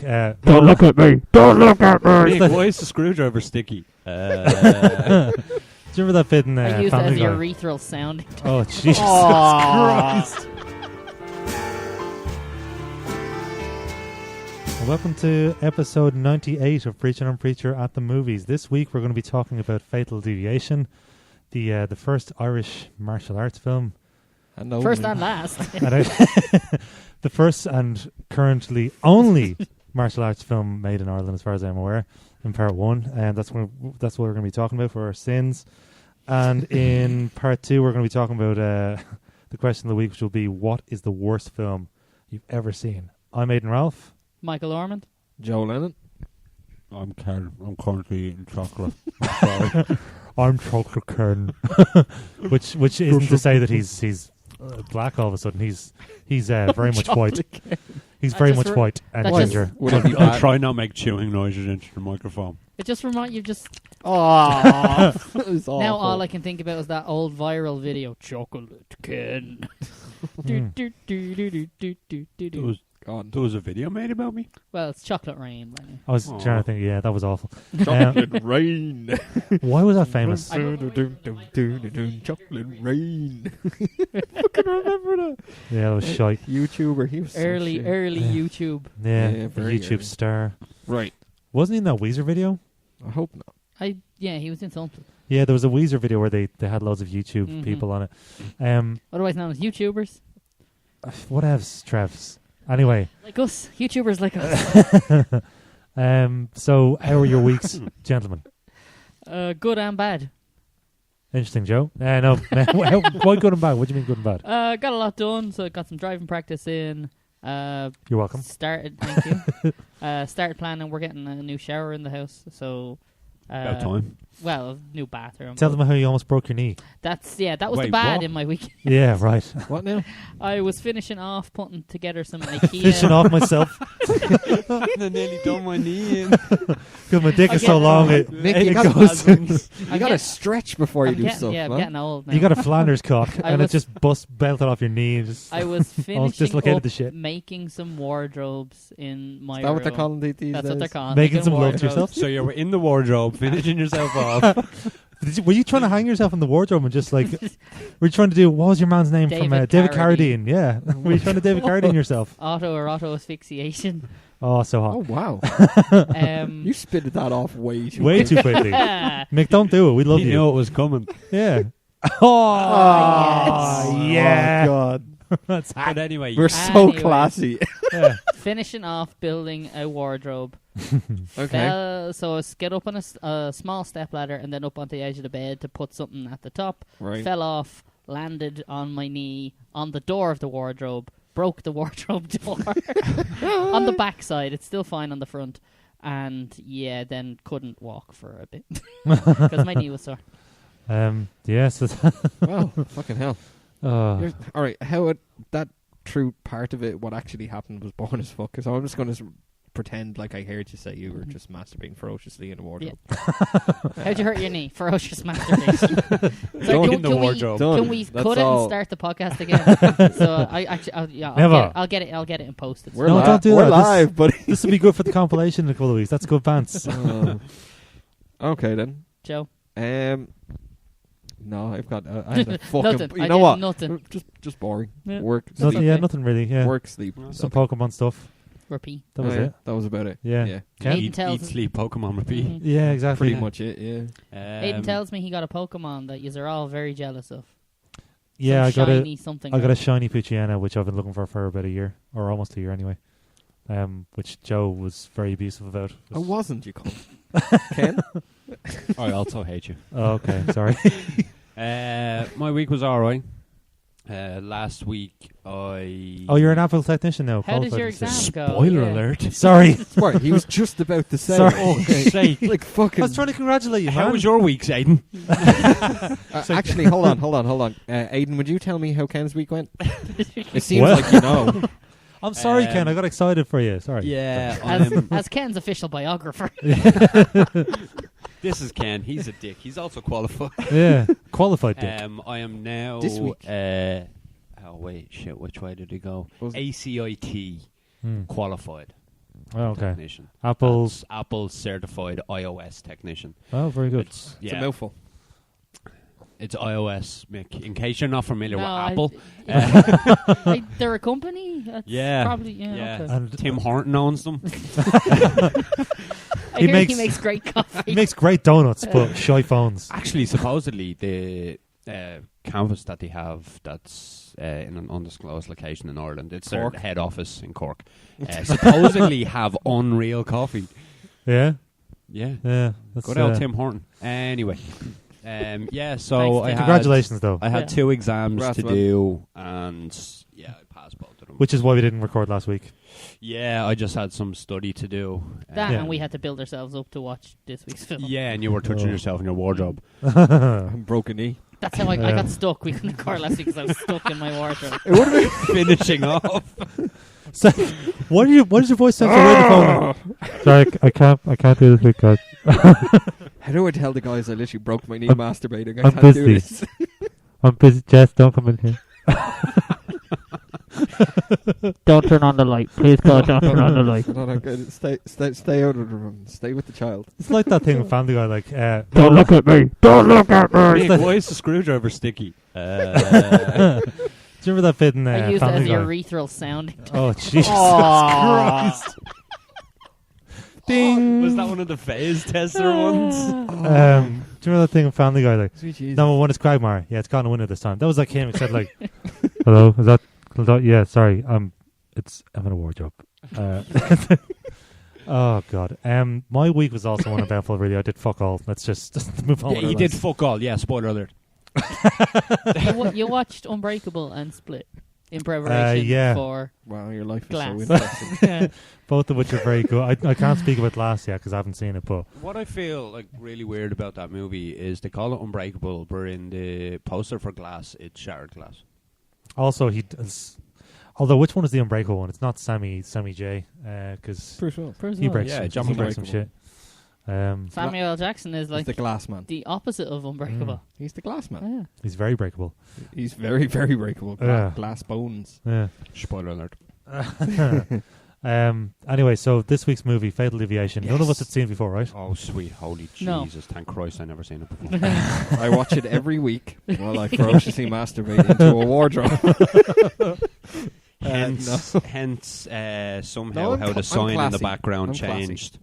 Don't look at me. Don't look at me. Nick, why is the screwdriver sticky? Do you remember that bit in I use that as Family the Guy? urethral sounding. Oh, Jesus Christ. Well, welcome to episode 98 of Preachin on Preacher at the Movies. This week we're going to be talking about Fatal Deviation, the first Irish martial arts film. First and last. The first and currently only martial arts film made in Ireland, as far as I'm aware, in part one. And that's what we're going to be talking about for our sins. And in part two, we're going to be talking about the question of the week, which will be, what is the worst film you've ever seen? I'm Aidan Ralph. Michael Ormond. Joe Lennon. I'm Ken. I'm currently eating chocolate. I'm sorry. I'm chocolate Ken. which isn't to say that he's black all of a sudden. He's very much white. He's very much white and ginger. I'll try not make chewing noises into the microphone. It just reminds you just... Oh, it was awful. Now all I can think about is that old viral video, Chocolate Ken. There was a video made about me? Well, it's Chocolate Rain. By now. I was trying to think, yeah, that was awful. Chocolate rain. Why was that famous? Chocolate rain. Fucking remember that. Yeah, that was shite. YouTuber. He was Early YouTube. Yeah, Yeah, very YouTube early. star. Right. Wasn't he in that Weezer video? I hope not. Yeah, he was in something. Yeah, there was a Weezer video where they had loads of YouTube Mhm. people on it. Otherwise known as YouTubers. Whatevs, Trevs. Anyway. Like us. YouTubers like us. So how were your weeks, gentlemen? Good and bad. Interesting, Joe. No, why good and bad? What do you mean good and bad? Got a lot done, so got some driving practice in. You're welcome. Thank you. Started planning. We're getting a new shower in the house, so About time. well, a new bathroom. Tell them how you almost broke your knee. That was Wait, the bad what? in my week. Yeah, right. What now? I was finishing off putting together some IKEA. Fishing off myself I nearly done my knee in. because my dick is so long. Nick, you it gotta- goes. You gotta stretch before you do stuff. I'm man. getting old now. You got a Flanders cock, and it was- just belted off your knee. And just, I was finishing dislocated up the shit. making some wardrobes in my Is that what they're room. calling these days? That's what they're calling. Making Making some love to wardrobes. yourself? So you were in the wardrobe, finishing yourself off. Were you trying to hang yourself in the wardrobe and just like, were you trying to do, what was your man's name from David Carradine? Yeah. Were you trying to David Carradine yourself? Auto asphyxiation. Oh, so hot. Oh wow! Um, You spitted that off way too. Way too quickly. Mick, don't do it. We love You you. knew it was coming. Yeah. Oh, yeah. Oh god, That's But anyway, we're so Anyway. classy. yeah. finishing off building a wardrobe. Okay. So I was get up on a small step ladder and then up onto the edge of the bed to put something at the top. Right. Fell off, landed on my knee on the door of the wardrobe, broke the wardrobe door on the back side. It's still fine on the front. And yeah, then couldn't walk for a bit because my knee was sore. Yes. Wow, fucking hell. Oh. All right, that true part of it, what actually happened was boring as fuck. So I'm just going to pretend like I heard you say you were just masturbating ferociously in a wardrobe. How'd you hurt your knee? Ferocious masturbation. Don't in the wardrobe. Can we That's cut it all. and start the podcast again? So I'll get it and post it. We're No, don't do We're that. live, buddy. This will be good for the compilation in a couple of weeks. That's good pants. Okay then. Joe. No, I had a fucking. Nothing. You I know did what? nothing. Just boring. Yeah. Work. Nothing. Sleep. Yeah, okay. nothing really. Yeah. Work. Sleep. Some Pokemon stuff. Repeat. That was Oh, yeah, it. That was about it. Yeah. Yeah. Ken? Aiden tells Eat, sleep, Pokemon, repeat. Mhm. Yeah, exactly. Pretty much it. Yeah. Aiden tells me he got a Pokemon that you're all very jealous of. Yeah, Some I got a shiny something. I got a shiny Poochyena, which I've been looking for about a year, or almost a year anyway. Which Joe was very abusive about. I wasn't. You cunt. Ken. I also hate you. Oh, okay, sorry. My week was alright. Last week I... Oh, you're an Apple technician now. How does qualified your to say. exam go? Spoiler Yeah. alert. Sorry. What? He was just about to say. Sorry. Oh, okay. Say, Like I fucking. was trying to congratulate you, how man. was your week, Aiden? Actually, hold on. Aiden, would you tell me how Ken's week went? It seems What? like you know. I'm sorry, Ken. I got excited for you. Sorry. Yeah. As Ken's official biographer. This is Ken. He's a dick. He's also qualified. Yeah. Qualified dick. I am now... This week. oh, wait. Shit. Which way did it go? Was it- ACIT qualified. Oh, okay. technician. Apple's. That's Apple certified iOS technician. Oh, very good. It's It's a mouthful. It's iOS, Mick. In case you're not familiar with No, Apple, they're a company. That's Yeah. probably okay. And Tim Horton owns them. I He hear makes- he makes great coffee. he makes great donuts, but shy phones. Actually, supposedly the canvas that they have that's in an undisclosed location in Ireland, it's their Cork? head office in Cork, supposedly have unreal coffee. Yeah, Yeah. yeah. That's, Good old Tim Horton. Anyway. So Thanks, I Tim. Congratulations, though. I had Yeah. 2 exams Congrats, to man. do, and I passed both of them. Which is why we didn't record last week. Yeah, I just had some study to do. That Yeah. and we had to build ourselves up to watch this week's film. Yeah, and you were touching Oh. yourself in your wardrobe. I'm broken knee. That's how I Yeah. got stuck. We couldn't record last week because I was stuck in my wardrobe. It would have been finishing off. So, what does your voice sound so weird on the phone? Sorry, I can't do this week, guys. How do I tell the guys I literally broke my knee I'm- masturbating? I I'm can't do busy. this. I'm busy, Jess. Don't come in here. Don't turn on the light. Please God, don't turn on the light. No, good. Stay out of the room. Stay with the child. It's like that thing with Family Guy, like, Don't look at me. Don't look at me. Mick, why is the screwdriver sticky? Do you remember that bit in I used it as Family Guy? urethral sounding. Oh, Jesus Aw. Christ. Ding. Was that one of the phase tester ones? Do you remember that thing in Family Guy, like, Sweet Jesus. number one is Quagmire. Yeah, it's gotten a winner this time. That was like him. He said, like, hello, is that, yeah, sorry, I'm in a wardrobe. Oh, God. My week was also uneventful, really. I did fuck all. Let's just move on. Yeah, with our you did lives. fuck all. Yeah, spoiler alert. You watched Unbreakable and Split in preparation yeah. for Wow, your life is Glass. so interesting. Yeah. Both of which are very good. I can't speak about Glass yet because I haven't seen it, but What I feel like really weird about that movie is they call it Unbreakable, but in the poster for Glass, it's Shattered Glass. also he does. Although, which one is the Unbreakable one? It's not Sammy J, because Bruce Willis. he breaks, Yeah, some, John he breaks some shit. Samuel L. Jackson is He's like the glass man. the opposite of Unbreakable. He's the glass man. Oh, yeah. He's very breakable. He's very, very breakable. Yeah. Glass bones. Yeah. Spoiler alert. Anyway, so this week's movie, Fatal Deviation. None of us had seen it before, right? Oh, sweet holy No. Jesus. Thank Christ I never seen it before. I watch it every week while I ferociously masturbate into a wardrobe. Hence, No. somehow No, I'm how the I'm sign in the classy. background I'm classy. changed.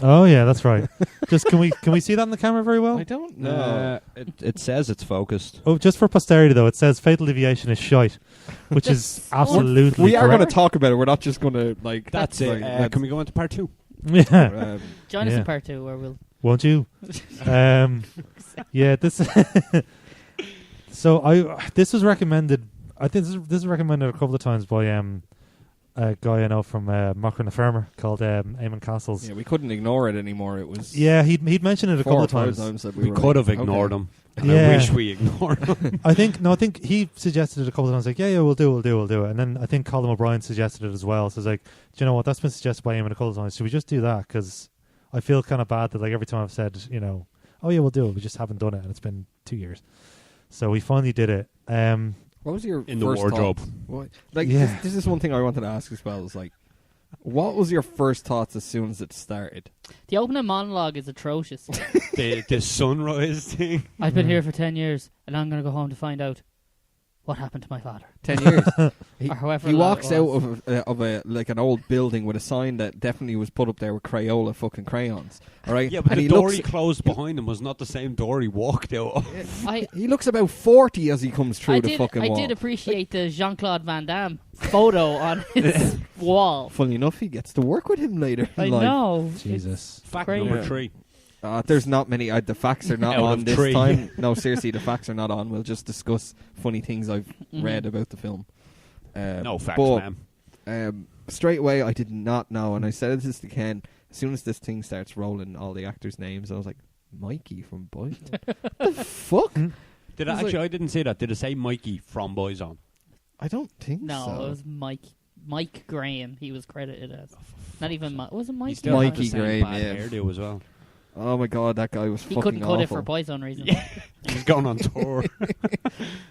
Oh yeah, that's right. Just can we see that on the camera very well? I don't know. It says it's focused. Oh, just for posterity though, it says Fatal Deviation is shite, which is absolutely We are going to correct. talk about it. We're not just going to like. That's it. like, Can we go into part 2? Yeah, Join us Yeah. in part 2 where we'll. won't you? Yeah, this. So this was recommended. I think this is recommended a couple of times by a guy I know from Mocker the Farmer called Eamon Castles. Yeah, we couldn't ignore it anymore. It was. Yeah, he'd mentioned it a 4 couple or of 5 times. that We were could like, have ignored okay. him. Yeah. I wish we ignored him. I think he suggested it a couple of times. Like, yeah, we'll do it. And then I think Colin O'Brien suggested it as well. So it's like, do you know what? That's been suggested by Eamon a couple of times. Should we just do that? Because I feel kind of bad that like every time I've said, oh yeah, we'll do it. We just haven't done it, and it's been 2 years. So we finally did it. What was your In the first wardrobe. thought? What, like Yeah. this is one thing I wanted to ask as well. Is like, what was your first thoughts as soon as it started? The opening monologue is atrocious. the sunrise thing. I've been here for 10 years and I'm going to go home to find out what happened to my father. 10 years. Or however He long walks it out was. of a like an old building with a sign that definitely was put up there with Crayola fucking crayons. All right. Yeah, but and the he door looks, he closed behind him was not the same door he walked out of. he looks about 40 as he comes through the fucking wall. I did appreciate the Jean-Claude Van Damme photo on his wall. Funny enough, he gets to work with him later. I in life. know. Jesus. Fact Crazy. number Yeah. 3. There's not many. The facts are not Out on of this 3. time. No, seriously, the facts are not on. We'll just discuss funny things I've Mhm. read about the film. No facts, but, ma'am. Straight away, I did not know, and I said this to Ken. As soon as this thing starts rolling, all the actors' names, I was like, Mikey from Boyzone. What the fuck? Did It it was actually? like- I didn't say that. Did it say Mikey from Boyzone? I don't think No, so. it was Mike Graham. He was credited as. Not even was it Mike? He still had Mikey the same Graham, bad yeah. hairdo as well. Oh my god, that guy was He fucking couldn't cut awful. it for Boyzone reasons. Yeah. He's going on tour.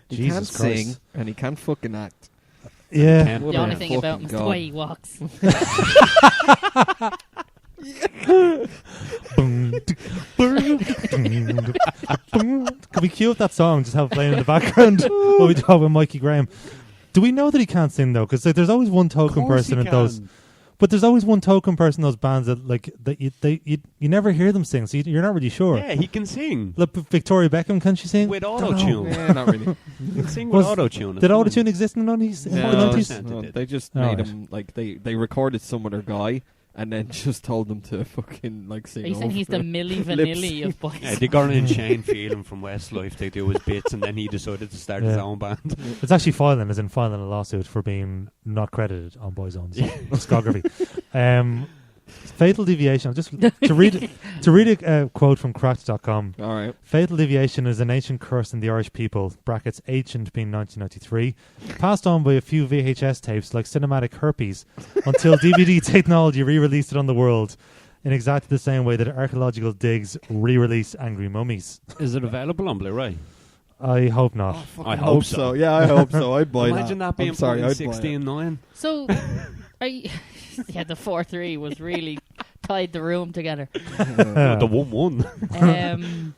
He Jesus can't Christ. sing and he can't fucking act. Yeah. Can't- The only thing about him is the God. way he walks. Can we cue up that song? Just have it playing in the background while we talk with Mikey Graham. Do we know that he can't sing though? Because there's always one token person in those. But there's always one token person in those bands that you never hear them sing, so you're not really sure. Yeah, he can sing. Look, Victoria Beckham, can she sing? With Don't know. auto-tune. Yeah, not really. He can sing Was- with auto-tune. Did auto-tune exist in the 90s? In the 90s? No, They just Oh, made right. him like they recorded some other guy and then just told them to fucking like sing. Are you saying he's the over Milli Lip Vanilli sync. of boys? Yeah, they got in Shane Phelan from Westlife. They do his bits, and then he decided to start his Yeah. own band. It's actually filing a lawsuit for being not credited on Boyzone's discography. Fatal Deviation. Just to read a quote from Cracked.com. All right. Fatal Deviation is an ancient curse in the Irish people, brackets ancient being 1993, passed on by a few VHS tapes like cinematic herpes until DVD technology re-released it on the world in exactly the same way that archaeological digs re-release Angry Mummies. Is it available on Blu-ray? I hope not. I hope so. Yeah, I hope so. I'd buy Imagine that being I'm sorry, put I'd in buy it. 16:9. So, yeah, the 4-3 was really tied the room together. The 1-1.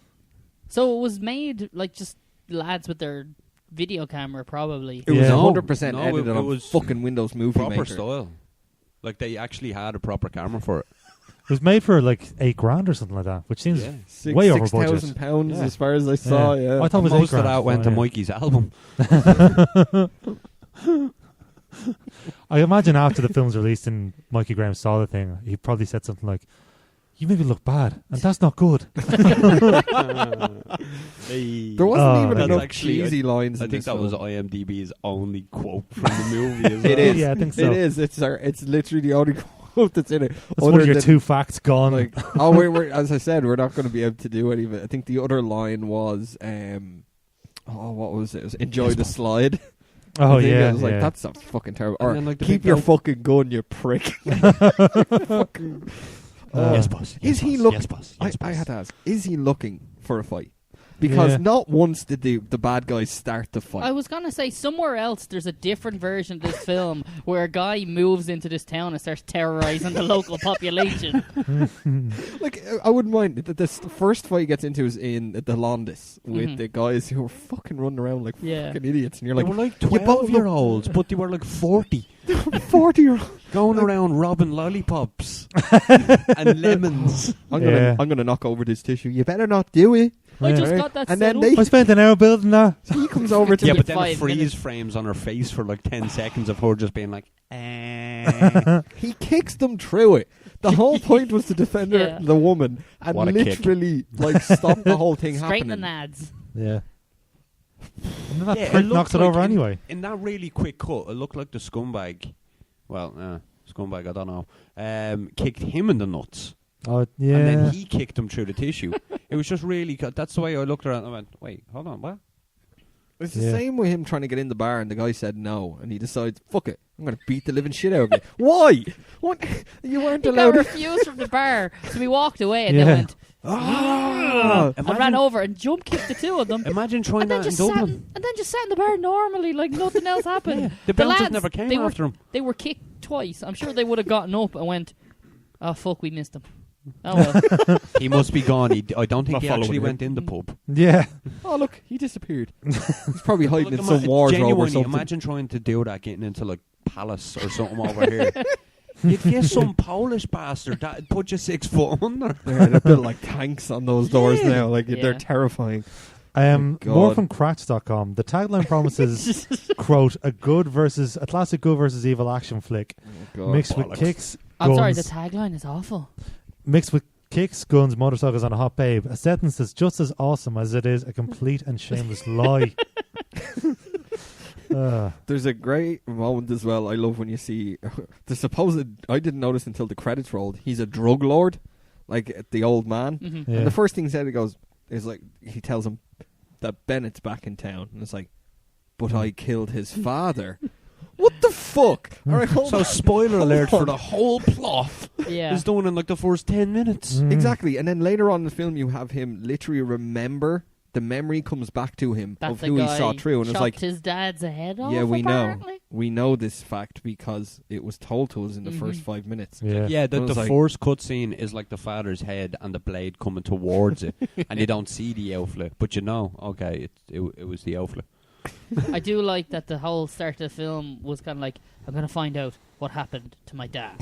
So it was made like just lads with their video camera, probably. It was Yeah. 100% No, edited it on was fucking Windows Movie Proper Maker. style. Like they actually had a proper camera for it. It was made for like $8,000 or something like that, which seems Yeah. way over budget. £6,000 Yeah. as far as I saw. Yeah. I thought it was Most of $8,000. that went to Yeah. Mikey's album. I imagine after the film's released and Mikey Graham saw the thing, he probably said something like, "You made me look bad, and that's not good." There wasn't Oh, even that's enough actually- cheesy lines. I in think this that was film. IMDb's only quote from the movie. As well. It is. Yeah, I think so. It is. It's literally the only quote that's in it. That's one of your two facts gone. Like, oh, we're as I said, we're not going to be able to do any of it. I think the other line was, what was it? It was, enjoy the slide. oh I think yeah, it was like yeah. that's a fucking terrible. And Or then, like, the keep big your belt- fucking gun, you prick. Fucking. Yes, boss. Is Yes, he boss. look? Yes, boss. Yes, I boss. had to ask: is he looking for a fight? Because Yeah. not once did the bad guys start the fight. I was gonna say somewhere else there's a different version of this film where a guy moves into this town and starts terrorizing the local population. Like, I wouldn't mind. The first fight he gets into is in the Londis with Mhm. the guys who are fucking running around like Yeah. fucking idiots, and you're They like, were like you both look 12-year-olds, but they were like 40. 40-year-old. Going around robbing lollipops and lemons. Yeah. I'm gonna knock over this tissue. You better not do it. I Yeah. just got that And then settled. I spent an hour building that. So he comes over to Yeah, me. but then it 5 freeze minutes. frames on her face for like 10 seconds of her just being like, eh. He kicks them through it. The whole point was to defend her, Yeah. the woman, and What a kick. literally like stop the whole thing Straight in the happening. nads. Yeah. And then that Yeah, prick looked knocks it like over in- anyway. In that really quick cut, it looked like the scumbag, scumbag, I don't know, kicked him in the nuts. Oh yeah. And then he kicked him through the tissue. It was just really, that's the way I looked around and I went, wait, hold on, what? It's the Yeah. same with him trying to get in the bar, and the guy said no, and he decides, fuck it, I'm going to beat the living shit out of you. Why? What? You weren't He got allowed to... refused from the bar, so we walked away and Yeah. then went. Ah! And ran over and jump kicked the two of them. Imagine trying And then, that in just sat, Dublin. and then just sat in the bar normally, like nothing else happened. The bouncers lads, never came they were- after him. They were kicked twice. I'm sure they would have gotten up and went, "Oh fuck, we missed him." Oh well. He must be gone. I don't think Not he following actually him. went in the pub. Yeah. Oh, look, he disappeared. He's probably hiding Look, in some wardrobe or genuinely, something. imagine trying to do that, getting into like Palace or something over here. You'd get some Polish bastard that'd put you 6 foot under. They're built like tanks on those doors Yeah. now. Like, they're Yeah. terrifying. More God. from Cratch.com. The tagline promises, quote, a classic good versus evil action flick mixed with bollocks. kicks, I'm sorry, guns, the tagline is awful. mixed with kicks, guns, motorcycles, and a hot babe. A sentence that's just as awesome as it is a complete and shameless lie. There's a great moment as well. I love when you see the supposed. I didn't notice until the credits rolled. He's a drug lord, like the old man. Mhm. Yeah. And the first thing he said, he goes, is like he tells him that Bennett's back in town, and it's like, but I killed his father. What the fuck? All right, hold So on. spoiler alert Hold for on. the whole plot Yeah. is done in like the first 10 minutes. Mm. Exactly, and then later on in the film, you have him literally remember. The memory comes back to him That of the who he guy saw through, and it's chopped like, his dad's head off. yeah, we know. apparently. we know this fact because it was told to us in the first 5 minutes. Yeah. Yeah, It was the like- first cutscene is like the father's head and the blade coming towards it, and you don't see the outfit, but you know, okay, it was the outfit. I do like that the whole start of the film was kind of like, I'm going to find out what happened to my dad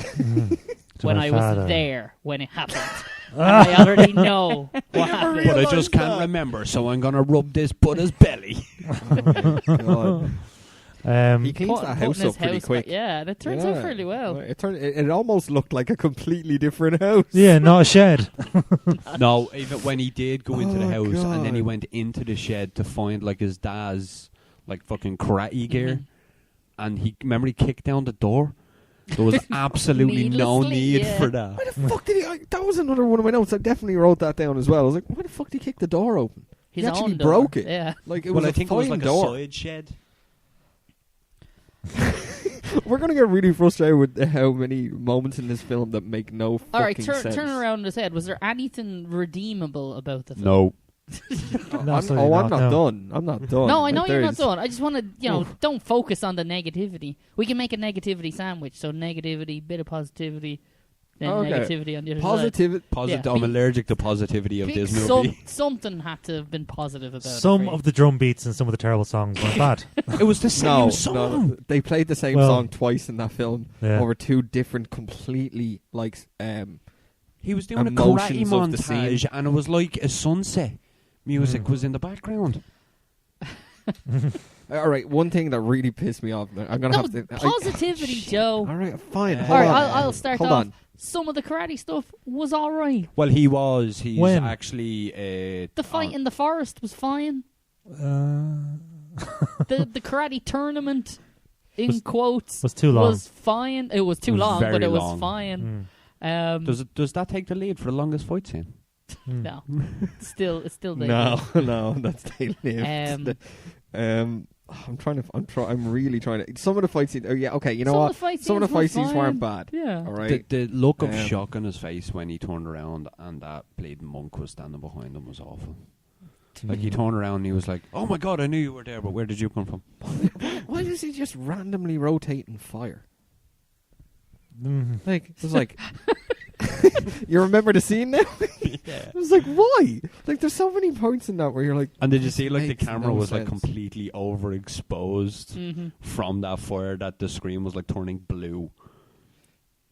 To when my I father. was there when it happened. And I already know what happened. But I just can't remember, so I'm gonna rub this Buddha's belly. God. He cleans Put- that putting house his up pretty house quick. back- yeah, and it turns out fairly well. It almost looked like a completely different house. Yeah, not a shed. No, even when he did go into the Oh, house, and then he God. went into the shed to find like his dad's like fucking karate gear, and he kicked down the door. There was absolutely no Needlessly, need yeah. for that. Why the fuck did he? That was another one of my notes. I definitely wrote that down as well. I was like, why the fuck did he kick the door open? His He actually own door. broke it. Yeah. Like it Well, was I a think it was fine like door. a side shed. We're gonna get really frustrated with how many moments in this film that make no fucking All right, sense. turn around his head. Was there anything redeemable about the film? No. No, I'm not done. I'm not done. No, I know Like, you're not there's- done. I just want to, don't focus on the negativity. We can make a negativity sandwich. So negativity, bit of positivity, then Okay. negativity on the other Positive. Positive. Yeah. I'm allergic to positivity of side. this movie. Something had to have been positive about it. Some for of you. the drum beats and some of the terrible songs weren't bad. It was the same No, song. no, they played the same Well, song twice in that film Yeah. over two different, completely He was doing a karate emotions of the montage, scene. and it was like a sunset. Music was in the background. All right, one thing that really pissed me off. I'm gonna No, have to. positivity, Joe. All right, fine. All Hold All right, on. I'll start Hold off. on. Some of the karate stuff was all right. Well, he's When? actually The fight in the forest was fine. The karate tournament, in quotes, was too long. was fine. It was too It was long, but very it was long. fine. Does that take the lead for the longest fight scene? No, it's still there. No, that's they lived. I'm really trying to. Some of the fight scenes. Oh yeah, okay. You know Some of what? the fight Some of the scenes were fight scenes weren't fine. bad. Yeah. All right. The look of Um, shock on his face when he turned around and that bleeding monk was standing behind him was awful. Like he turned around and he was like, "Oh my god, I knew you were there, but where did you come from?" Why does he just randomly rotate and fire? Mhm. Like it was like. You remember the scene now? It was like, why? Like, there's so many points in that where you're like, And did you see like the makes camera no was like sense. completely overexposed Mm-hmm. from that fire that the screen was like turning blue?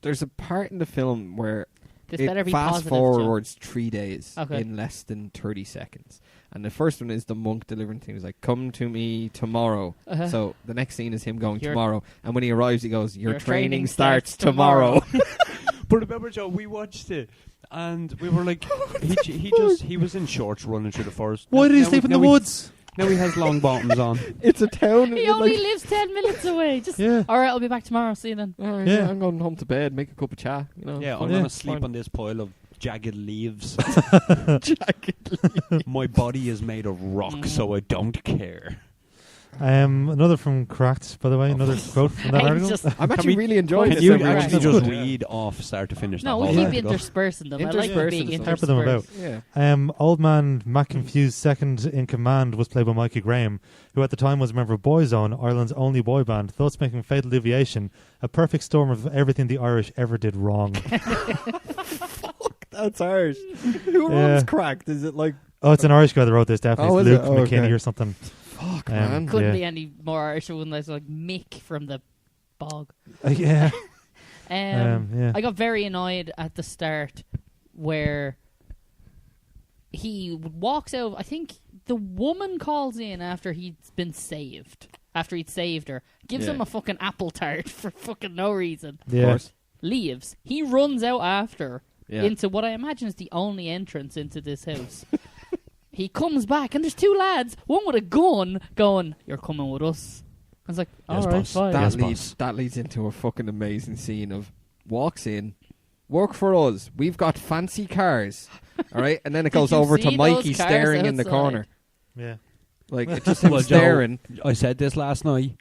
there's a part in the film where This it better be fast positive, Joe. forwards 3 days Okay. in less than 30 seconds. And the first one is the monk delivering things like, come to me tomorrow. Uh-huh. So the next scene is him going Your- to And when he arrives, he goes, your Your training training starts starts tomorrow. tomorrow. But remember, Joe, we watched it and we were like, he was in shorts running through the forest. Why did he Now sleep in now the woods? Now he has long bottoms on. It's a town. He and only like, lives 10 minutes away. Just Yeah. all right. I'll be back tomorrow. See you then. all right, Yeah. yeah, I'm going home to bed, make a cup of cha. You know, Yeah, I'm fine. gonna sleep fine. on this pile of jagged leaves. jacket. My body is made of rock, so I don't care. Another from Cracked, by the way. Another quote from that I article. just, I'm actually really enjoying Can this. you every once actually in a just while. read off start to finish? no, that we whole keep article? interspersing them. I like Interspersing being them. Type them about. interspersed. Yeah. Old man Matt Confused's second in command was played by Mikey Graham, who at the time was a member of Boyzone, Ireland's only boy band, thus making Fatal Deviation a perfect storm of everything the Irish ever did wrong. That's harsh. Who Yeah. runs Cracked? Is it like, Oh, it's an Irish guy that wrote this, definitely. Oh, It's is Luke it? Oh, McKinney okay. or something. fuck, Um, man? Couldn't Yeah. be any more Irish one that's like Mick from the bog. Yeah. Yeah. I got very annoyed at the start where he walks out. I think the woman calls in after he'd been saved. After he'd saved her, gives Yeah. him a fucking apple tart for fucking no reason. Of Yeah. course. Leaves. He runs out after Yeah. into what I imagine is the only entrance into this house. He comes back and there's two lads, one with a gun, going, "You're coming with us." I was like, Yes, "All right, boss. fine." Yes, that leads into a fucking amazing scene of walks in, work for us. We've got fancy cars, all right, and then it Did goes you over to see Mikey those cars staring in the outside? corner, Yeah. like it's just him Well, Joe, staring. I said this last night.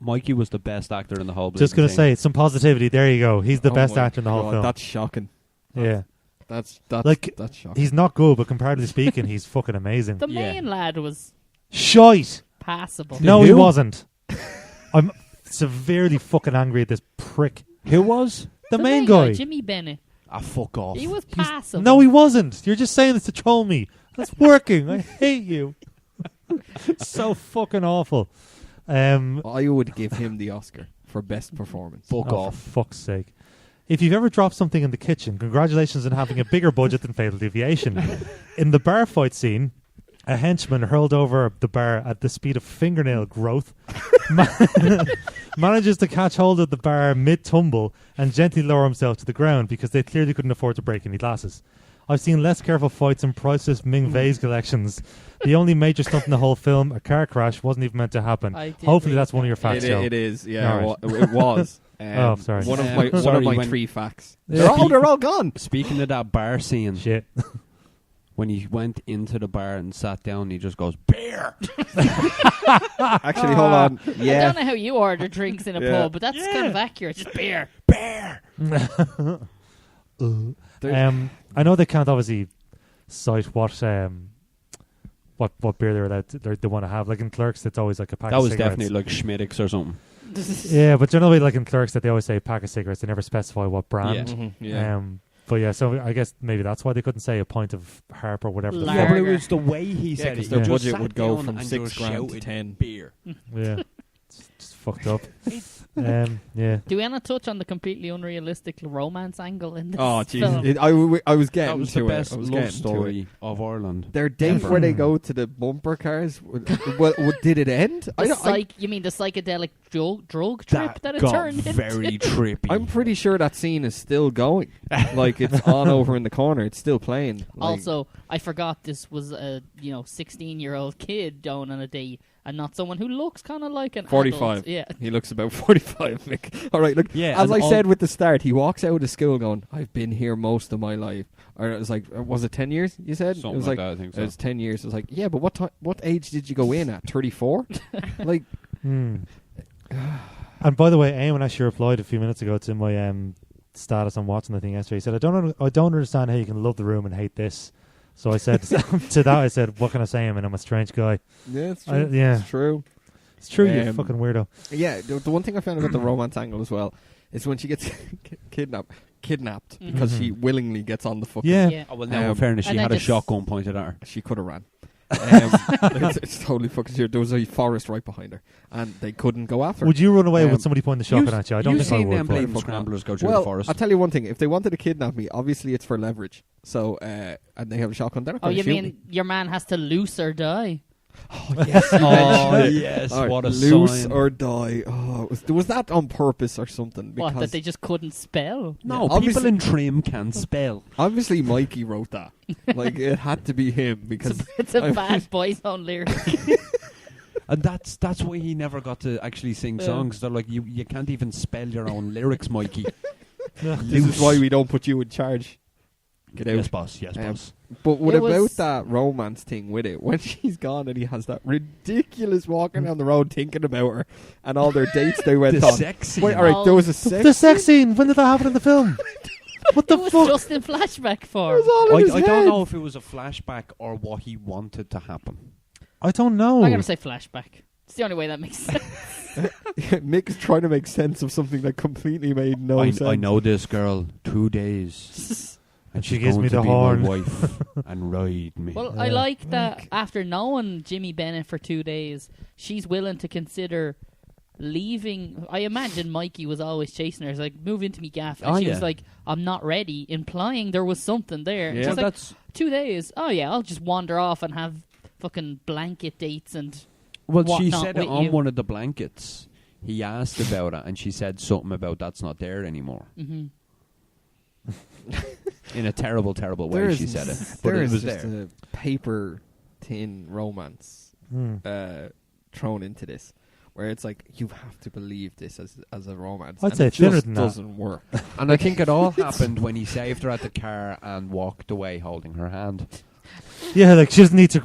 Mikey was the best actor in the whole. Just going to bleeding say, some positivity. There you go. He's the Oh best my actor in the whole God, film. That's shocking. Yeah. That's Like, that's shocking. He's not good, but comparatively speaking, he's fucking amazing. The Yeah. main lad was Shite! passable. No, he wasn't. I'm severely fucking angry at this prick. Who was? The main guy. Jimmy Bennett. Ah, fuck off. He was passive. No, he wasn't. You're just saying this to troll me. That's working. I hate you. So fucking awful. I would give him the Oscar for best performance. Fuck off. For fuck's sake. If you've ever dropped something in the kitchen, congratulations on having a bigger budget than Fatal Deviation. In the bar fight scene, a henchman hurled over the bar at the speed of fingernail growth manages to catch hold of the bar mid-tumble and gently lower himself to the ground because they clearly couldn't afford to break any glasses. I've seen less careful fights in priceless Ming Vei's collections. The only major stunt in the whole film, a car crash, wasn't even meant to happen. Hopefully that's one of your facts, Joe. It is, yeah. Right. It was. Oh, sorry. One of my 3 facts. Yeah. They're all gone. Speaking of that bar scene, Shit. when he went into the bar and sat down, he just goes, beer! Actually, hold on. I Yeah. don't know how you order drinks in a Yeah. pub, but that's kind of accurate. Just beer. Beer! I know they can't obviously cite what beer they're allowed they want to have. Like in Clerks, it's always like a pack That of was cigarettes. definitely like Schmiddix or something. Yeah, but generally, like in Clerks, that they always say pack of cigarettes. They never specify what brand. Yeah. Mhm, yeah. But yeah, so I guess maybe that's why they couldn't say a pint of Harp or whatever. the Lager. Yeah, fuck. but it was the way he said because it. their He just budget sat would go down from and 6 just grand to shouted 10. beer. Yeah, just fucked up. Yeah. Do we want to touch on the completely unrealistic romance angle in this Oh, film? Jesus. I was getting That was to the best it. I was love getting story of Ireland. Their date Ever. where they go to the bumper cars, did it end? You mean the psychedelic drug trip that it got turned very into? trippy. I'm pretty sure that scene is still going. Like, it's on over in the corner. It's still playing. Like, Also, I forgot this was a 16-year-old kid going on a date, and not someone who looks kind of like an 45. adult. Yeah. He looks about 45, Mick. All right, look, Yeah, as and I said with the start, he walks out of school going, I've been here most of my life. Or it was like, was it 10 years, you said? Something it was like that, I think so. It was 10 years. It was like, yeah, but what age did you go in at? 34? Like... And by the way, Eamon actually replied a few minutes ago to my status on watching the thing yesterday. He said, I don't understand how you can love The Room and hate this. So I said to that, I said, what can I say, Eamon? I'm a strange guy. Yeah, it's true. Yeah. It's true. It's true, you fucking weirdo. Yeah, the one thing I found about the romance angle as well is when she gets kidnapped because she willingly gets on the fucking... Yeah. Oh, well, now, in fairness, she and then had a just- shotgun pointed at her. She could have ran. It's totally fucking serious. There was a forest right behind her, and they couldn't go after her. Would you run away with somebody pointing the shotgun at you? I don't think I seen them would. playing but- scramblers go through Well, the forest. I'll tell you one thing. If they wanted to kidnap me, obviously it's for leverage. So, and they have a shotgun, they're not Oh, going to you shoot mean me. your man has to loose or die? Oh, yes. Oh, yes, All right, what a loose sign. or die. Oh, was that on purpose or something? What, Because that they just couldn't spell? No, Yeah, people obviously- in trim can spell. obviously Mikey wrote that. Like, it had to be him because... It's a bad boys own lyric. And that's why he never got to actually sing Yeah. songs. They're like, you can't even spell your own lyrics, Mikey. This is why we don't put you in charge. Get out. Yes, boss. Yes, boss. But what It about was- that romance thing with it? When she's gone and he has that ridiculous walking down the road thinking about her and all their dates they went The on. sex scene. Wait, all right, there was a sex. The sex scene. When did that happen in the film? What the It was fuck? just in flashback It form. was all in his I don't head. know if it was a flashback or what he wanted to happen. I don't know. I'm going to say flashback. It's the only way that makes sense. Mick is trying to make sense of something that completely made no sense. I know this girl 2 days. And she she's gives going me to the be horn. my wife and ride me. Well, I like that after knowing Jimmy Bennett for 2 days, she's willing to consider leaving. I imagine Mikey was always chasing her. He's like, move into me gaff. And Oh, she yeah. was like, I'm not ready, implying there was something there. And Yeah. she's Well, like, that's 2 days. Oh, yeah, I'll just wander off and have fucking blanket dates and... well. She whatnot said it with on you. one of the blankets. He asked about it, and she said something about that's not there anymore. hmm In a terrible, terrible way, There she is- said it. But there it is was just there. a paper tin romance thrown into this, where it's like you have to believe this as a romance. I'd and say it it's thinner just than that. doesn't work. And I think it all happened when he saved her at the car and walked away holding her hand. Yeah, like she doesn't need to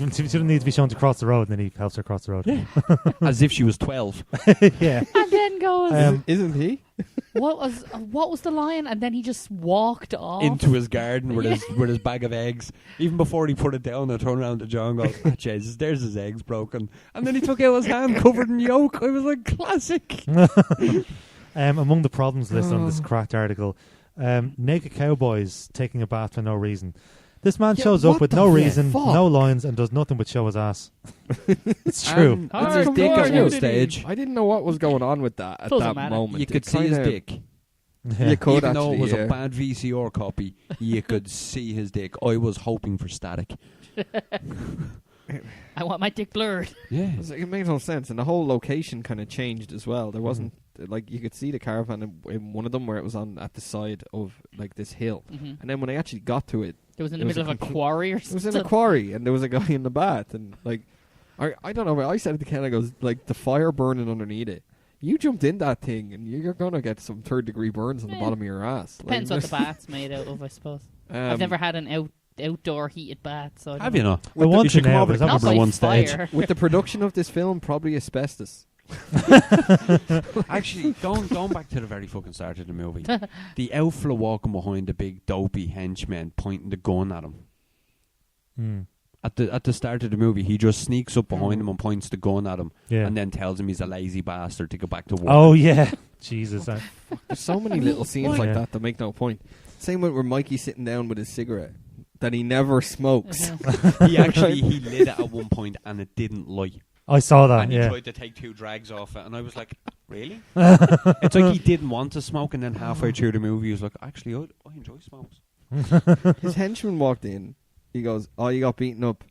be shown to cross the road, and then he helps her cross the road. As if she was 12. Yeah. And then goes... Um, Isn't he? What was the line? And then he just walked off into his garden with his bag of eggs. Even before he put it down, I turned around to John and goes, "Ah, Jesus, there's his eggs broken." And then he took out his hand covered in yolk. I was like, classic. Among the problems listed on this cracked article, naked cowboys taking a bath for no reason. This man shows up with no reason, no lines, and does nothing but show his ass. It's true. That's his dick at one stage. I didn't know what was going on with that at Doesn't that matter. moment. You could see his dick. Yeah. You could Even though it was actually, a bad VCR copy, you could see his dick. I was hoping for static. I want my dick blurred. Yeah. It made no sense, and the whole location kind of changed as well. There wasn't like you could see the caravan in one of them where it was on at the side of like this hill, and then when I actually got to it, It was in the It was middle a of a quarry or it was something. in a quarry, and there was a guy in the bath, and like I don't know. But I said to Ken, I goes like the fire burning underneath it. You jumped in that thing, and you're gonna get some 3rd-degree burns on the bottom of your ass. Depends like, what the bath's made out of, I suppose. I've never had an outdoor heated bath, so I don't Have you know. not? I want You to should come now, over but to it's Not not by one stage. fire. with the production of this film, probably asbestos. Actually, going back to the very fucking start of the movie, the outflow walking behind the big dopey henchman pointing the gun at him. At the start of the movie, he just sneaks up behind him and points the gun at him, Yeah. and then tells him he's a lazy bastard to go back to work. Oh, yeah. Jesus. There's so many little scenes like Yeah. that make no point. Same with where Mikey's sitting down with his cigarette that he never smokes. he lit it at one point and it didn't light. I saw that, And he yeah. tried to take 2 drags off it, and I was like, really? It's like he didn't want to smoke, and then halfway through the movie he was like, actually, I enjoy smokes. His henchman walked in. He goes, "Oh, you got beaten up.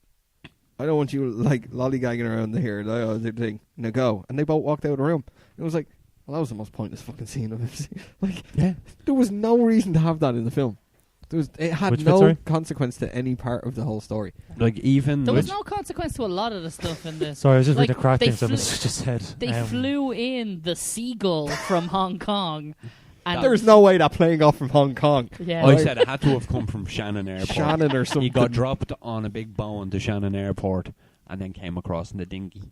I don't want you like lollygagging around here." The thing. Now go. And they both walked out of the room. It was like, well, that was the most pointless fucking scene I've ever seen. Like, there was no reason to have that in the film. It had Which bit, no sorry? consequence to any part of the whole story. Like, even... There was no consequence to a lot of the stuff in this. Sorry, I was just Like, reading a crack they thing someone flew- just said. They flew in the seagull from Hong Kong. And There's no way that plane got from Hong Kong. Yeah. I said it had to have come from Shannon Airport. Shannon or something. He got dropped on a big bone to Shannon Airport and then came across in the dinghy.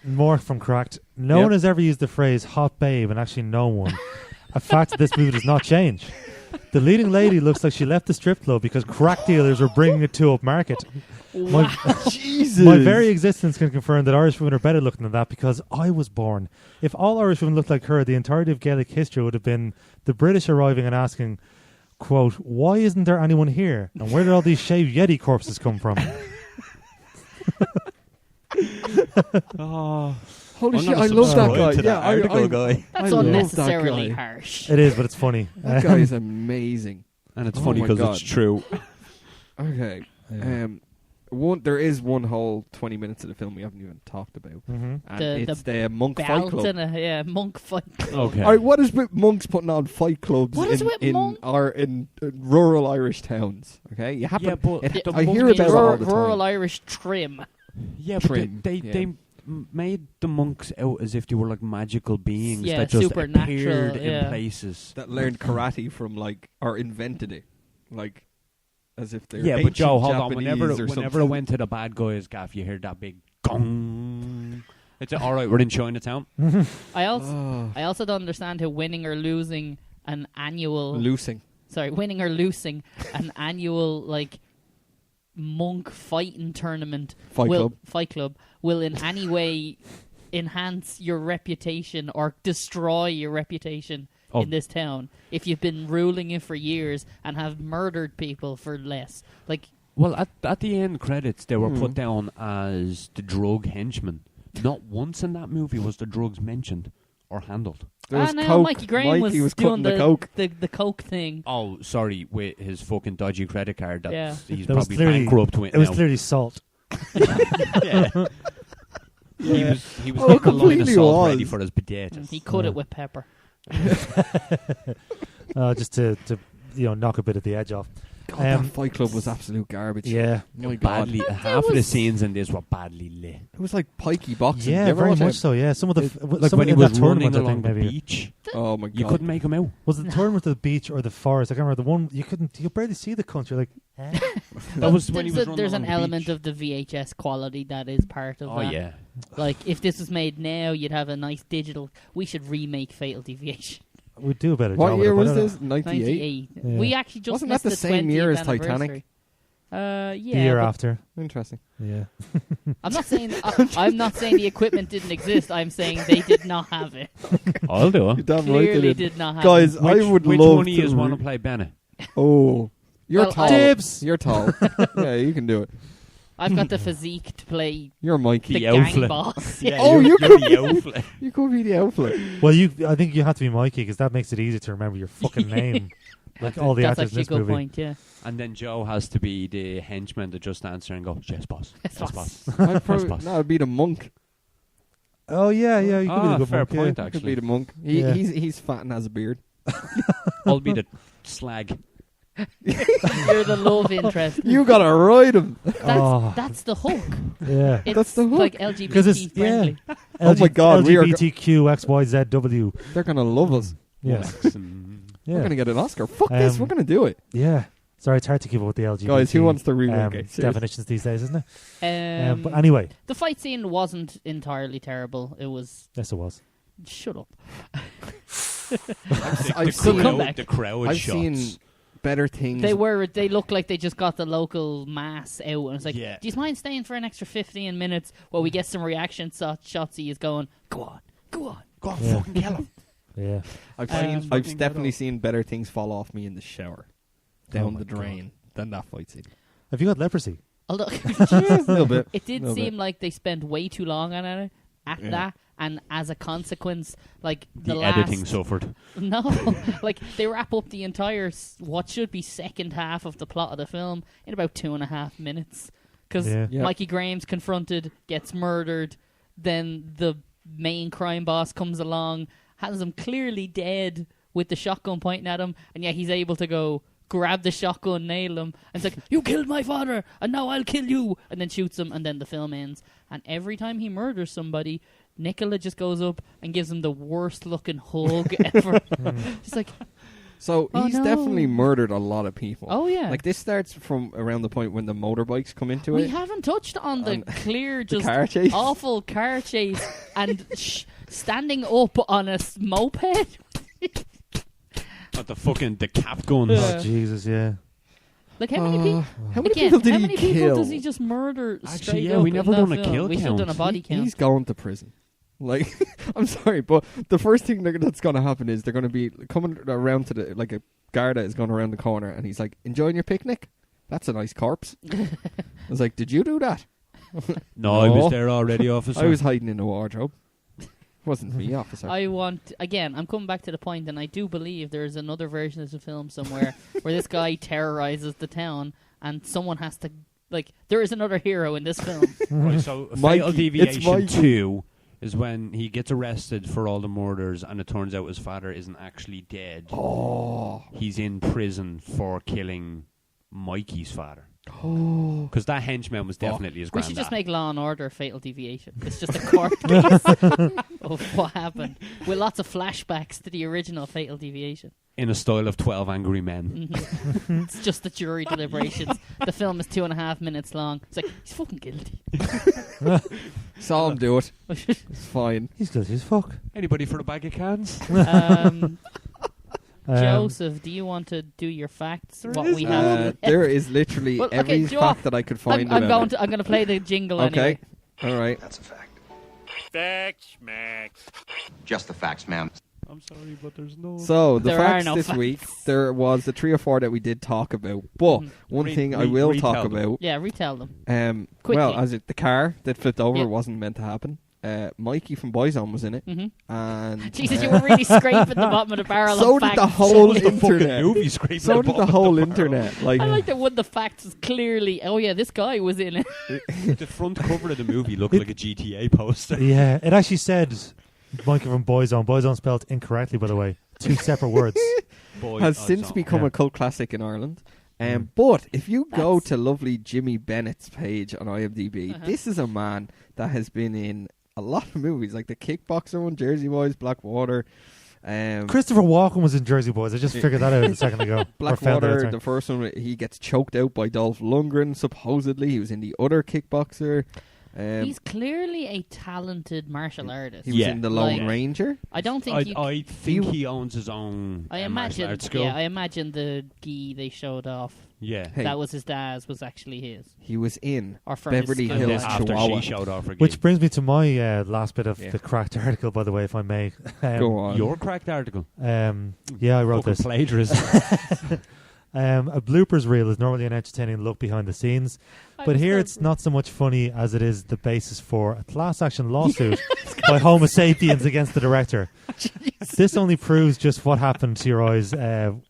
More from Cracked. No one has ever used the phrase hot babe, and actually no one. A fact this movie does not change. The leading lady looks like she left the strip club because crack dealers were bringing it to upmarket. Jesus. My very existence can confirm that Irish women are better looking than that because I was born. If all Irish women looked like her, the entirety of Gaelic history would have been the British arriving and asking, quote, "Why isn't there anyone here? And where did all these shaved Yeti corpses come from?" Holy I'm shit, gonna I love that subscribe guy. to that article, guy. That's love that unnecessarily guy. harsh. It is, but it's funny. That guy is amazing. And it's Oh funny my because God. it's true. Okay. There is one whole 20 minutes of the film we haven't even talked about. Mhm. And The it's the Monk Fight Belt Club. and monk fight club. Okay. Alright, what is with monks putting on fight clubs What is with in rural Irish towns? Okay, you happen. Yeah, but the I hear monks- about it all the time. Rural Irish trim. Yeah, but Trim, they yeah. made the monks out as if they were like magical beings Yeah, that just supernatural, appeared yeah. in places. that learned karate from or invented it, as if they're Yeah, but Joe, ancient hold on. Japanese Whenever or I something. went to the bad guys' gaff, you hear that big gong. It's all right. We're in Chinatown. I also don't understand how winning or losing an annual winning or losing an annual monk fighting tournament fight club will in any way enhance your reputation or destroy your reputation in this town if you've been ruling it for years and have murdered people for less. Well, at the end credits, they were put down as the drug henchmen. Not once in that movie was the drugs mentioned or handled. There was no, coke. Mikey Graham Mikey was doing cutting the coke. the coke thing. Oh, sorry, with his fucking dodgy credit card that he's That was probably clearly- bankrupt with It was now. clearly salt. Yeah. He was getting a line of completely salt was. ready for his potatoes. He cut it with pepper. Just to knock a bit of the edge off. God, that Fight Club was absolute garbage. Yeah. My God. Badly, half of the scenes in this were badly lit. It was like pikey boxing. Yeah, You ever very watch much it? so. Yeah, some of the Like some when he in was that running tournament, I along think, the maybe. beach, Oh my God. you couldn't make him out. Was it the tournament of the beach or the forest? I can't remember. The one you could barely see the country. Like, That was when he was running There's along an the element beach. of the VHS quality that is part of Oh that. yeah. Like, if this was made now, you'd have a nice digital... We should remake Fatal Deviation. we'd do a better What job. year with it, was but I don't this? 98? 98. Yeah. We actually just Wasn't missed that the same 20th year as anniversary. Titanic? Yeah. know. The year but after. Interesting. Yeah. I'm not saying I'm not saying the equipment didn't exist. I'm saying they did not have it. I'll do You're it. damn right they Clearly did. did not have Guys, it. I would Which love one of to. you want to play Bennett? Oh. You're Well, tall. Dibs. You're tall. Yeah, you can do it. I've got the physique to play You're Mikey. the The gang outfit. boss. Yeah, Oh, you're you the outfit. You could be the outfit. Well, I think you have to be Mikey because that makes it easier to remember your fucking name. Like all the That's actors in actually a this good movie. point, yeah. And then Joe has to be the henchman to just answer and go, yes, boss. Yes, Yes, boss." boss. I'd probably, boss. no, it'd be the monk. Oh yeah, yeah. You could be the good fair monk, yeah. point, Could be actually. the monk. Yeah. He's fat and has a beard. I'll be the slag. You're the love interest. You gotta ride him. Oh. That's the hook. Yeah. It's That's the hook. like 'Cause LGBT it's- friendly. Oh my God, we are LGBTQ XYZW. They're gonna love us. Yes. We're Yeah. gonna get an Oscar. Fuck this. We're gonna do it. Yeah. Sorry, it's hard to keep up with the LGBT. Guys, who wants to remake it? Seriously. definitions these days, isn't it? But Um, anyway, the fight scene wasn't entirely terrible. It was... yes, it was. Shut up. I've seen- come back. The crowd I've shots. seen better things. They looked like they just got the local mass out, and it's like, Yeah. do you mind staying for an extra 15 minutes while we get some reaction shots? He is going, go on, go on. Go on, Yeah. fucking kill him. Yeah. I've Um, seen. I've definitely seen better things fall off me in the shower, down my the drain, than that fight scene. Have you got leprosy? Although A little bit. it did Little seem bit. like they spent way too long on it at Yeah. that, and as a consequence, like The last, editing suffered. No, like they wrap up the entire what should be second half of the plot of the film in about 2.5 minutes, because Yeah. Yeah. Mikey Graham's confronted, gets murdered, then the main crime boss comes along, has him clearly dead with the shotgun pointing at him, and yet he's able to go grab the shotgun, nail him, and it's like, you killed my father, and now I'll kill you, and then shoots him, and then the film ends. And every time he murders somebody, Nicola just goes up and gives him the worst looking hug ever. She's like, So Oh, he's no. definitely murdered a lot of people. oh yeah. Like this starts from around the point when the motorbikes come into We it. haven't touched on the And clear, The just car chase. awful car chase and standing up on a moped. Not the cap guns. Yeah. Oh Jesus, yeah. Like how many people? How many Again, people did how he many kill? people does he just murder Actually, straight yeah, up we in never that done a film? kill We should have done a count. body count. He's going to prison. Like, I'm sorry, but the first thing that's going to happen is they're going to be coming around to the, like a Garda is going around the corner and he's like, enjoying your picnic? That's a nice corpse. I was like, did you do that? No, I was there already, officer. I was hiding in the wardrobe. Wasn't me, officer. I'm coming back to the point, and I do believe there is another version of the film somewhere where this guy terrorizes the town, and someone has to, like, there is another hero in this film. Right, so Mikey, Fatal it's Deviation Mikey. 2 is when he gets arrested for all the murders and it turns out his father isn't actually dead. Oh. He's in prison for killing Mikey's father. Oh. Because that henchman was definitely his We granddad. should just make Law and Order Fatal Deviation. It's just a court case of what happened, with lots of flashbacks to the original Fatal Deviation. In a style of 12 Angry Men. It's just the jury deliberations. The film is 2.5 minutes long. It's like, he's fucking guilty. Saw him do it. It's fine. He's guilty as fuck. Anybody for a bag of cans? Joseph, do you want to do your facts? What we have? There is literally Well, okay, every do you know what? fact that I could find I'm about going to play the jingle Okay. anyway. All right. That's a fact. Facts, Max. Just the facts, ma'am. I'm sorry, but there's no... So the There are facts no this facts. week, there was the 3 or 4 that we did talk about. But one thing I will retell talk them. about. Yeah, retell them. Well, Quickly. as the car that flipped over Yep. wasn't meant to happen. Mikey from Boyzone was in it, and Jesus, you were really scraping the bottom of the barrel. so of did facts. the whole the fucking internet. movie scraping So the did the bottom whole of the internet. Like, I like that one of the facts is clearly, oh yeah, this guy was in it. The front cover of the movie looked like a GTA poster. Yeah, it actually said Michael from Boyzone. Boyzone spelled incorrectly, by the way. 2 separate words. has since become a cult classic in Ireland. But if you go That's- to lovely Jimmy Bennett's page on IMDb, this is a man that has been in a lot of movies, like the Kickboxer one, Jersey Boys, Blackwater. Christopher Walken was in Jersey Boys. I just figured that out a second ago. Or found that out, Blackwater, sorry. the first one, he gets choked out by Dolph Lundgren, supposedly. He was in the other Kickboxer. He's clearly a talented martial artist. He was Yeah. in The Lone Like- Ranger. I don't think I think he owns his own I martial imagine. arts school. Yeah, I imagine the gi they showed off. Yeah. Hey. That was his dad's. Was actually his. He was in Or from Beverly his And school. then Hills, after Chihuahua. she showed off her Which gig. brings me to my last bit of Yeah. the cracked article, by the way, if I may. Go on. Your cracked article. Yeah, I wrote Fucking this. plagiarism. A bloopers reel is normally an entertaining look behind the scenes, but here it's not so much funny as it is the basis for a class action lawsuit by Homo sapiens against the director. This only proves just what happened to your eyes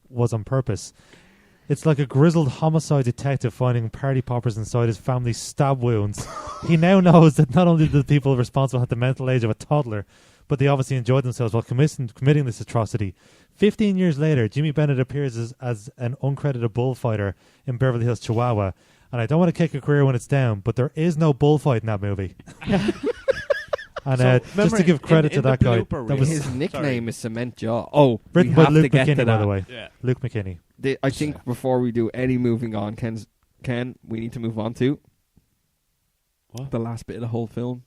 was on purpose. It's like a grizzled homicide detective finding party poppers inside his family's stab wounds. He now knows that not only did the people responsible have the mental age of a toddler, but they obviously enjoyed themselves while committing this atrocity. 15 years later, Jimmy Bennett appears as an uncredited bullfighter in Beverly Hills, Chihuahua. And I don't want to kick a career when it's down, but there is no bullfight in that movie. And So, just to remember give credit in to that the guy, blooper that reel- was His nickname Sorry. is Cement Jaw. Oh, written we by have Luke to get McKinney, to by that. the way. Yeah. Luke McKinney. I think before we do any moving on, Ken, we need to move on to What? the last bit of the whole film.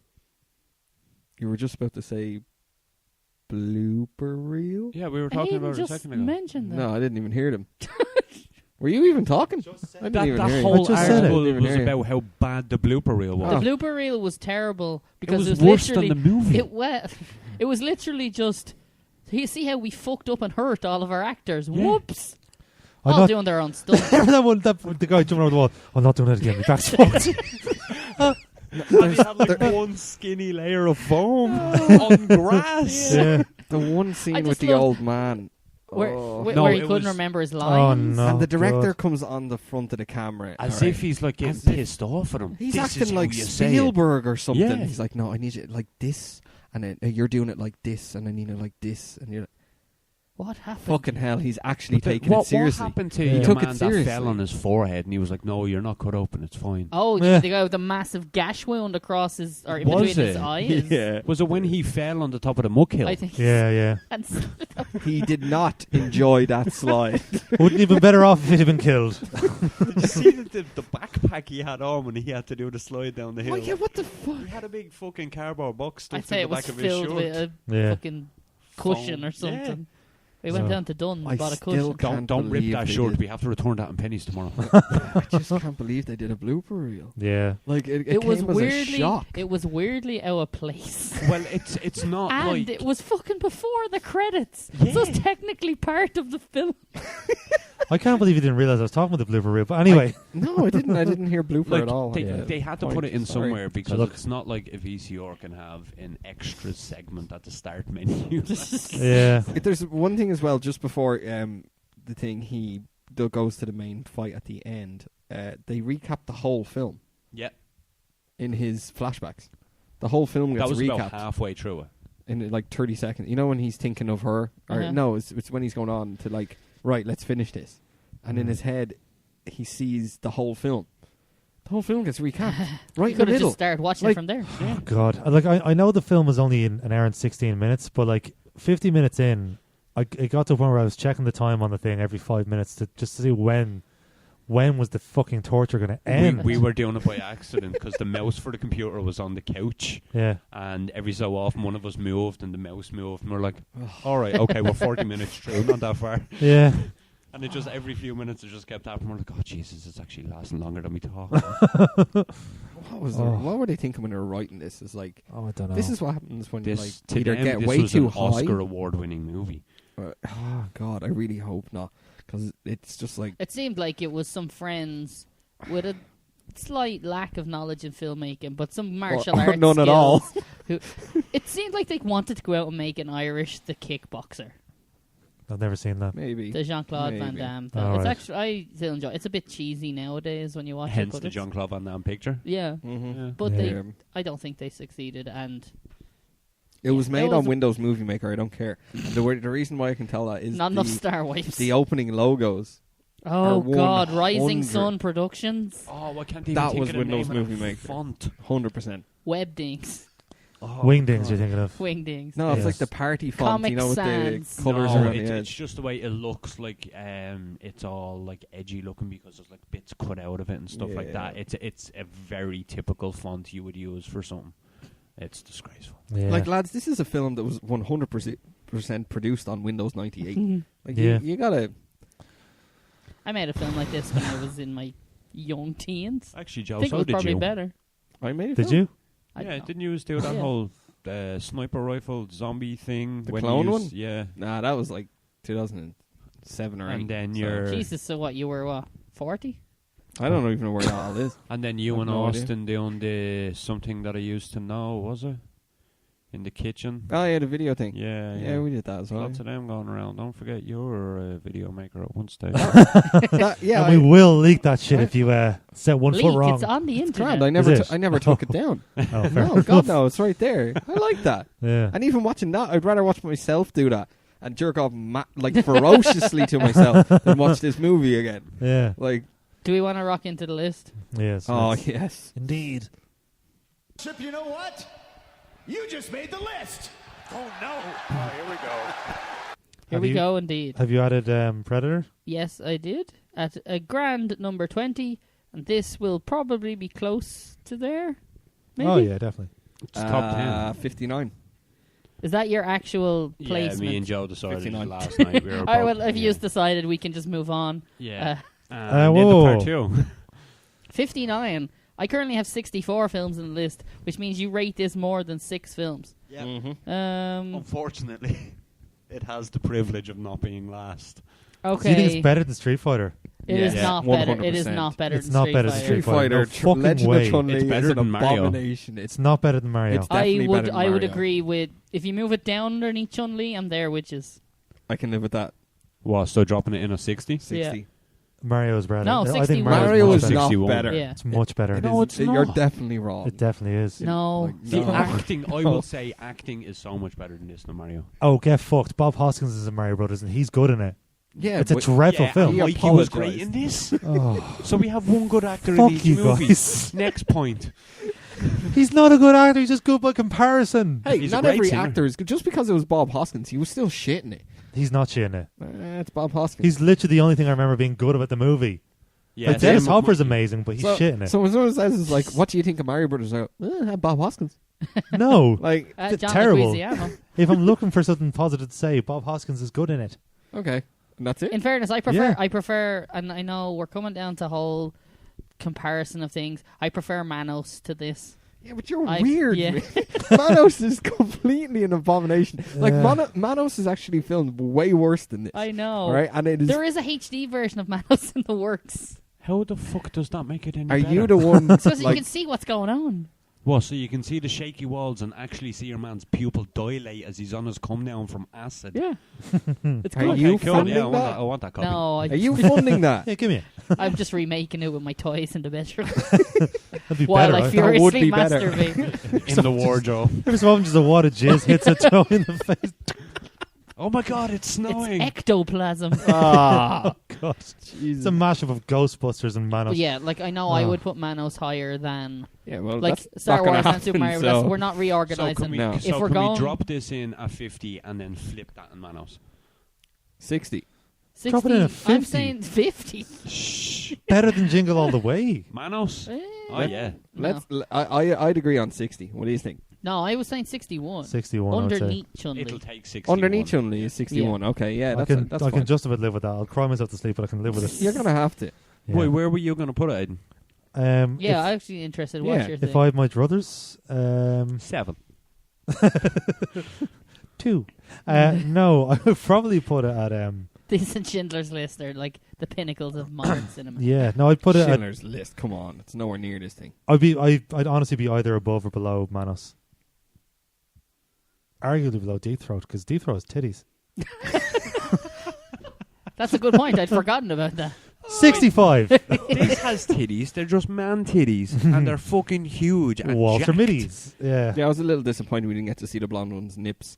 You were just about to say blooper reel? Yeah, we were I talking even about it a just second ago. mentioned that. No, I didn't even hear them. Were you even talking? I didn't even hear That you. whole just said it. article Didn't even was hear you. about how bad the blooper reel was. Oh. The blooper reel was terrible It because was it was worse literally than the movie. It was literally just. You see how we fucked up and hurt all of our actors. Yeah. Whoops! I'm All not- doing their own stuff. Remember that one, the guy jumping over the wall? I'm not doing it again. My back's fucked. And he had like one skinny layer of foam on grass. Yeah. The one scene I with just the love- old man. Where, Oh. where, No, where he it couldn't was- remember his Oh, lines. no. And the director God. comes on the front of the camera. As alright. if he's like getting As if- pissed off at him. He's This is acting how like you say it. Spielberg or something. Yeah. He's like, no, I need it like this, and then you're doing it like this, and I need it like this, and you're like, What happened? fucking hell, he's actually But taking what it seriously. happened to Yeah. the He took it man that seriously. fell on his forehead and he was like, no, you're not cut open, it's fine. Oh, Yeah. the guy with the massive gash wound across his or in Was between his it? eyes. Yeah. Was it when he fell on the top of the muck hill? I think. Yeah, yeah. And s- He did not enjoy that slide. Wouldn't even better off if he'd have been killed. Did you see the backpack he had on when he had to do the slide down the hill? Oh yeah, what the fuck? He had a big fucking cardboard box I'd stuffed say in it the was back of his filled shirt. with a Yeah. fucking cushion Foam. or something. Yeah. We went So- down to Dunn I and bought a still cushion. Don't rip believe that they shirt. did. We have to return that in pennies tomorrow. I just can't believe they did a blooper reel. Yeah. Like it It was came as a weirdly. shock. It was weirdly out of place. Well, it's not And like it was fucking before the credits. Yeah. So it's technically part of the film. I can't believe you didn't realize I was talking about the blooper reel. But anyway, No, I didn't. I didn't hear blooper like at all. they, Yeah. they had to Point. put it in Sorry. somewhere because look- it's not like a VCR can have an extra segment at the start menu. yeah. There's one thing as well. Just before the thing, he goes to the main fight at the end. They recap the whole film Yeah, in his flashbacks. The whole film that gets was recapped about halfway through it. in like 30 seconds. You know when he's thinking of her, or Uh-huh. no, it's when he's going on to like, right, let's finish this, and in Mm. his head, he sees the whole film. The whole film gets recapped right You in the could have middle. just started watching Like- it from there. Oh, God. Like, I know the film was only an hour and 16 minutes, but like 50 minutes in, it got to a point where I was checking the time on the thing every 5 minutes to see when was the fucking torture going to end. We were doing it by accident because the mouse for the computer was on the couch, Yeah. and every so often one of us moved and the mouse moved, and we're like, all right, okay, we're 40 minutes through, not that far. Yeah. And it just every few minutes it just kept happening. We're like, oh Jesus, it's actually lasting longer than we thought. What was Oh. what were they thinking when they were writing this? It's like Oh, I don't know. this is what happens when you this like to either them, get this way was too an high. Oscar award-winning movie. Oh God, I really hope not, because it's just like It seemed like it was some friends with a slight lack of knowledge in filmmaking, but some martial or arts none at all. skills who, it seemed like they wanted to go out and make an Irish The Kickboxer, I've never seen that. maybe. the Jean-Claude Van Maybe. Damme. Oh, It's right. actually I still enjoy. It's a bit cheesy nowadays when you watch it, Hence but the it's- Jean-Claude Van Damme picture. Yeah, Mm-hmm. Yeah. but Yeah. I don't think they succeeded, and It was Yeah, made it on was- Windows Movie Maker. I don't care. The reason why I can tell that is not enough star wipes. the opening logos Oh Or God, Rising 100. Sun Productions, Oh, I can't even That think was of the Windows name of Movie the Maker. font. 100%. Webdings, Oh, Wingdings, God. you're thinking of. Wingdings. No, it's Yes. like the party font, Comic you know, with Sans. the colours No, around the it's edge. just the way it looks. Like it's all like edgy looking because there's like bits cut out of it and stuff like Yeah. that. It's a very typical font you would use for something. It's disgraceful. Yeah. Like, lads, this is a film that was 100% produced on Windows 98. Like, Yeah. you gotta... I made a film like this when I was in my young teens. Actually, I Joe, think it so was did probably you? better. I made a Did film. you? I Yeah, don't know. didn't you do that Yeah. whole sniper rifle zombie thing? The when clone you one? used- Yeah. Nah, that was like 2007 or 8. And then so- you're... Jesus, so what? You were what? 40? I don't even know where that all is. And then you I've and no idea. Austin doing the something that I used to know, was it? In the kitchen. Oh, yeah, the video thing. Yeah, Yeah, we did that as well. Lots of them going around. Don't forget you're a video maker at one stage. Yeah, And we will leak that shit if you set one Leak, foot wrong. it's on the It's internet. grand. I never, Is it? I never took it down. Oh, fair No, enough. God, no, it's right there. I like that. Yeah. And even watching that, I'd rather watch myself do that and jerk off like ferociously to myself than watch this movie again. Yeah. Like, Do we want to rock into the list? Yes. oh let's- yes. Indeed. Chip, you know what? You just made the list. Oh no. Oh, here we go. Here Have we you- go, indeed. Have you added Predator? Yes, I did. At a grand number 20, and this will probably be close to there. Maybe? Oh, yeah, definitely. It's top 10. 59. Is that your actual Yeah, placement? me and Joe decided 59. last night. We were All right, both- well, if you've decided, we can just move on. Yeah. Uh, And whoa, into whoa, part whoa. 2. 59. I currently have 64 films in the list, which means you rate this more than 6 films. Yeah. Mm-hmm. Unfortunately, it has the privilege of not being last. Do you think it's Okay. better than Street Fighter? It is Yeah. not better. It is 100%. not better It's than not Street better than Fighter. Street Street Fighter. Fighter, No fucking Legend way. of Chun-Li It's is better an than Mario. abomination. It's not better than Mario. It's definitely better than I would Mario. agree with, if you move it down underneath Chun-Li, I'm there, witches. I can live with that. What, so dropping it in a 60? 60. Mario's better. No, I think 61. Mario much is better. not 61. better. Yeah. It's much better. It No, is- it's You're not. definitely wrong. It definitely is. No. Like, The no. act- Acting, I will say acting is so much better than this than Mario. Oh, get fucked. Bob Hoskins is in Mario Brothers, and he's good in it. Yeah, It's a but- dreadful yeah, film. He and Mikey was apologised. great in this. Oh, So we have one good actor fuck in each you movie. guys. Next point. He's not a good actor. He's just good by comparison. Hey, He's a not great every singer. actor is good. Just because it was Bob Hoskins, he was still shit in it. He's not shit in it. It's Bob Hoskins. He's literally the only thing I remember being good about the movie. Yeah, Like, Dennis same- Hopper's amazing, but he's so, shit in it. So when someone says, it's like, what do you think of Mario Brothers? I go, Bob Hoskins. No. Like, John terrible. Leguizamo. If I'm looking for something positive to say, Bob Hoskins is good in it. okay. And that's it? In fairness, I Yeah. prefer, and I know we're coming down to whole comparison of things. I prefer Manos to this. Yeah, but you're I- weird. yeah. man. Manos is completely an abomination. Like, Yeah. Manos is actually filmed way worse than this. I know. Right? And it is... There is a HD version of Manos in the works. How the fuck does that make it any Are better? you the one... So you like, can see what's going on. What, so you can see the shaky walls and actually see your man's pupil dilate as he's on his come down from acid? Yeah. It's Are good. Okay, you cool. funding Yeah, I want that? that. I want that copy. No, Are you funding that? Yeah, give me it. I'm just remaking it with my toys in the bedroom That'd be while better. I right? That would furiously be better. masturbate. In the wardrobe. Every so often, just a wad of jizz hits a toe in the face. Oh my god, it's snowing. It's ectoplasm. Ah, God. Jesus. It's a mashup of Ghostbusters and Manos. But yeah, like I know I Oh. would put Manos higher than Yeah, well, like that's Star not gonna Wars and happen, Super Mario so- Bros. We're not So reorganizing. can we, No. If so we're can going- we drop this in at 50 and then flip that in Manos? 60. 60, Drop it in at I'm 50. saying 50. Shh. Better than Jingle All the Way. Manos? Eh, Oh yeah. Let's. I'd agree on 60. What do you think? No, I was saying 61. 61, I would say. Underneath Chun-Li. It'll take 60. Underneath Chun-Li is 61. Okay, yeah, I that's can fine. just about live with that. I'll cry myself to sleep, but I can live with it. You're gonna have to. Yeah. Wait, where were you going to put it, Aiden? Yeah, I'm actually interested. Yeah, What's your If thing? I had my druthers, 7. 2. No, I would probably put it at These and Schindler's List are like the pinnacles of modern cinema. yeah. No, I'd put it at. Schindler's List. Come on, it's nowhere near this thing. I'd honestly be either above or below Manos. Arguably below Deep Throat because Deep Throat has titties. That's a good point. I'd forgotten about that. 65. This has titties. They're just man titties. And they're fucking huge. And Walter jacked. Middies. Yeah. Yeah, I was a little disappointed we didn't get to see the blonde one's nips.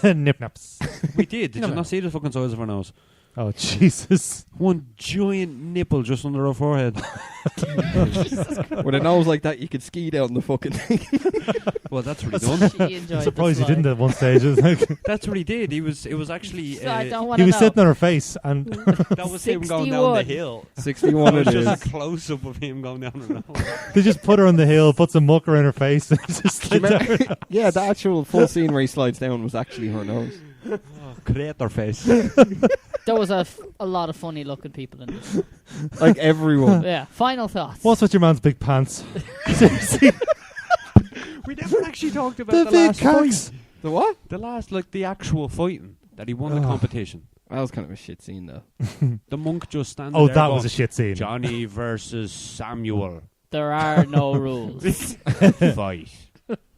Nip naps. We did. Did No, you no. not see the fucking size of her nose? Oh, Jesus. One giant nipple just under her forehead. With a nose like that, you could ski down the fucking thing. Well, that's what he done. She enjoyed I'm surprised the he didn't slide. at one stage. That's what he did. It was actually. So I don't He want to was know. sitting on her face, and That was him going down the 61. hill. 61 It it was is. just a close up of him going down the hill. they just put her on the hill, put some mucker in her face, and just Do you slid down. remember- yeah, the actual full scene where he slides down was actually her nose. Creator face. There was a lot of funny looking people in this. Like everyone. Yeah. Final thoughts. What's with your man's big pants? Seriously, We never actually talked about the the big last cocks. fight. The what? The last, like, the actual fighting that he won the Oh. competition. That was kind of a shit scene, though. The monk just standing Oh, there that going, was a shit scene. Johnny versus Samuel. There are no rules. Fight.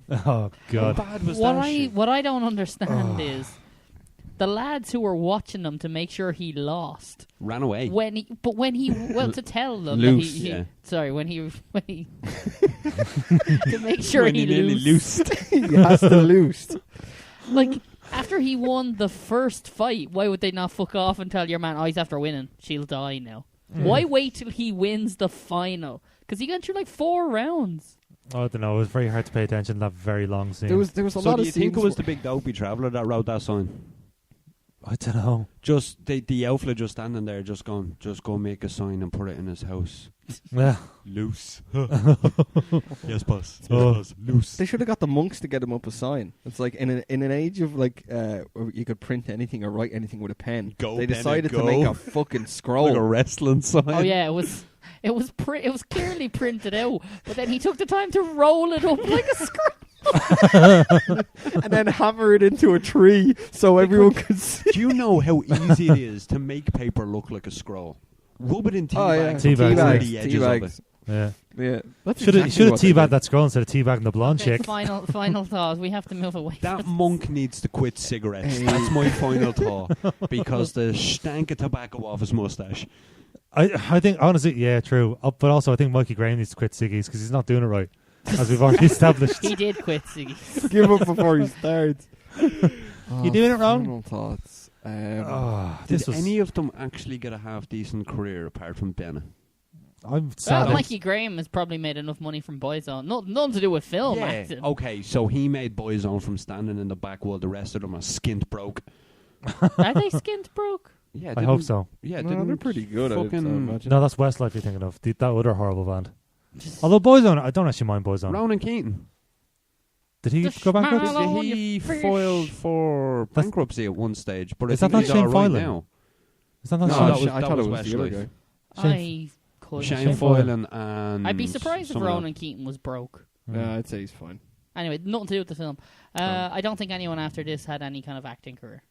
Oh How God. bad was What that I shit? what I don't understand is the lads who were watching him to make sure he lost. Ran away. When he to tell them Loose, that he yeah. sorry when he to make sure When he nearly lost. He has to lose. Like after he won the first fight, why would they not fuck off and tell your man, oh, he's after winning, she'll die now? Why wait till he wins the final? Because he got through like 4 rounds. Oh, I don't know. It was very hard to pay attention to that very long scene. There was a So lot do of you think it scenes was the big dopey traveller that wrote that sign? I don't know. Just the elf just standing there, just go make a sign and put it in his house. Yeah. Loose. Yes, boss. Yes, Oh. boss. Loose. They should have got the monks to get him up a sign. It's like in an age of like where you could print anything or write anything with a pen. Go, they pen, decided to go. make a fucking scroll. Like a wrestling sign. Oh yeah, it was clearly printed out, but then he took the time to roll it up like a scroll. and then hammer it into a tree so everyone could see. Do you know how easy it is to make paper look like a scroll? Rub it in tea Oh yeah, bags. Tea and bags, cover yeah. the edges of it. Yeah. Yeah, that's Should have exactly what they teabagged did. that scroll instead of teabagging the blonde Okay, chick. final thought. We have to move away. That monk needs to quit cigarettes. That's my final thought. Because the stank of tobacco off his moustache. I think honestly, yeah, true. But also, I think Mikey Graham needs to quit ciggies because he's not doing it right, as we've already established. He did quit Siggy. Give up before he starts. You doing it wrong? Final thoughts. This Did was. any of them actually get a half-decent career apart from Bennett? I'm sad. Well, Mikey Graham has probably made enough money from Boyzone. Nothing to do with film acting. Okay, so he made Boyzone from standing in the back while the rest of them are skint broke. Are they skint broke? Yeah, I hope so. Yeah, No, they're pretty good. I'd fucking imagine. No, that's Westlife you're thinking of. That other horrible band. Although Boyzone, I don't actually mind Boyzone. Ronan Keaton. Did he The go bankrupt? smile on He your fish. filed for That's- bankruptcy at one stage, but I Is that think not he's Shane all right Foylan? now. Is that not No, Shane? that was- I thought it was the other Westlife. guy. I could. Shane Shane Foylan. Foylan and I'd be surprised if someone else. Ronan Keaton was broke. Yeah, I'd say he's fine. Anyway, nothing to do with the film. I don't think anyone after this had any kind of acting career,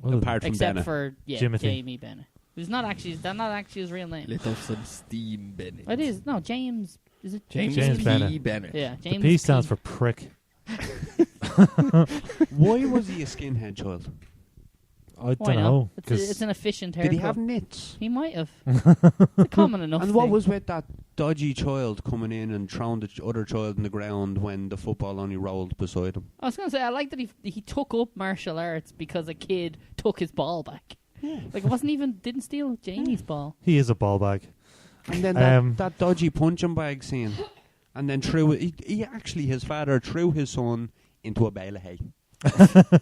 Well, Apart from except Bennett. for Jimothy. Jamie Bennett, who's not actually his real name. Let off some steam, Bennett. It is James. Is it James James P. Bennett. Bennett. Yeah, the James. P stands P. for prick. Why was he a skinhead child? I Why don't not? know. It's an efficient haircut. Did he have nits? He might have. It's common enough. And what thing. was with that dodgy child coming in and throwing the other child in the ground when the football only rolled beside him? I was going to say, I like that he took up martial arts because a kid took his ball back. Yeah. Like, it wasn't even, didn't steal Jamie's ball. He is a ball bag. And then that dodgy punching bag scene. And then he actually, his father threw his son into a bale of hay.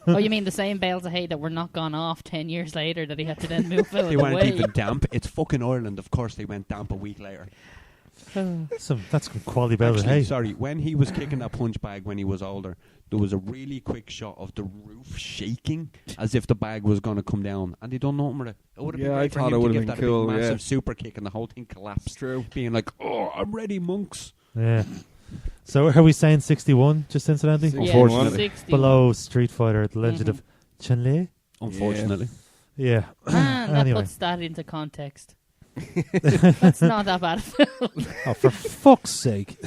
Oh, you mean the same bales of hay that were not gone off 10 years later that he had to then move out of They the weren't way? even damp. It's fucking Ireland. Of course they went damp a week later. That's some quality bell. Actually, Hey, sorry, when he was kicking that punch bag when he was older, there was a really quick shot of the roof shaking as if the bag was going to come down, and they done nothing with it. It would have been Yeah, great I for thought him it to would give have that been cool, big massive yeah. super kick and the whole thing collapsed. True. Being like, oh, I'm ready, monks. yeah. So are we saying 61? Just incidentally, Yeah, Unfortunately. 60. below Street Fighter, the Legend of Chun-Li. Unfortunately. Yeah. Man, that Anyway. puts that into context. That's not that bad. Oh, for fuck's sake!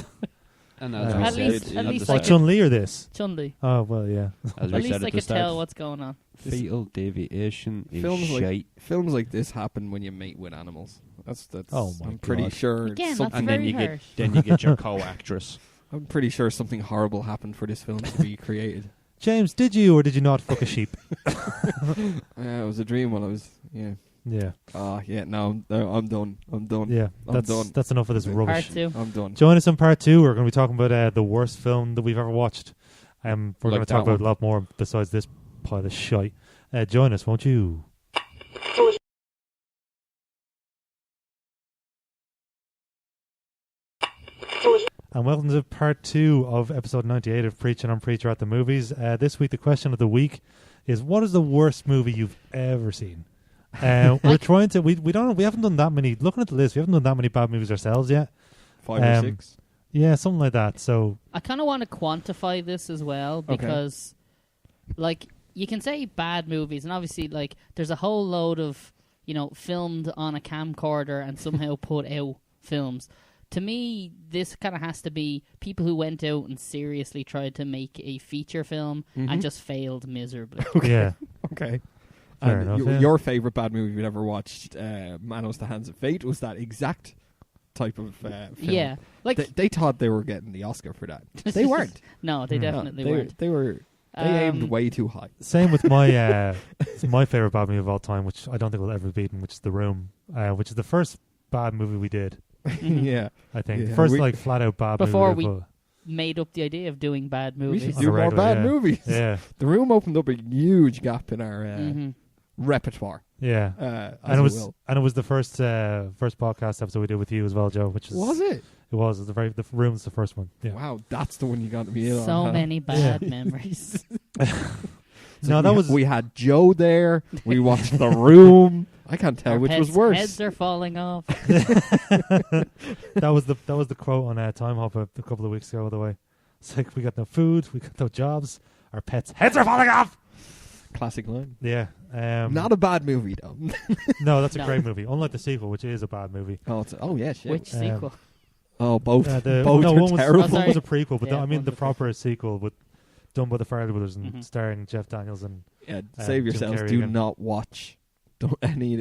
And At as we least- said, at at least the like start, it- Chun-Li or this? Chun-Li. Oh well, yeah. as At we least said I at the could tell start, what's going on. Fatal Deviation is Films like- shite. Films like this happen when you mate with animals. That's. Oh my I'm pretty God. sure. Again, some- that's And very then harsh. you get your co-actress. I'm pretty sure something horrible happened for this film to be created. James, did you or did you not fuck a sheep? It was a dream when I was Yeah. Yeah. No, I'm done. I'm done. Yeah. I'm done. That's enough of this rubbish. Part 2. I'm done. Join us in part 2. We're going to be talking about the worst film that we've ever watched. We're going to talk about a lot more besides this pile of shite. Join us, won't you? And welcome to part 2 of episode 98 of Preachin on Preacher at the Movies. This week, the question of the week is: what is the worst movie you've ever seen? We're trying to. We haven't done that many. Looking at the list, we haven't done that many bad movies ourselves yet. 5 or 6. Yeah, something like that. So I kind of want to quantify this as well because, like, you can say bad movies, and obviously, like, there's a whole load of filmed on a camcorder and somehow put out films. To me, this kind of has to be people who went out and seriously tried to make a feature film and just failed miserably. yeah, Okay. Fair And enough, your favourite bad movie you've ever watched, Manos the Hands of Fate, was that exact type of film. Yeah, like They thought they were getting the Oscar for that. They weren't. No, they definitely weren't. They were. They aimed way too high. same with my my favorite bad movie of all time, which I don't think will ever be beaten, which is The Room, which is the first bad movie we did. Yeah. I think Yeah, first like flat out bad Before movie. we made up the idea of doing bad We movies. should On do the more regular, bad yeah. movies. Yeah, The Room opened up a huge gap in our repertoire. yeah. As And it was the first podcast episode we did with you as well, Joe. Which is Was it? It was the Room's the first one. Yeah. Wow, that's the one you got me in on. So huh? many bad memories. No, that was We had Joe there. We watched The Room. I can't tell Our which was pets' worse. Heads are falling off. that was the quote on Time Hop a couple of weeks ago. By the way, it's like we got no food, we got no jobs, our pets' heads are falling off. Classic line. Yeah. Not a bad movie though. No, that's a No. great movie. Unlike the sequel, which is a bad movie. Oh yeah, shit. Which sequel? Oh, both. Both Both no, were one was, terrible. one was a prequel, but Yeah, I mean one the was a proper sequel, but done by the Farrelly brothers and Mhm. starring Jeff Daniels and Yeah, save Jim yourselves. Carrey Do again. not watch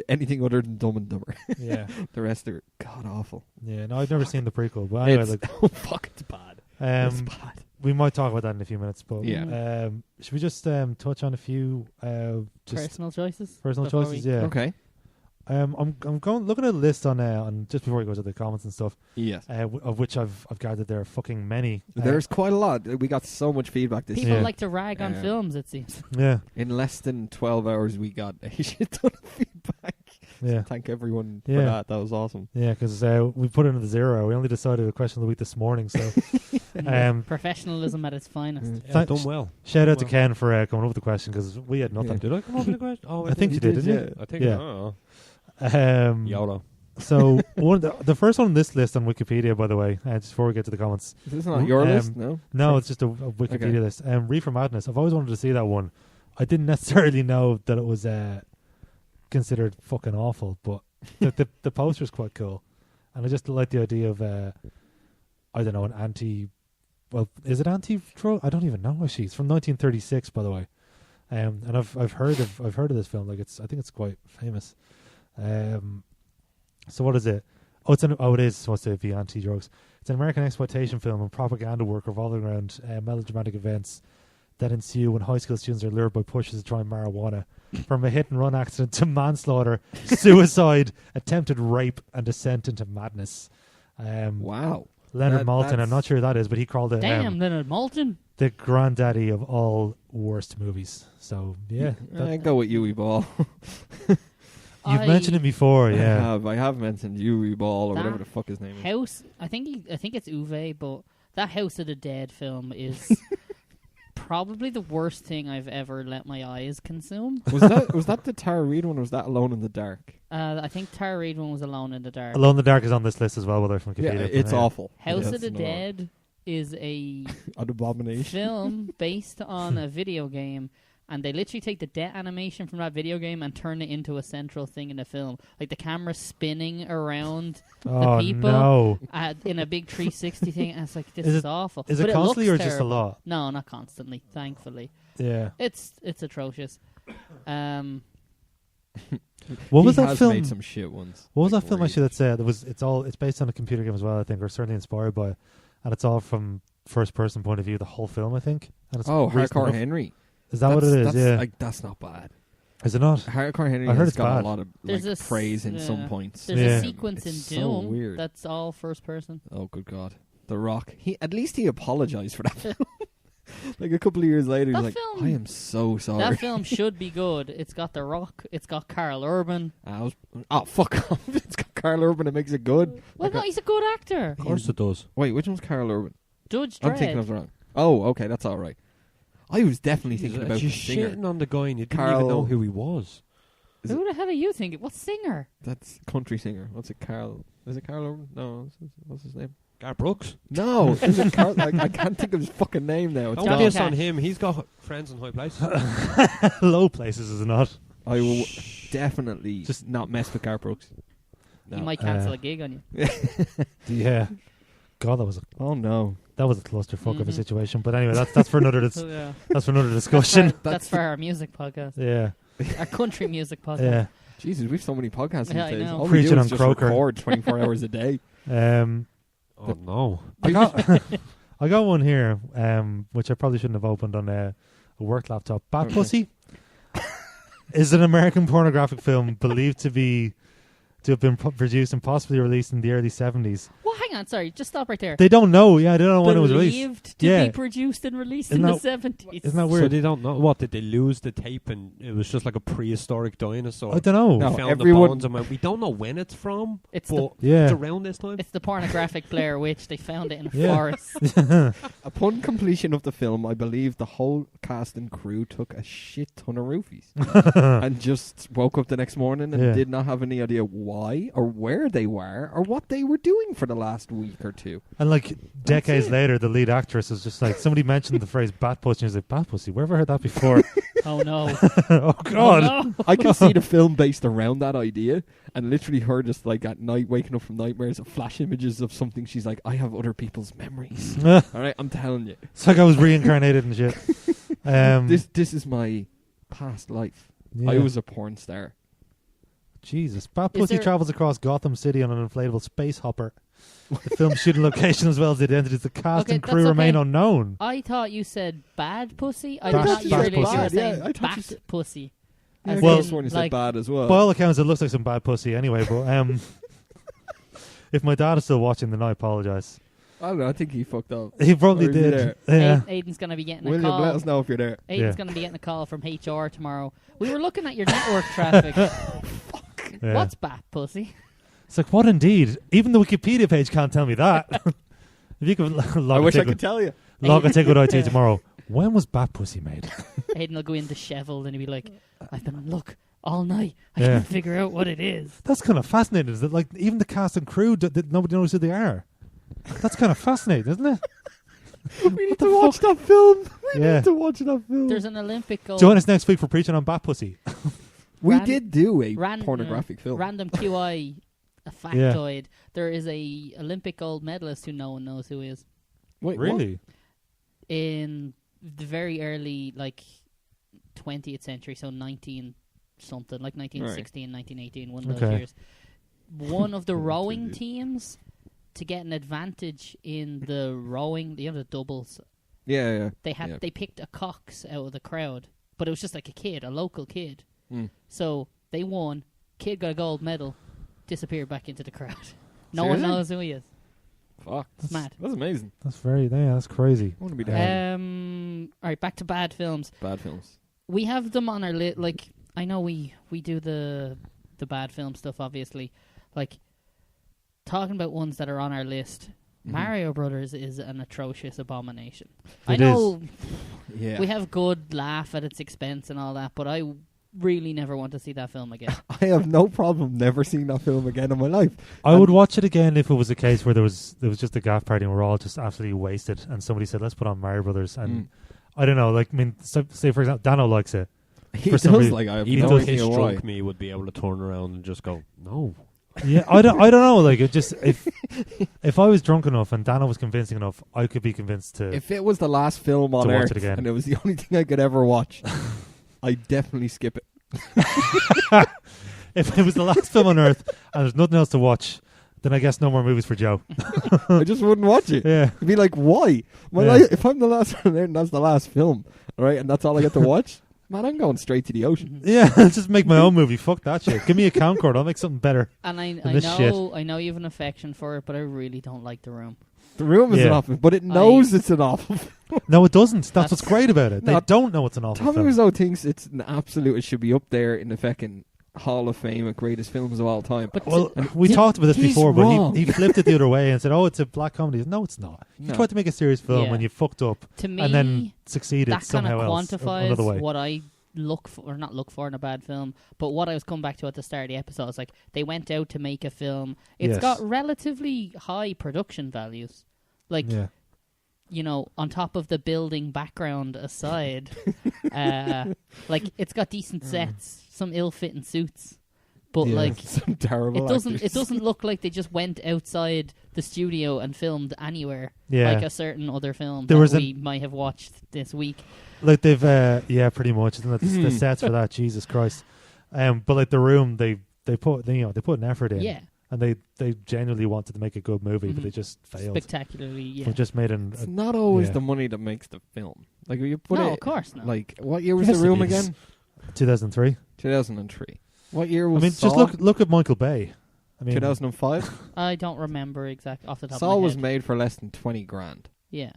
anything other than Dumb and Dumber. yeah, The rest are god awful. yeah. No, I've never seen the prequel, but anyway, It's, like, oh fuck, it's bad. It's bad. we might talk about that in a few minutes. But Yeah. should we just touch on a few just Personal choices? personal Before choices? we- Yeah. Okay. I'm going looking at a list on just before we go to the comments and stuff, Yes. of which I've gathered there are fucking many. There's quite a lot. We got so much feedback this People Yeah. like to rag on Yeah. films, it seems. Yeah, In less than 12 hours, we got a shit ton of feedback. yeah. Thank everyone for Yeah. that. That was awesome. Yeah, because we put it in the zero. We only decided a question of the week this morning. So, Professionalism at its finest. Yeah, done well. shout out to Well. Ken for coming up with the question because we had nothing. Did I come up with a question? Oh, I think you did, didn't you? I think Yeah. oh. YOLO. So one of the first one on this list on Wikipedia, by the way, just before we get to the comments. Is this not your list? No. No, it's just a Wikipedia Okay. list. Reefer Madness. I've always wanted to see that one. I didn't necessarily know that it was considered fucking awful, but the poster's quite cool, and I just like the idea of I don't know, an anti. Well, is it anti-drug? I don't even know. Actually, it's from 1936, by the way. And I've heard of this film. Like I think it's quite famous. So what is it? It is supposed to be anti-drugs. It's an American exploitation film and propaganda work revolving around melodramatic events that ensue when high school students are lured by pushes to try marijuana. From a hit-and-run accident to manslaughter, suicide, attempted rape, and descent into madness. Wow. Leonard That- Maltin, I'm that's- not sure who that is, but he called it Damn, Leonard Maltin. the granddaddy of all worst movies. So, yeah. I go with Yui Ball. You've mentioned him before, yeah. I have mentioned Yui Ball or That whatever the fuck his name is. House, I think it's Uwe, but that House of the Dead film is probably the worst thing I've ever let my eyes consume. Was that the Tara Reid one or was that Alone in the Dark? I think Tara Reid one was Alone in the Dark. Alone in the Dark is on this list as well, whether from Yeah, Wikipedia. it's awful. House It's of the not. Dead is a An abomination. film based on a video game, and they literally take the death animation from that video game and turn it into a central thing in the film. Like the camera spinning around Oh, people no. In a big 360 thing, and it's like, this Is is it- awful. Is But it constantly looks or just a terrible. lot? No, not constantly, thankfully. Yeah. It's atrocious. What was He that has film? made some shit ones. What was Like, that film really. actually that said it's based on a computer game as well, I think, or certainly inspired by it. And it's all from first person point of view, the whole film, I think. And it's Oh, recent Hardcore enough. Henry. Is that what it is? That's, Yeah. Like, that's not bad. Is it not? Hardcore Henry I heard has it's got bad. a lot of There's like, a praise in some yeah. points. There's Yeah. a sequence in It's so Doom weird. that's all first person. Oh, good God. The Rock. At least he apologized for that film. Like a couple of years later, That he's like, film- I am so sorry. That film should be good. It's got The Rock. It's got Carl Urban. Oh, fuck off. It's got Carl Urban. It makes it good. Well, no, he's a good actor. Of course it does. Wait, which one's Carl Urban? Judge I'm thinking Dredd. of the wrong. Oh, okay. That's all right. I was definitely thinking about the You're singer. shitting on the guy and you didn't Carl- even know who he was. Is Who the hell are you thinking? What singer? That's country singer. What's it, Carl? Is it Carl Urban? No. What's his name? Gar Brooks. No. Is it Carl? I can't think of his fucking name now. It's Don't Johnny base Cash. on him. He's got friends in high places. Low places, is it not? I will definitely Just- not mess with Gar Brooks. He No. might cancel a gig on you. Yeah. God, that was a Oh, no. clusterfuck of a Mhm. situation. But anyway, that's for another Yeah. that's for another discussion. That's for our music podcast. Yeah. Our country music podcast. Yeah. Jesus, we have so many podcasts these Yeah, I days. know. All we Preachin do is on just Croker. record 24 hours a day. Oh no. I got I got one here, which I probably shouldn't have opened on a work laptop. Bat Okay. Pussy is an American pornographic film believed to have been produced and possibly released in the early 70s. Well, hang on. Sorry. Just stop right there. They don't know. Yeah, they don't know when it was released. Believed to Yeah. be produced and released Isn't in the that- 70s. Isn't that So weird? they don't know. What, did they lose the tape and it was just like a prehistoric dinosaur? I don't know. No. We found everyone- the bones and went, we don't know when it's from, It's but Yeah. it's around this time. It's the pornographic Blair Witch. They found it in a Yeah. forest. Upon completion of the film, I believe the whole cast and crew took a shit ton of roofies and just woke up the next morning and Yeah. did not have any idea why or where they were or what they were doing for the last week or two. And like decades it. later, the lead actress was just like, somebody mentioned the phrase bat pussy, and I was like, bat pussy? Where have I heard that before? Oh no. Oh, God. Oh, no. I can see the film based around that idea and literally her just like at night waking up from nightmares of flash images of something. She's like, I have other people's memories. All right, I'm telling you. It's like I was reincarnated and shit. This is my past life. Yeah. I was a porn star. Jesus. Bat Is Pussy there- travels across Gotham City on an inflatable space hopper. The film's shooting location as well as the identities of the cast Okay, and crew that's remain okay. unknown. I thought you said bad pussy. I Bat- thought you bat really pussy. were Yeah, saying I thought you bat said- pussy. Yeah, As Well- I sworn you said like, bad as well. By all accounts, it looks like some bad pussy anyway, but if my dad is still watching, then I apologise. I don't know. I think he fucked up. He probably Or is he did. there? Yeah. Aiden's going to be getting a William, call. let us know if you're there. Aiden's Yeah. going to be getting a call from HR tomorrow. We were looking at your network traffic. Yeah. What's bat pussy? It's like, what indeed? Even the Wikipedia page can't tell me that. If you could log I a wish I ticket, could tell you. log a ticket with IT tomorrow. When was Bat Pussy made? Aiden will go in dishevelled and he'll be like, I've been on look all night. I Yeah. can't figure out what it is. That's kind of fascinating. Is that like even the cast and crew, nobody knows who they are? That's kind of fascinating, isn't it? We need to watch that film. We Yeah. need to watch that film. There's an Olympic gold. Join us next week for Preaching on Bat Pussy. We Ran- did do a ran- pornographic film. Random QI, a factoid. There is a Olympic gold medalist who no one knows who is. Wait, Really? In the very early, 20th century, so 19 something, like 1916, 1918, one of those Okay. years. One of the Oh, rowing dude. teams, to get an advantage in the rowing, the doubles, Yeah. they picked a Cox out of the crowd, but it was just like a kid, a local kid. Mm. So they won. Kid got a gold medal, disappeared back into the crowd. No one Seriously? knows who he is. Fuck. It's mad. That's amazing. That's crazy. I want to be there. All right, back to bad films. Bad films. We have them on our list. Like, I know we do the bad film stuff, obviously. Like, talking about ones that are on our list, Mhm. Mario Brothers is an atrocious abomination. It I know Yeah. we have good laugh at its expense and all that, but I really never want to see that film again. I have no problem never seeing that film again in my life. I would watch it again if it was a case where there was just a gaff party and we're all just absolutely wasted, and somebody said, "Let's put on Mario Brothers." And I don't know, say for example, Dano likes it. He For does some reason- like I have Even no though idea his why. drunk me would be able to turn around and just go, no. Yeah, I don't know. Like, it just if I was drunk enough and Dano was convincing enough, I could be convinced to. If it was the last film on To watch Earth it again. and it was the only thing I could ever watch, I'd definitely skip it. If it was the last film on Earth and there's nothing else to watch, then I guess no more movies for Joe. I just wouldn't watch it. Yeah. I'd be like, why? My Yeah. life, if I'm the last one there and that's the last film, all right, and that's all I get to watch, Man, I'm going straight to the ocean. Yeah, I'll just make my own movie. Fuck that shit. Give me a camcorder. I'll make something better. And I this shit. know you have an affection for it, but I really don't like The Room. The Room is an Yeah. awful, but it knows it's an awful. No, it doesn't. That's That's- what's great about it. They No, don't know it's an awful Tommy film. Wiseau thinks it's an absolute. It should be up there in the fucking Hall of Fame of greatest films of all time. But Well, we talked about this he's before, wrong. but he flipped it the other way and said, "Oh, it's a black comedy." No, it's not. You No. tried to make a serious film Yeah. and you fucked up, to me, and then succeeded that kind somehow of else another way. quantifies what I look for, or not look for in a bad film, but what I was coming back to at the start of the episode is like they went out to make a film. It's Yes. got relatively high production values, like Yeah, you know, on top of the building background aside, like it's got decent sets, some ill-fitting suits, but Yeah. like Some terrible. it doesn't actors. look like they just went outside the studio and filmed anywhere, yeah. like a certain other film There that was we might have watched this week. Like they've, yeah, pretty much. Isn't it? The sets for that, Jesus Christ. But like The Room, they put they put an effort in, Yeah, and they genuinely wanted to make a good movie, but Mhm. they just failed. spectacularly. Yeah, They just made It's not always the money that makes the film. Like when you put no, it, of course not. like what year was Yes, The Room it is. again? 2003. 2003. What year I was mean, Saw? just look at Michael Bay. I mean, 2005. I don't remember exact off the top Saw of my was head. made for less than 20 grand. Yeah.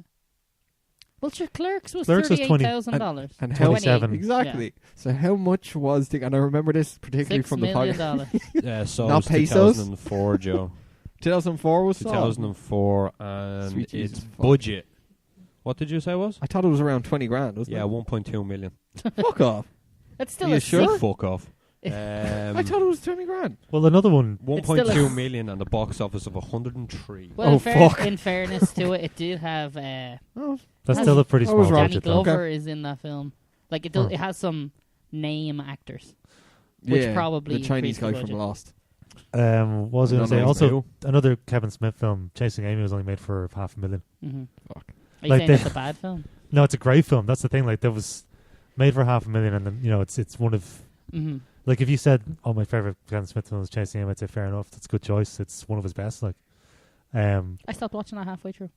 Well, sure, Clerks was Clerks was 20 $38,000. And how 27. exactly? So how much was the? And I remember this particularly $6 from the million. podcast. Yeah, so Not it was pesos? 2004, Joe. 2004 was Saw. 2004, and Sweet Jesus, its fuck. budget. What did you say it was? I thought it was around 20 grand. Wasn't Yeah, it? 1.2 million. Fuck off. That's still Are you a sure? sick- Fuck off. I thought it was 20 grand. well, another one. It's still 1.2 a- million and a box office of 103. Well, Oh, in, fuck. in fairness to it, it did have Oh, That's Has- still a pretty I small was wrong. Danny budget. Though. Glover is in that film. Like it does, Huh. it has some name actors. Which yeah, probably the Chinese increased the guy from budget. Lost. What was I I going to say? don't know his Also, another Kevin Smith film, Chasing Amy, was only made for $500,000. Mm-hmm. Fuck. Are you Like saying they- it's a bad film? No, it's a great film. That's the thing. Like, that was made for $500,000, and then it's one of Mm-hmm. like if you said, "Oh, my favorite Kevin Smith film is Chasing Amy," I'd say fair enough. That's a good choice. It's one of his best. Like, are I stopped watching that halfway through.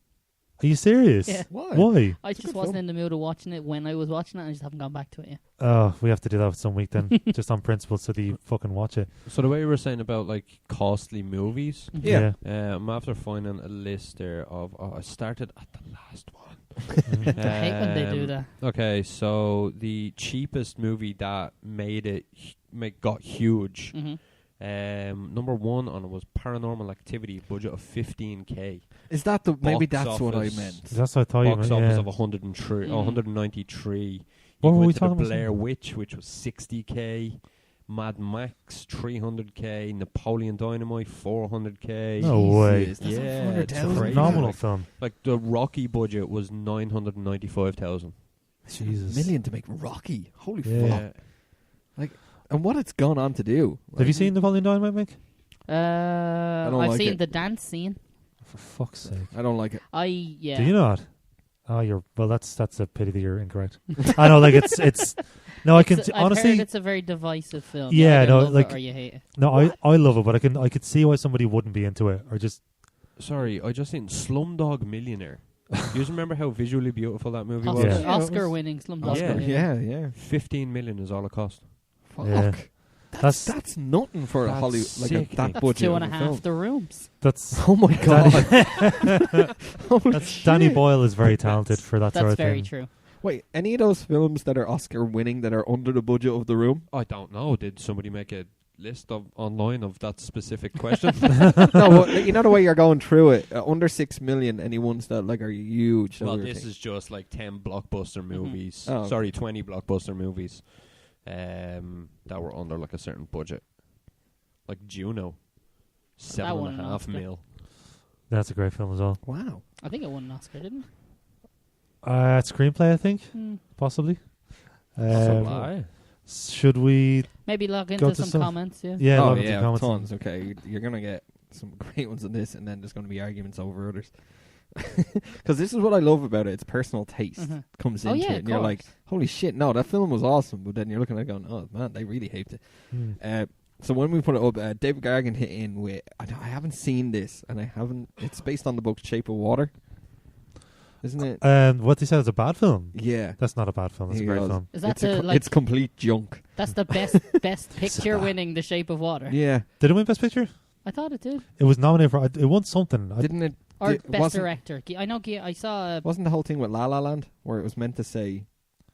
you serious? Yeah. Why? Why? I It's a just good wasn't film. in the mood of watching it when I was watching it. I just haven't gone back to it yet. Oh, we have to do that some week then, just on principle, so that you fucking watch it. So the way you were saying about like costly movies, Mhm. Yeah. I'm after finding a list there of. I started at the last one. Mhm. I hate when they do Um, that. Okay, so the cheapest movie that made it got huge. Mm-hmm. Number one on it was Paranormal Activity, budget of 15k. Is that the? Maybe Box that's what I office. meant. That's what I thought you Box meant. office Yeah. of 103, Mm. 193. What You were went we to talking the about? Blair Witch, which was 60k. Mad Max 300k. Napoleon Dynamite 400k. No way. Jesus, that's Yeah, it's 100,000. crazy. Phenomenal Like- film. Like the Rocky budget was 995,000. Jesus. Million to make Rocky. Holy Yeah. fuck! And what it's gone on to do. Have you seen Napoleon Dynamite, Mick? don't I've like seen it. the dance scene. For fuck's sake. I don't like it. Yeah. Do you not? Oh, that's a pity that you're incorrect. I know, like it's. No, I can I've honestly. heard it's a very divisive film. Yeah, You either no, love like- it or you hate it. No, I love it, but I could see why somebody wouldn't be into it, or just. Sorry, I just seen Slumdog Millionaire. You just remember how visually beautiful that movie Oscar, was? Yeah. Oscar-winning Slumdog Oscar, Millionaire. Yeah. 15 million is all it cost. Fuck. Yeah. That's That's nothing for a That's Hollywood like sickening. that That's budget. two of and a a half film. the rooms. that's Oh my god! Holy that's Danny shit. Boyle is very talented for that sort That's of very thing. true. Wait, any of those films that are Oscar winning that are under the budget of The Room? I don't know. Did somebody make a list of online of that specific question? No, well, you know the way you're going through it. Under 6 million, any ones that like are huge. that Well, we were this thinking. is just like 10 blockbuster movies. Oh, okay. Sorry, 20 blockbuster movies that were under like a certain budget. Like Juno, That won an 7.5 Oscar. mil. That's a great film as well. Wow. I think it won an Oscar, didn't it? Screenplay, I think, Hmm. possibly. Lie. Should we? Maybe log Go into to some some- comments, yeah. Yeah, oh log into yeah, comments. tons. Okay, you're gonna get some great ones on this, and then there's gonna be arguments over others. Because this is what I love about it. It's personal taste Mhm. comes Oh, into yeah, it, and you're of like, "Holy shit! No, that film was awesome." But then you're looking at it going, "Oh man, they really hyped it." Hmm. So when we put it up, David Gargan hit in with, I haven't seen this, and I haven't. It's based on the book Shape of Water. isn't it? What they said is a bad film. Yeah. That's not a bad film. It's a He great goes, film. Is that it's complete junk. That's the best picture winning The Shape of Water? Yeah. Did it win Best Picture? I thought it did. It was nominated for. It won something. Didn't it? Or it Best wasn't- Director. I know. I saw. Wasn't the whole thing with La La Land where it was meant to say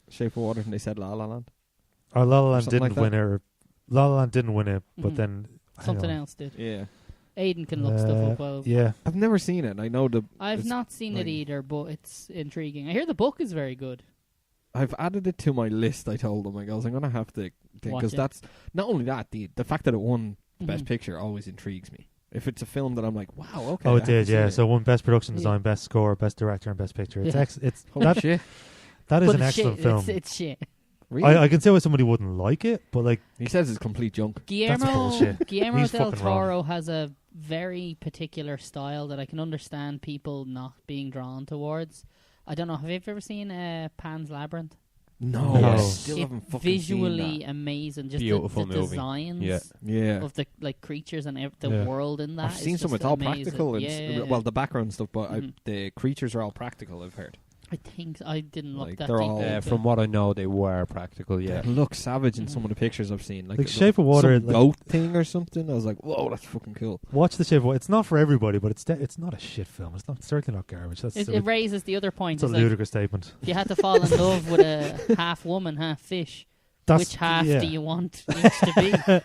Shape of Water and they said La La Land? Or La La Land something didn't like win it. Or La La Land didn't win it, but Mhm. then Something else did. Yeah. Aiden can look stuff up. Well, Yeah. I've never seen it. I know I've it's not seen like- it either, but it's intriguing. I hear the book is very good. I've added it to my list. I told them, I goes, I'm gonna have to, Watch because it. that's not only that, the fact that it won Best Mhm. Picture always intrigues me. If it's a film that I'm like, wow, okay. Oh, I it have to did. see Yeah. it. So it won Best Production Yeah. Design, Best Score, Best Director, and Best Picture. It's Yeah. it's Holy that shit. that is But an it's excellent shit. film. It's shit. Really? I can see why somebody wouldn't like it, but like He says it's complete junk. bullshit. Guillermo He's del fucking wrong. Toro has a very particular style that I can understand people not being drawn towards. I don't know. Have you ever seen Pan's Labyrinth? No, No. I still It's haven't fucking visually seen amazing. Just Beautiful the movie. designs Yeah. that. Yeah. of the creatures and the Yeah. world in that. I've seen is some. just It's all amazing. practical. And Yeah. well, the background stuff, but Mhm. the creatures are all practical. I've heard. I think I didn't look Like, that they're deep. all- into it. From what I know, they were practical. Yeah. It looks savage in Mhm. some of the pictures I've seen. Like Shape of Water, some like- goat thing or something. I was like, whoa, that's fucking cool. watch The Shape of Water. It's not for everybody, but it's not a shit film. It's not certainly not garbage. That's It raises the other point. it's a It's like, ludicrous statement. if you had to fall in love with a half woman, half fish, That's which half yeah. do you want each to be?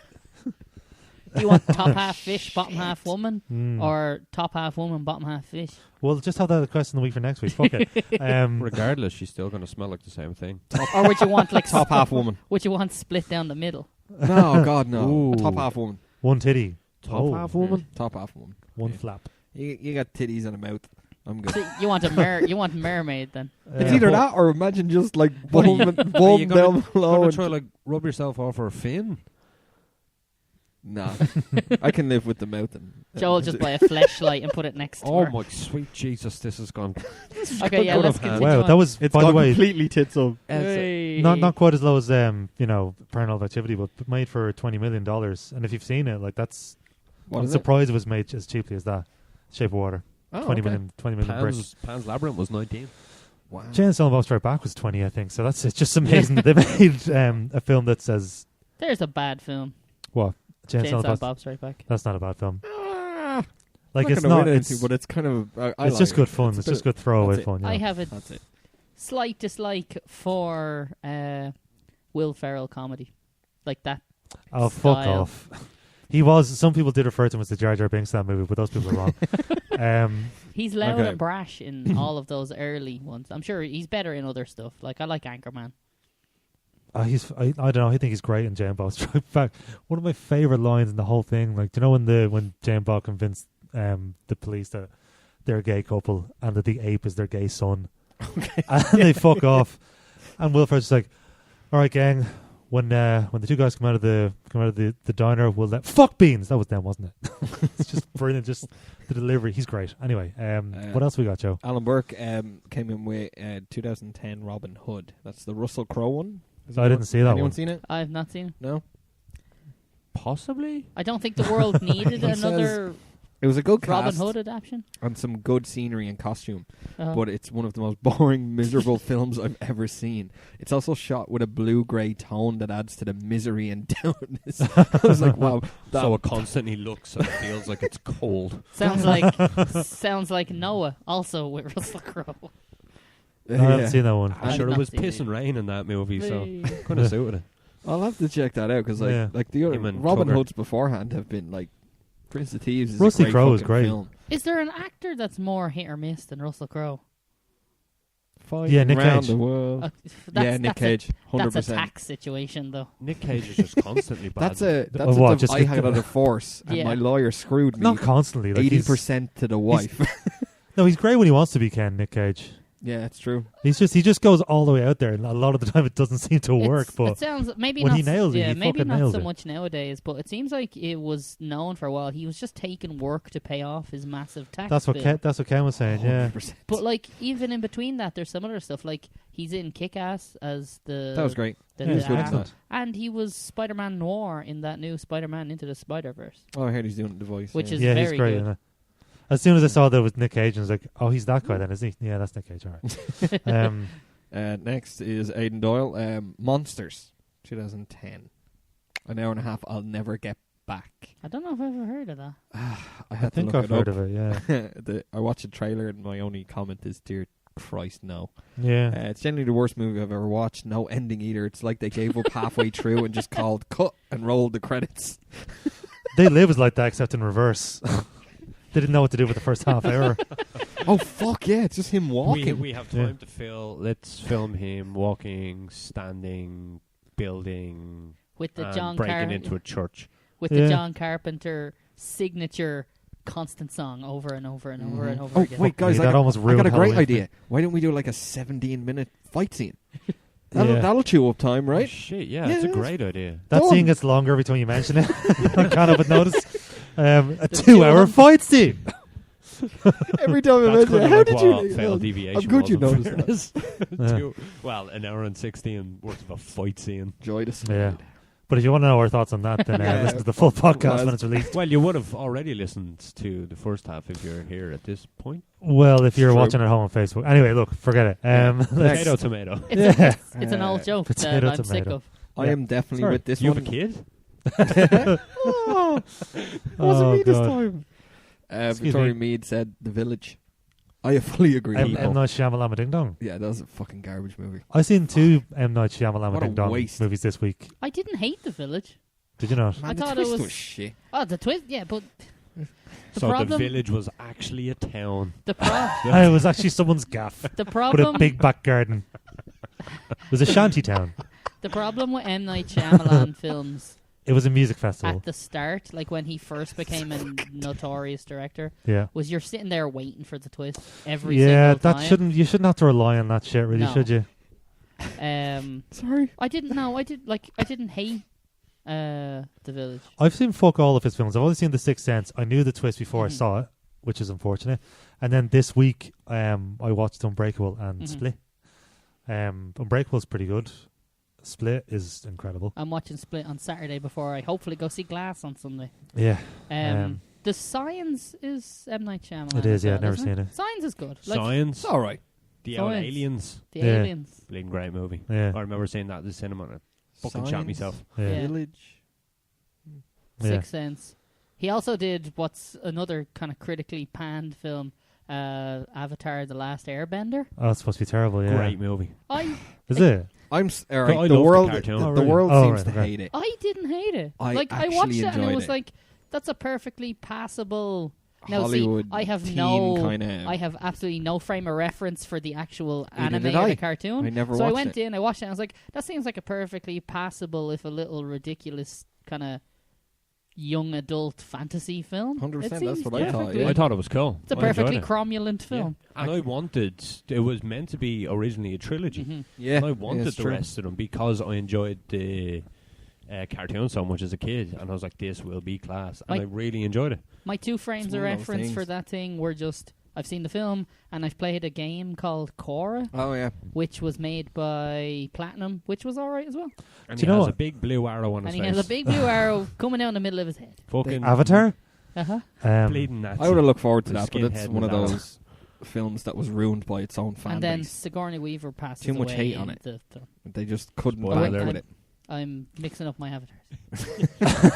Do you want top half fish, bottom half woman, Mm. or top half woman, bottom half fish? We'll just have that question the week for next week. Fuck it. Regardless, she's still going to smell like the same thing. Or would you want like Top half woman. Would you want split down the middle? No, God, no. Ooh. Top half woman. One titty. Top Oh. half woman. Top half woman. One Yeah. flap. You got titties and a mouth. I'm good. So you want you want mermaid then? It's either that or imagine just like What are you- bum Are you down below. Gonna and- try like rub yourself off her fin? Nah, I can live with the mouth. And Joe will just buy a fleshlight and put it next to Oh her. my sweet Jesus! This has gone. Okay, yeah, out let's of continue. hand. Wow, on. that was it's by the gone way completely tits up. Hey. not quite as low as Paranormal Activity, but made for $20 million. And if you've seen it, like that's What I'm is it? surprised it was made as cheaply as that. Shape of Water, Oh, 20 okay. million bricks. Pan's Labyrinth was 19. Wow. Jane and Silent Bob Strike Back was 20, I think. So it's just amazing that they made a film that says There's a bad film. what Jane and Chainsaw Silent Bob. Bob's right back. That's not a bad film. Ah, Like not it's gonna not. win It's, anything, but it's kind of. I it's like just it. good fun. It's a It's bit just of- good throwaway that's it. fun. Yeah. I have a That's it. slight dislike for Will Ferrell comedy, like that. Oh, fuck style. off. He was. Some people did refer to him as the Jar Jar Binks of that movie, but those people are wrong. He's loud Okay. and brash in all of those early ones. I'm sure he's better in other stuff. Like I like Anchorman. I don't know. I think he's great in Jane Bob Strike Back. One of my favorite lines in the whole thing. Like, do you know when Jane Bob convinced the police that they're a gay couple and that the ape is their gay son, and they fuck off, and Will Ferrell's just like, "All right, gang. When the two guys come out of the diner, we'll let fuck beans." That was them, wasn't it? It's just brilliant. Just the delivery. He's great. Anyway, what else we got, Joe? Alan Burke came in with 2010 Robin Hood. That's the Russell Crowe one. Is I anyone- didn't see that Anyone one. seen it? I've not seen. No. Possibly. I don't think the world needed He says- another It was a good Robin cast Hood adaptation. and some good scenery and costume, Uh-huh. but it's one of the most boring, miserable films I've ever seen. It's also shot with a blue-grey tone that adds to the misery and downness. I was like, wow. So it constantly looks and feels like it's cold. sounds like Noah, also with Russell Crowe. I haven't seen that one. I I'm sure did it not was see piss it. and rain in that movie, so Hey. couldn't have suited it. I'll have to check that out because Yeah. like the other Him and Robin Tugger. Hoods beforehand have been like Prince of Thieves is Rusty a great Crowe is fucking great. film. Is there an actor that's more hit or miss than Russell Crowe? Yeah, Nick Round Cage. the world. Yeah, Nick Cage, That's a 100%. tax situation, though. Nick Cage is just constantly bad. That's a what, I just had get- on a force, and Yeah. my lawyer screwed me. Not constantly. Like 80% to the wife. No, he's great when he wants to be Ken. Nick Cage. Yeah, that's true. He just goes all the way out there, and a lot of the time it doesn't seem to work. It But sounds maybe when not. he nails it, yeah, he maybe fucking not nails so it. much nowadays, but it seems like it was known for a while. He was just taking work to pay off his massive tax that's what bill. Ken was saying. Yeah, 100%. But like even in between that, there's some other stuff. Like he's in Kick-Ass as the That was great. the Yeah, He was good in dad. that. And he was Spider-Man Noir in that new Spider-Man Into the Spider-Verse, Oh, I heard he's doing the voice. which yeah. is yeah, very he's great. good. In it. As soon as I saw that it was Nick Cage, I was like, "Oh, he's that guy then, is he?" Yeah, that's Nick Cage. All right. Next is Aidan Doyle. Monsters, 2010. An hour and a half. I'll never get back. I don't know if I've ever heard of that. I think I've heard of it. Yeah. I watched a trailer and my only comment is, "Dear Christ, no." Yeah. It's generally the worst movie I've ever watched. No ending either. It's like they gave up halfway through and just called cut and rolled the credits. They Live was like that, except in reverse. They didn't know what to do with the first half hour. Oh fuck yeah! It's just him walking. We have time to fill. Let's film him walking, standing, building, With the and John breaking into a church. With the John Carpenter signature constant song over and over and over and over Oh again. wait, guys! that almost I ruined got a great Halloween. idea. Why don't we do like a 17-minute fight scene? That'll chew up time, right? Oh, shit, yeah, Yeah, it's a yes. great idea. That Done. scene gets longer every time you mention it. I can't help but notice. A 2-hour fight scene. Every time I That's mention it, kind of how like did what you? Fatal Deviation I'm good you was, in noticed that. fairness. Well, an hour and 16 worth of a fight scene. Enjoy the Yeah. But if you want to know our thoughts on that, then listen to the full podcast when it's released. Well, you would have already listened to the first half if you're here at this point. Well, if you're True. watching at home on Facebook. Anyway, look, forget it. Tomato, tomato. It's an old joke that Potato, I'm sick tomato. of. I am definitely Sorry. with this You one. have a kid? Oh, wasn't me this God. time. Excuse Victoria me. Mead said The Village. I fully agree. M. with Night that. Shyamalan Ding Dong. Yeah, that was a fucking garbage movie. I've seen 2 M. Night Shyamalan What a Ding Dong waste. movies this week. I didn't hate The Village. Did you not? Man, I the thought twist it was- was shit. Oh, the twist, yeah, but the So problem, the village was actually a town. the, pro- It was actually someone's gaff the with problem, a big back garden. It was a shanty town. the problem with M. Night Shyamalan films It was a music festival. at the start, like when he first became a notorious director, Yeah. was you're sitting there waiting for the twist every Yeah, single that time. you shouldn't have to rely on that shit, really, No. should you? Sorry. I didn't hate The Village. I've seen fuck all of his films. I've only seen The Sixth Sense. I knew the twist before I Mhm. saw it, which is unfortunate. And then this week, I watched Unbreakable and Mhm. Split. Unbreakable's pretty good. Split is incredible. I'm watching Split on Saturday before I hopefully go see Glass on Sunday. Yeah, The Science is M. Night Shyamalan. it is. as Yeah, well, I've never isn't seen it. Science is good. Like Science. It's all right. The old Science. aliens. the Yeah. aliens. Bleeding great movie. Yeah, I remember seeing that at the cinema and I fucking shot Science, myself. yeah. Yeah. Village. Yeah. Sixth Sense. He also did what's another kind of critically panned film, Avatar: The Last Airbender. Oh, it's supposed to be terrible. Yeah, Great movie. is it? I'm all I right. love The the world, cartoon. the Oh, really? world Oh, seems right, to okay. hate it. I didn't hate it. I I watched actually it and it enjoyed was it. like, that's a perfectly passable. Now, Hollywood see, I have teen no, kinda- I have absolutely no frame of reference for the actual Neither anime did or I. the cartoon. I never so I watched went it. in, I watched it, and I was like, that seems like a perfectly passable, if a little ridiculous, kind of young adult fantasy film. 100%, It that's seems what I thought, perfectly- yeah. I thought it was cool. It's a I enjoyed perfectly it. cromulent film. And I wanted, it was meant to be originally a trilogy. Mhm. Yeah, And I wanted it's the true. rest of them because I enjoyed the cartoon so much as a kid. And I was like, this will be class. And Like- I really enjoyed it. My 2 frames It's of one of those reference for things. that thing were just, I've seen the film, and I've played a game called Korra, Oh yeah. which was made by Platinum, which was alright as well. And Do he you know has what? a big blue arrow on And his he face. has a big blue arrow coming down the middle of his head. fucking Avatar. Uh-huh. bleeding Nazi. I would have looked forward to The that, but it's skinhead one of with those films that was ruined by its own fan And then base. Sigourney Weaver passes Too much away hate on in it. the They just couldn't Spoiler go alert. with it. I'm mixing up my avatars.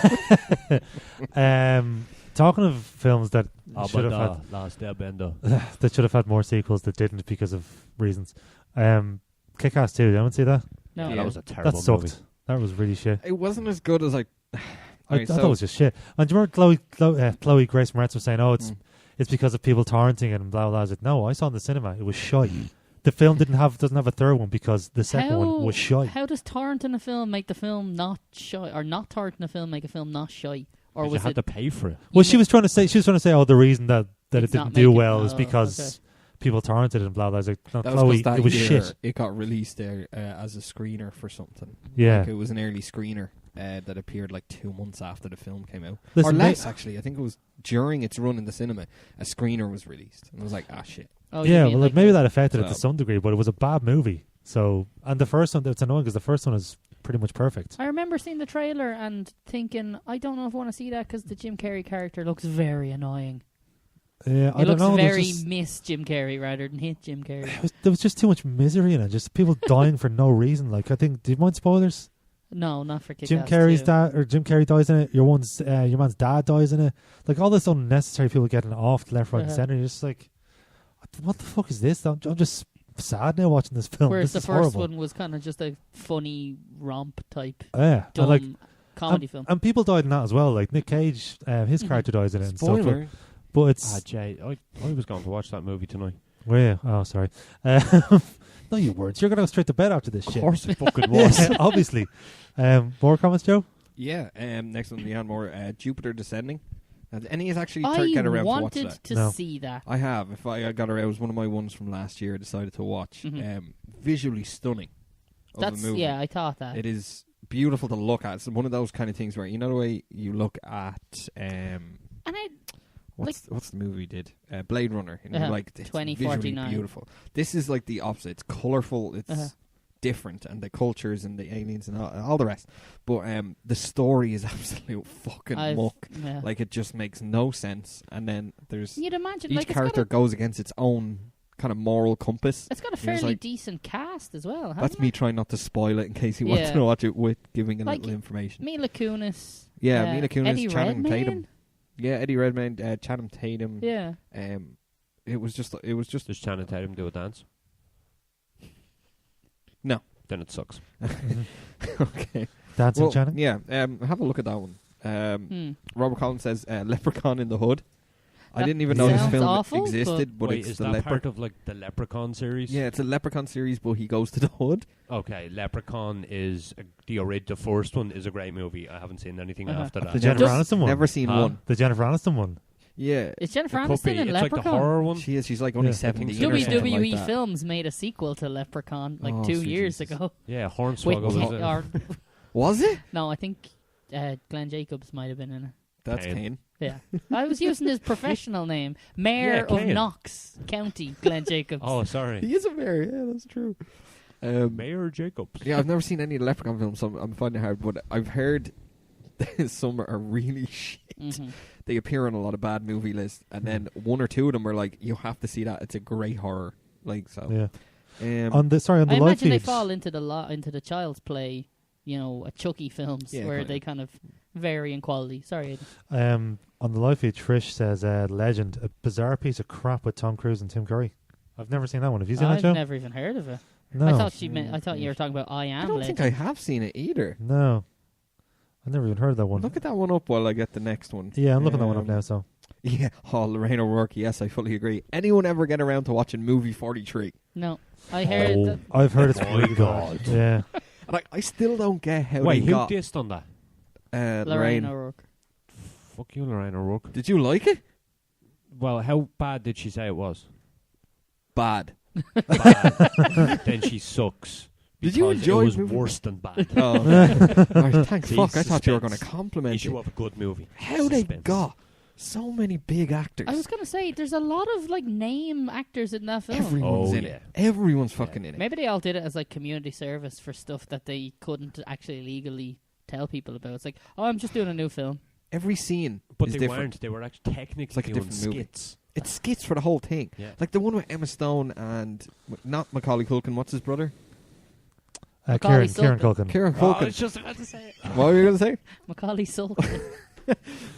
Talking of films that should have Abada, Last Airbender. that should have had more sequels that didn't because of reasons. Kick-Ass 2, you haven't seen that? No. Yeah, Yeah. that was a That terrible sucked. movie. That was really shit. It wasn't as good as I Alright, thought it was just shit. And do you remember Chloe Grace Moretz was saying, "Oh, Mm. it's because of people torrenting it and blah blah." I was like, "No, I saw it in the cinema. It was shite. The film doesn't have a third one because the second one was shite." How does torrenting a film make the film not shy, or not torrenting a film make a film not shy? Or You was had it to pay for it. Well, she was trying to say, "Oh, the reason that it It's not didn't do making- well is oh, because okay. people torrented it and blah blah." I was like, "No, that was Chloe, 'cause that it was year shit." It got released there as a screener for something. Yeah. Like it was an early screener that appeared like 2 months after the film came out, Listen, or less actually. I think it was during its run in the cinema. A screener was released, and I was like, "Ah, shit." Oh, you Yeah, mean well, like maybe that affected it So- to some degree, but it was a bad movie. So, and the first one, it's annoying because the first one is pretty much perfect. I remember seeing the trailer and thinking, I don't know if I want to see that because the Jim Carrey character looks very annoying. Yeah, He I don't looks know. very miss Jim Carrey rather than hit Jim Carrey. There was just too much misery in it. Just people dying for no reason. Like I think, do you mind spoilers? No, not for Kick-Ass Jim Carrey's 2. dad, or Jim Carrey dies in it. Your man's dad dies in it. Like all this unnecessary people getting off left, right, and centre. You're just like, what the fuck is this? I'm just sad now watching this film. Whereas this the is first horrible. one was kind of just a funny romp type Yeah, and dumb comedy film. and people died in that as well. Like Nick Cage, his character dies in it and stuff. Spoiler. But it's Jay, I was going to watch that movie tonight. where? Oh, sorry. No, you weren't. You're gonna go straight to bed after this shit. Of course it fucking was. Yeah, obviously. More comments, Joe? Yeah. Next one, Leanne Moore, Jupiter Descending. Has any has actually I get around to watch wanted that? to No. see that. I have. If I got around, it was one of my ones from last year. I decided to watch. Mhm. Visually stunning. Of That's a movie. yeah, I thought that. It is beautiful to look at. It's one of those kind of things where you know the way you look at And I what's the movie we did? Blade Runner. And you're Uh-huh. like, it's 2049. visually beautiful. This is like the opposite. It's colourful. It's Uh-huh. different, and the cultures and the aliens and all the rest. But the story is absolute fucking muck. yeah. Like it just makes no sense. And then there's You'd imagine each like character goes against its own kind of moral compass. it's got a You're just fairly like, decent cast as well. That's hasn't me it? trying not to spoil it in case you want Yeah. to watch it with giving a Like, little information. Mila Kunis. Yeah, Mila Kunis, Eddie Channing Redmayne? Tatum. Yeah, Eddie Redmayne, Channing Tatum. Yeah. It was just Does Channing Tatum do a dance? No. Then it sucks. Okay. Dancing Well, Channing? yeah, have a look at that one. Robert Collins says Leprechaun in the Hood. I That didn't even know this sounds film awful, existed, but Wait, it's is the that leopard. part of like the Leprechaun series? Yeah, it's a Leprechaun series, but he goes to the hood. Okay, Leprechaun is the first one is a great movie. I haven't seen anything Uh-huh. after that. The Jennifer Aniston one? Never seen Huh? one. The Jennifer Aniston one? Yeah, Is Jennifer It could Aniston be. in It's like Leprechaun? the horror one. she is. She's like only Yeah. 17 so. or something WWE like that. Films made a sequel to Leprechaun like Oh, 2 sweet years Jesus. ago. Yeah, With Hornswoggle was Ti- it. or, Was it? no, I think Glenn Jacobs might have been in it. That's Kane. Kane. Yeah, I was using his professional name, Mayor Yeah, of Kane. Knox County, Glenn Jacobs. Oh, sorry. He is a mayor. Yeah, that's true. Mayor Jacobs. Yeah, I've never seen any of the Leprechaun films, so I'm finding it hard. But I've heard some are really shit. Mhm. They appear on a lot of bad movie lists, and then one or two of them are like, you have to see that. It's a great horror. Like so. Yeah. Um, On the I live imagine they feed. fall into the Child's Play, a Chucky films Yeah, where kind they of. kind of vary in quality. Sorry, Aidan. On the live feed, Trish says, Legend, a bizarre piece of crap with Tom Cruise and Tim Curry. I've never seen that one. Have you seen that, I've Joe? never even heard of it. No. I thought you were talking about I Am I don't Legend. think I have seen it either. No. I've never even heard of that one. Look at that one up while I get the next one. Yeah, I'm looking that one up now, so. Yeah, Lorraine O'Rourke, yes, I fully agree. Anyone ever get around to watching movie 43? No, I heard that. I've heard it's Oh really my God. good. Yeah. And I still don't get how Wait, they who got dissed on that? Lorraine Lorraine. O'Rourque. Fuck you, Lorraine O'Rourke. Did you like it? Well, how bad did she say it was? Bad. Bad. Then she sucks. Did you because enjoy it was movie? worse than bad. Oh, right, thank See, fuck. I thought you were going to suspense. compliment Issue it. of a good movie. How they Suspense. got so many big actors. I was gonna say there's a lot of like name actors in that film. Everyone's Oh, in yeah. it. Everyone's fucking in it. Maybe they all did it as like community service for stuff that they couldn't actually legally tell people about. It's like, oh, I'm just doing a new film. Every scene But is they different. weren't. They were actually technically It's like a doing different movie. skits. It's skits for the whole thing. Yeah. Like the one with Emma Stone and not Macaulay Culkin. What's his brother? Macaulay Kieran Culkin. Culkin. Kieran Oh, I Culkin. was just about to say it. What were you going to say? Macaulay Culkin.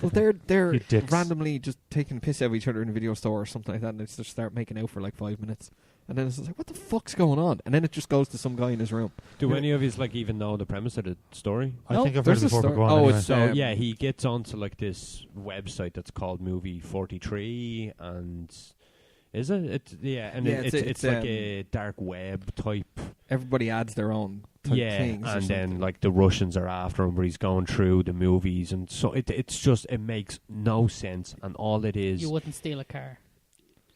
Well, they're You dicks. randomly just taking the piss out of each other in a video store or something like that, and they just start making out for like 5 minutes, and then it's just like, what the fuck's going on? And then it just goes to some guy in his room. Do any of you like even know the premise of the story? I No, think I've heard there's it a before, but story. go on Oh, anyway. it's, So yeah, he gets onto like this website that's called Movie 43, and is it? It's It's like a dark web type. Everybody adds their own type things. or and then something. like the Russians are after him, but he's going through the movies, and so it's just it makes no sense, and all it is, You wouldn't steal a car.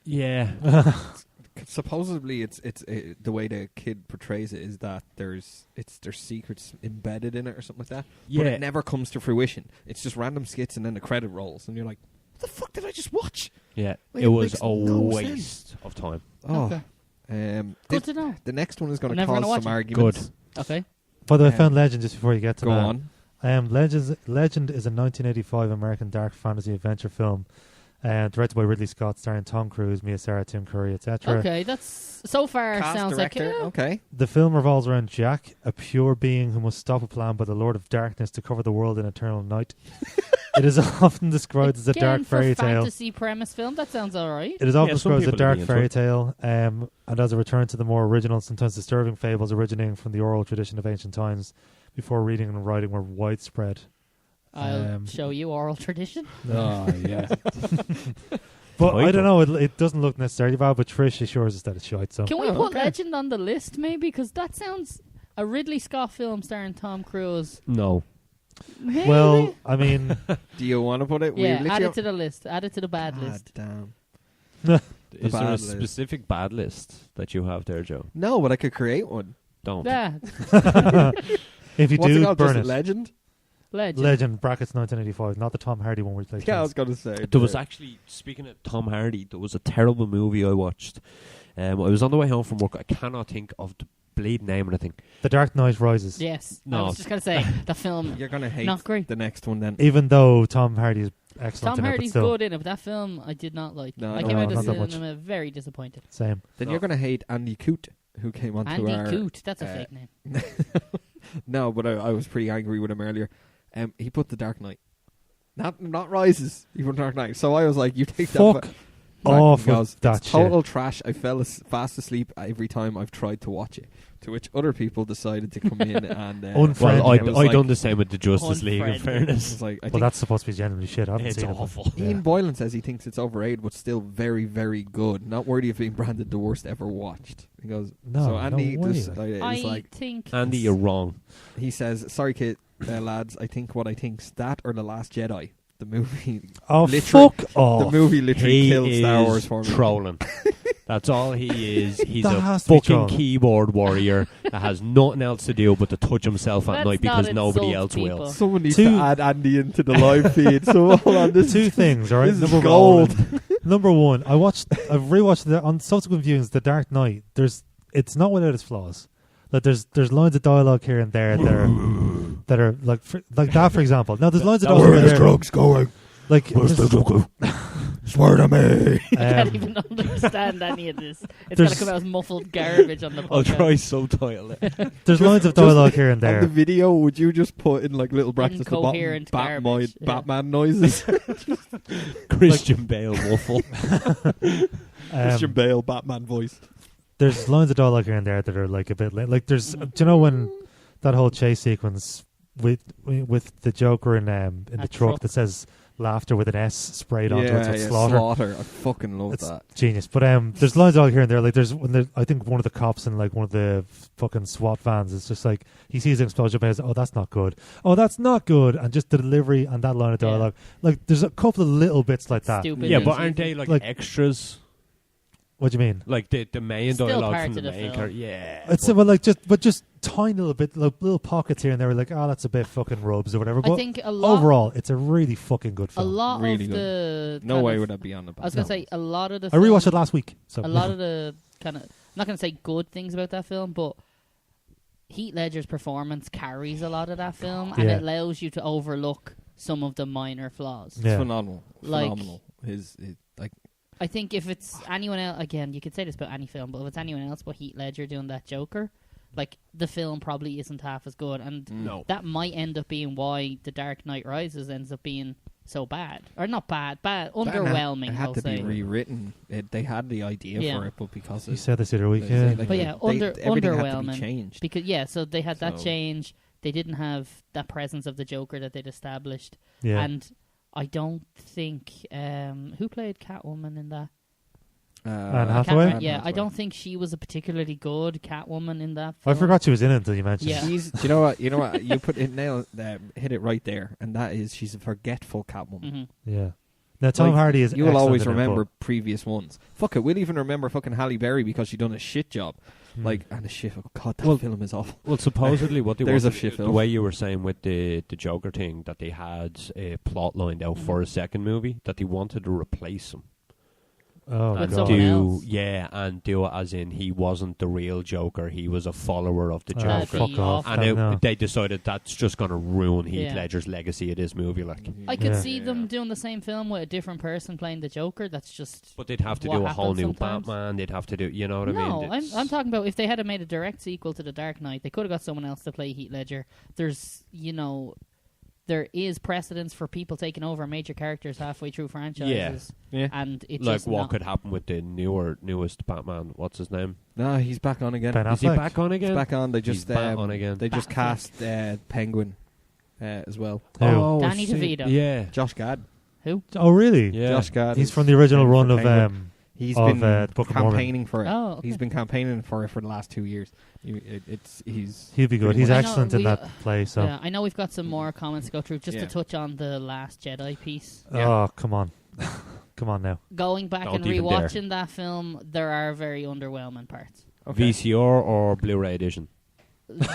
yeah, supposedly it's the way the kid portrays it is that there's secrets embedded in it or something like that. yeah. But it never comes to fruition. It's just random skits and then the credit rolls, and you're like, what the fuck did I just watch? Yeah, Like, it it was makes a no waste of time. Oh, Okay. Good to know. the next one is going I'm to never cause gonna watch some it. arguments. Okay. By the way, I Um, found Legend just before you get to Go that. on. Legend is a 1985 American dark fantasy adventure film Directed by Ridley Scott, starring Tom Cruise, Mia Sarah, Tim Curry, etc. Okay, that's so far Cast sounds director. like Okay. The film revolves around Jack, a pure being who must stop a plan by the Lord of Darkness to cover the world in eternal night. It is often described as a dark fairy tale. Fantasy premise film. That sounds all right. It is often some described as a people dark would be into fairy it. tale, and as a return to the more original, sometimes disturbing fables originating from the oral tradition of ancient times, before reading and writing were widespread. I'll show you oral tradition. Oh, yeah. But I Title. don't know, it doesn't look necessarily bad, but Trish assures us that it's shite, so... Can we Oh, put okay. Legend on the list, maybe? Because that sounds a Ridley Scott film starring Tom Cruise. No. Maybe? Well, I mean... Do you want to put it? yeah, add it to the list. Add it to the bad God list. damn. Is there bad a list. specific bad list that you have there, Joe? No, but I could create one. Don't. Yeah, if you What's it do, called? burn Just it. Legend? Legend. Legend, brackets 1985, not the Tom Hardy one where he played Yeah, I twins. was going to say. There was actually, speaking of Tom Hardy, there was a terrible movie I watched. I was on the way home from work. I cannot think of the bleed name of the thing. The Dark Knight Rises. Yes. I No. was just going to say, the film, You're going to hate not great. the next one then. Even though Tom Hardy is excellent Tom in Hardy's it, but still, good in it, but that film I did not like. No, I no, came out not of that much. cinema very disappointed. same. Then No. you're going to hate Andy Coote, who came onto Andy our... Coote, that's a uh, fake name. No, but I was pretty angry with him earlier. He put The Dark Knight. Not Rises. He put Dark Knight. So I was like, you take Fuck that... off He goes, with that it's total shit. trash. I fell fast asleep every time I've tried to watch it. To which other people decided to come in and... Unfriendly. Well, It I was like- done the same with the Justice League, in Unfriendly. it fairness. was like, I Well, think that's supposed to be genuinely shit. I haven't It's seen awful. it. but- Ian Yeah. Boylan says he thinks it's overrated, but still very, very good. Not worthy of being branded the worst ever watched. He goes, No, so Andy no way. is I like, think... Andy, you're wrong. he says, sorry kid, lads, I think what I think's that or The Last Jedi. The movie, Oh, literally- fuck off. the movie literally He killed Star is Wars for me. trolling. That's all he is. He's That a has to be fucking trolling. keyboard warrior that has nothing else to do but to touch himself at Let's night not because nobody insult else people. will. Someone needs Two- to add Andy into the live feed. So hold on, this Two is things, all right? this is Number gold. one, number one, I've rewatched the, on subsequent viewings, The Dark Knight. It's not without its flaws. Like there's lines of dialogue here and there that are like that, for example. Now there's lines of dialogue here. going? Like Swear to me. I can't um, even understand any of this. It's going there's- to come out as muffled garbage on the podcast. I'll try subtitle it. there's lines of dialogue here and On the there. video, would you just put in like little brackets the bottom Incoherent garbage, yeah. Batman noises? Christian Bale waffle. Christian Bale Batman voice. There's lines of dialogue here and there that are like a bit like there's do you know when that whole chase sequence with the Joker in the A truck truck. that says laughter with an S sprayed onto it, so it's slaughter. I fucking love It's that. genius. But there's lines all here and there. Like I think one of the cops in like one of the fucking SWAT vans is just like he sees an explosion and he says, "Oh, that's not good. Oh, that's not good." And just the delivery and that line of Yeah. dialogue. Like there's a couple of little bits like that. Stupid. Yeah, and but aren't cheesy. they like Like- extras? What do you mean? Like the main Still dialogue part from the of the main film. character? Yeah. It's just tiny little bit, like, little pockets here and there. Like, oh, that's a bit fucking rubs or whatever. I But think a lot, overall, it's a really fucking good a film. lot Really of the No kind way of- would that be on the I was going to No. say a lot of the I rewatched film- it last week. So a lot of the kind of, I'm not going to say good things about that film, but Heath Ledger's performance carries a lot of that film, and Yeah. it allows you to overlook some of the minor flaws. It's Yeah. phenomenal. Like- Phenomenal. His like I think if it's anyone else, again, you could say this about any film, but if it's anyone else but Heath Ledger doing that Joker, like the film probably isn't half as good, and No. that might end up being why The Dark Knight Rises ends up being so bad, or not bad, underwhelming. It had I'll to say. be rewritten. They had the idea Yeah. for it, but because you said this the other week. Yeah. But yeah, everything had to underwhelming. be changed. Because so they had that So- change. They didn't have that presence of the Joker that they'd established, Yeah. and I don't think who played Catwoman in that. Anne Hathaway? I don't think she was a particularly good Catwoman in that. I Film. forgot she was in it until you mentioned Yeah. it. She's, do you know what? You know what? You put it nail, hit it right there, and that is she's a forgetful Catwoman. hmm Yeah. Now, Tom Like, Hardy is You will excellent always in it, remember but- previous ones. Fuck it, we'll even remember fucking Halle Berry because she done a shit job. Hmm. Like, and a shit. Oh God, that Well- film is awful. Well, supposedly what they There's a wanted, shit the film. way you were saying with the Joker thing, that they had a plot lined out for a second movie, that they wanted to replace him. Oh, With God. someone else. and do it as in he wasn't the real Joker, he was a follower of the Oh, That'd Joker. be fuck off. awful. And No. they decided that's just going to ruin Heath Yeah. Ledger's legacy of this movie. Like, I could Yeah. see them doing the same film with a different person playing the Joker. That's just. but they'd have to what do a whole happens new sometimes. Batman. They'd have to do, you know what I mean? No, It's- I'm talking about if they had made a direct sequel to The Dark Knight, they could have got someone else to play Heath Ledger. There's, there is precedence for people taking over major characters halfway through franchises. Yeah. And it's like just what not. could happen with the newest Batman? What's his name? No, he's back on again. Ben Is he Affleck. back on again? He's back on. They He's just back on again. They just Batfleck. cast Penguin as well. Who? Oh, Danny I see. DeVito. Yeah. Josh Gad. Who? Oh, really? Yeah. Josh Gad. He's is from the original for run of Penguin. He's of, been the Book of Mormon. campaigning for it. Oh, okay. He's been campaigning for it for the last 2 years. He's He'll be good. pretty He's much- I know excellent in we- that play. So, Yeah, I know we've got some more comments to go through. Just to Yeah. touch on the Last Jedi piece. oh, come on, come on now. Going back Don't and even dare. rewatching that film, there are very underwhelming parts. Okay. VCR or Blu-ray edition?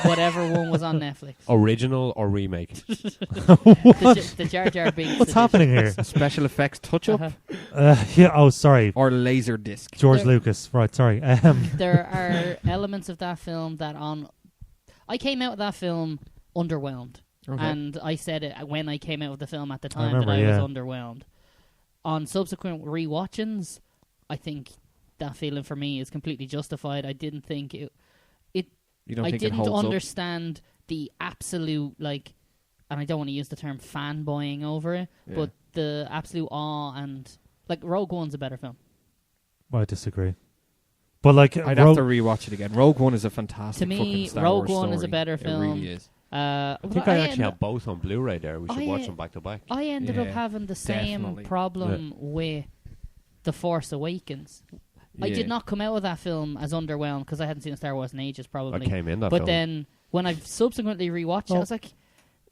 Whatever one was on Netflix. Original or remake? The Jar Jar Binks. What's happening here? special effects touch-up Uh-huh. Yeah. Oh, sorry, or laser disc. George There- Lucas. Right. Sorry. There are elements of that film that I came out of that film underwhelmed. Okay. And I said it when I came out of the film at the time remember, that I yeah. was underwhelmed. On subsequent rewatchings, I think that feeling for me is completely justified. I didn't think it. You don't I think didn't it holds understand the absolute and I don't want to use the term fanboying over it, Yeah. but the absolute awe and Rogue One's a better film. I disagree. But like, up? I'd have to rewatch it again. Rogue One is a fantastic To me, fucking Star Rogue Wars One is a story. better It film. really is. I think I actually have both on Blu-ray there. We should watch them back to back. I ended up Yeah, having the same definitely. problem with The Force Awakens. I Yeah. did not come out of that film as underwhelmed because I hadn't seen a Star Wars in ages, I probably. came in that But film. then when I subsequently rewatched it, I Well- was like,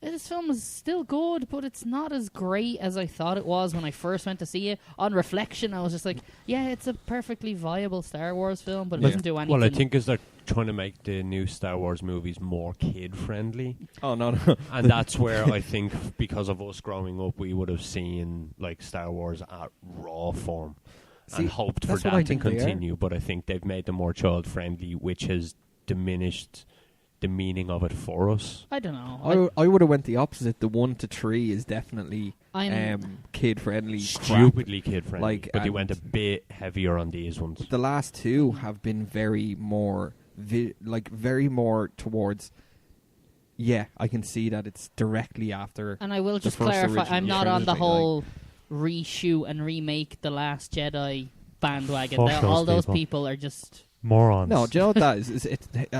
this film is still good, but it's not as great as I thought it was when I first went to see it. On reflection, I was just like, yeah, it's a perfectly viable Star Wars film, but it Yeah. doesn't do anything. Well, I think is they're trying to make the new Star Wars movies more kid-friendly. Oh no. And that's where I think, because of us growing up, we would have seen Star Wars at raw form See, and hoped for that's what I that to think they are. continue. But I think they've made them more child-friendly, which has diminished the meaning of it for us. I don't know. I would have went the opposite. The 1 to 3 is definitely I'm kid friendly. Stupidly kid-friendly. Like, but they and- went a bit heavier on these ones. The last 2 have been very more very more towards. Yeah, I can see that it's directly after. And I will the just first clarify, original I'm not on the trilogy, whole reshoot and remake The Last Jedi bandwagon. Fuck All those those people. people are just... morons. No, do you know what that is?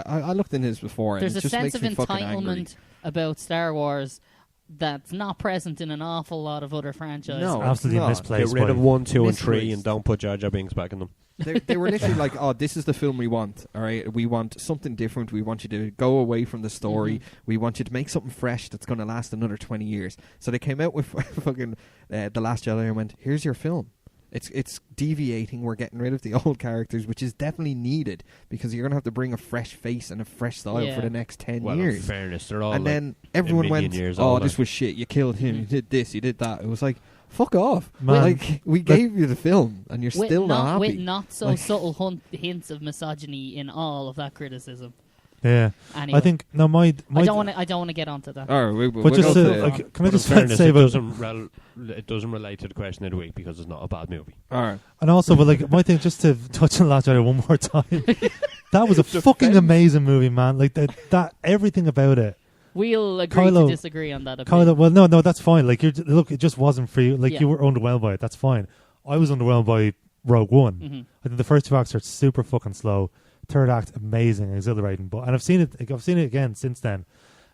I looked into this before, and There's it a just sense makes of me fucking angry. entitlement about Star Wars that's not present in an awful lot of other franchises. No, absolutely it's not. misplaced. Get rid of by- 1, 2, and 3 Misplaced. and don't put Jar Jar Binks back in them. They were literally like, "Oh, this is the film we want. All right, we want something different. We want you to go away from the story. We want you to make something fresh that's going to last another 20 years." So they came out with fucking The Last Jedi and went, "Here's your film. It's deviating. We're getting rid of the old characters, which is definitely needed because you're going to have to bring a fresh face and a fresh style Yeah. for the next 10 Well, in years." fairness, they're all And like then everyone a million went, years "Oh, older. this was shit. You killed him. You did this. You did that." It was like, fuck off. Man, Like, we gave you the film, and you're With still not happy. With not so Like- subtle hints of misogyny in all of that criticism. Yeah, Anyway, I think no. My I don't want to get onto that. All right, But just go to, to- like, can I But in just fairness, say it about it doesn't relate to the question of the week because it's not a bad movie. all right. and also, but like my thing, just to touch on Last Jedi one more time. That was a fucking amazing movie, man. Like that everything about it. We'll agree Kylo- to disagree on that a bit. Well, no, that's fine. Like, look, it just wasn't for you. Like, Yeah. you were underwhelmed by it. That's fine. I was underwhelmed by Rogue One. Mhm. I think the first 2 acts are super fucking slow. Third act, amazing, exhilarating. And I've seen it again since then.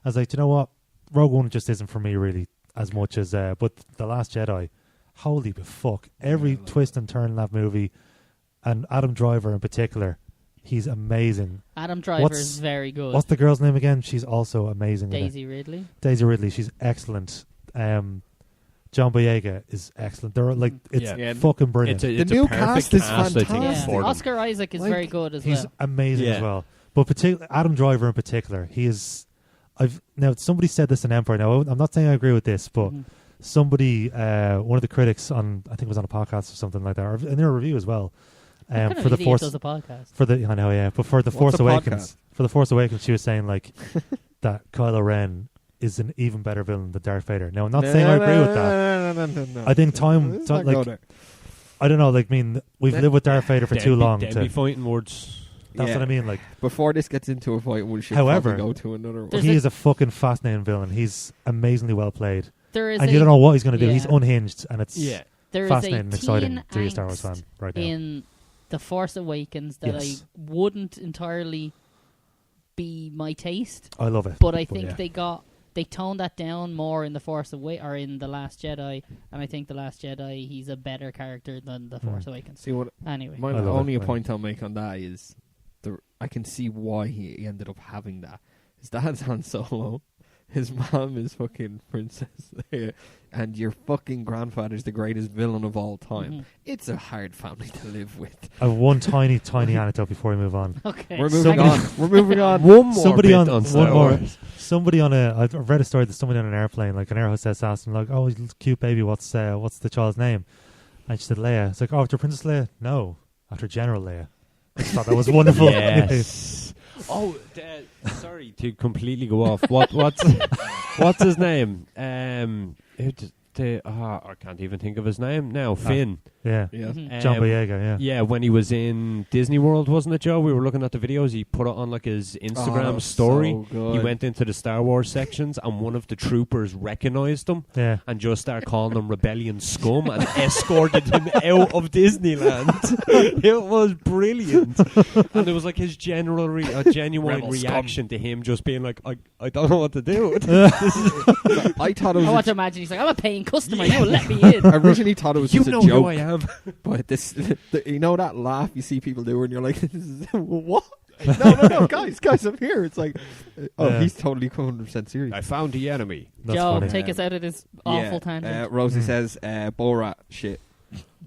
I was like, you know what? Rogue One just isn't for me really as much as. But The Last Jedi, holy fuck! Every twist and turn in that movie, and Adam Driver in particular, he's amazing. Adam Driver is very good. What's the girl's name again? She's also amazing. in it. Daisy Ridley? Daisy Ridley, she's excellent. John Boyega is excellent. They're like, it's Yeah. fucking brilliant. It's new a perfect cast is I think, fantastic. for them. Oscar Isaac is Like, very good as He's well. amazing Yeah. as well. But Adam Driver in particular, he is. Now somebody said this in Empire. Now I'm not saying I agree with this, but Mhm. somebody, one of the critics on, I think it was on a podcast or something like that, or in their review as well, for the Force. Does a podcast. I know, yeah, but for the Force Awakens, she was saying like that Kylo Ren is an even better villain than Darth Vader. Now, I'm not saying I agree with that. No. I think I don't know. Like, we've lived with Darth Vader for too long. They'd be fighting words. That's what I mean. Like, before this gets into a fight, we should however, probably go to another one. He is a fucking fascinating villain. He's amazingly well played. And you don't know what he's going to do. He's unhinged, and it's there fascinating and exciting to be a Star Wars fan right now. In The Force Awakens that I wouldn't entirely be my taste. I love it. But I think they toned that down more in The Force or in The Last Jedi, and I think The Last Jedi, he's a better character than The Force Awakens. See what? Anyway. My only point I'll make on that is I can see why he ended up having that. His dad's Han Solo. His mom is fucking Princess Leia, and your fucking grandfather's the greatest villain of all time. Mm-hmm. It's a hard family to live with. I have one tiny anecdote before we move on. Okay. We're moving on. We're moving on. One more. Somebody on I've read a story that somebody on an airplane, like an air hostess asked him, like, "Oh, cute baby, what's the child's name?" And she said Leia. It's like, "Oh, after Princess Leia?" No, after General Leia. I just thought that was wonderful. Yes. Sorry to completely go off. What's his name? I can't even think of his name now. Finn. Yeah. Mm-hmm. John Boyega, Yeah, when he was in Disney World, wasn't it, Joe? We were looking at the videos. He put it on like his Instagram story. So good. He went into the Star Wars sections, and one of the troopers recognised him and just started calling him rebellion scum and escorted him out of Disneyland. It was brilliant. And it was like his genuine reaction to him just being like, I don't know what to do. I thought it was. I want to imagine he's like, I'm a paying customer. You let me in. I originally thought it was just a joke. Who I am. But you know that laugh you see people do, and you're like, what? No, guys, I'm here. It's like, he's totally 100% serious. I found the enemy. That's Joe, funny. take us out of this awful tangent. Rosie says, Borat shit.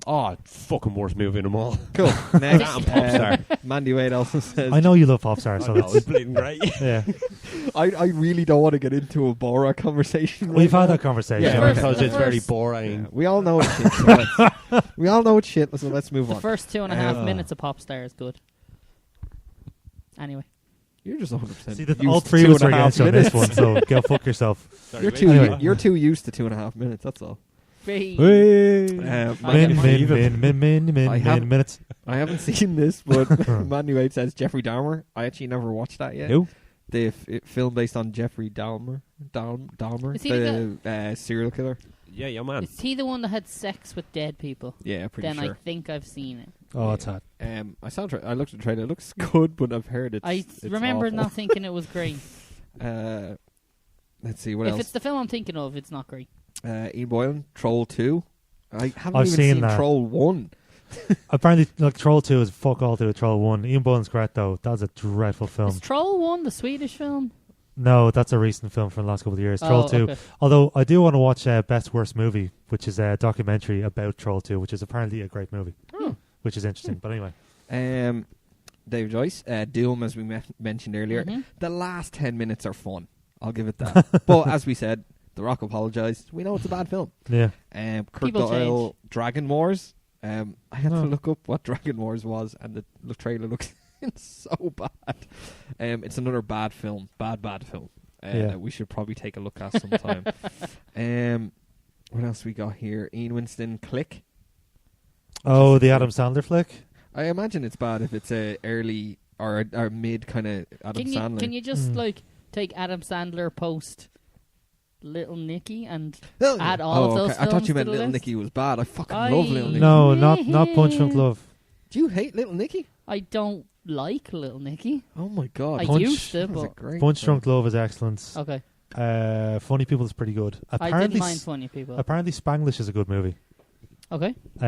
Oh, fucking worst movie in them all. Cool. Next, Popstar. Mandy Wade also says, I know you love Popstar, so it's bleeding great. Yeah. I really don't want to get into a Borat conversation. We've had that conversation. Yeah, because it's very boring. Yeah, we all know it's shit. So let's move on. The first 2.5 minutes of Popstar is good. Anyway. You're just 100%. See, all three of us are against you on this one, so go fuck yourself. Sorry, You're too used to 2.5 minutes, that's all. Minutes. I haven't seen this, but Mandy Wade says Jeffrey Dahmer. I actually never watched that yet. Who? The film based on Jeffrey Dahmer. Is he the serial killer. Yeah, man. Is he the one that had sex with dead people? Yeah, pretty then sure. I think I've seen it. Oh, it's hot. I saw. I looked at the trailer. It looks good, but I've heard it's. I remember awful. not thinking it was great. Let's see what if else. it's the film I'm thinking of, it's not great. Ian Boylan, Troll 2. I haven't I've even seen seen Troll 1. Apparently, Troll 2 is fuck all to with Troll 1. Ian Boylan's great, though. That was a dreadful film. Is Troll 1 the Swedish film? No, that's a recent film from the last couple of years. Troll 2. Okay. Although, I do want to watch Best Worst Movie, which is a documentary about Troll 2, which is apparently a great movie. Which is interesting. But anyway. David Joyce, Doom, as we mentioned earlier. Mm-hmm. The last 10 minutes are fun. I'll give it that. But as we said, The Rock apologised. We know it's a bad film. Yeah. Kurt People Doyle, change. Dragon Wars. I had to look up what Dragon Wars was, and the trailer looks so bad. It's another bad film. Bad film. That we should probably take a look at sometime. What else we got here? Ian Winston, Click. Oh, the Adam Sandler flick? I imagine it's bad if it's a early or mid kind of Adam Sandler. Can you just take Adam Sandler post Little Nicky and add all of those films I thought you meant to the Little list? Nicky was bad. I fucking love Little Nicky. No, not Punch Drunk Love. Do you hate Little Nicky? I don't like Little Nicky. Oh my god. I used to, but Punch Drunk Love is excellent. Okay. Funny People is pretty good. I didn't mind Funny People. Apparently Spanglish is a good movie. Okay. What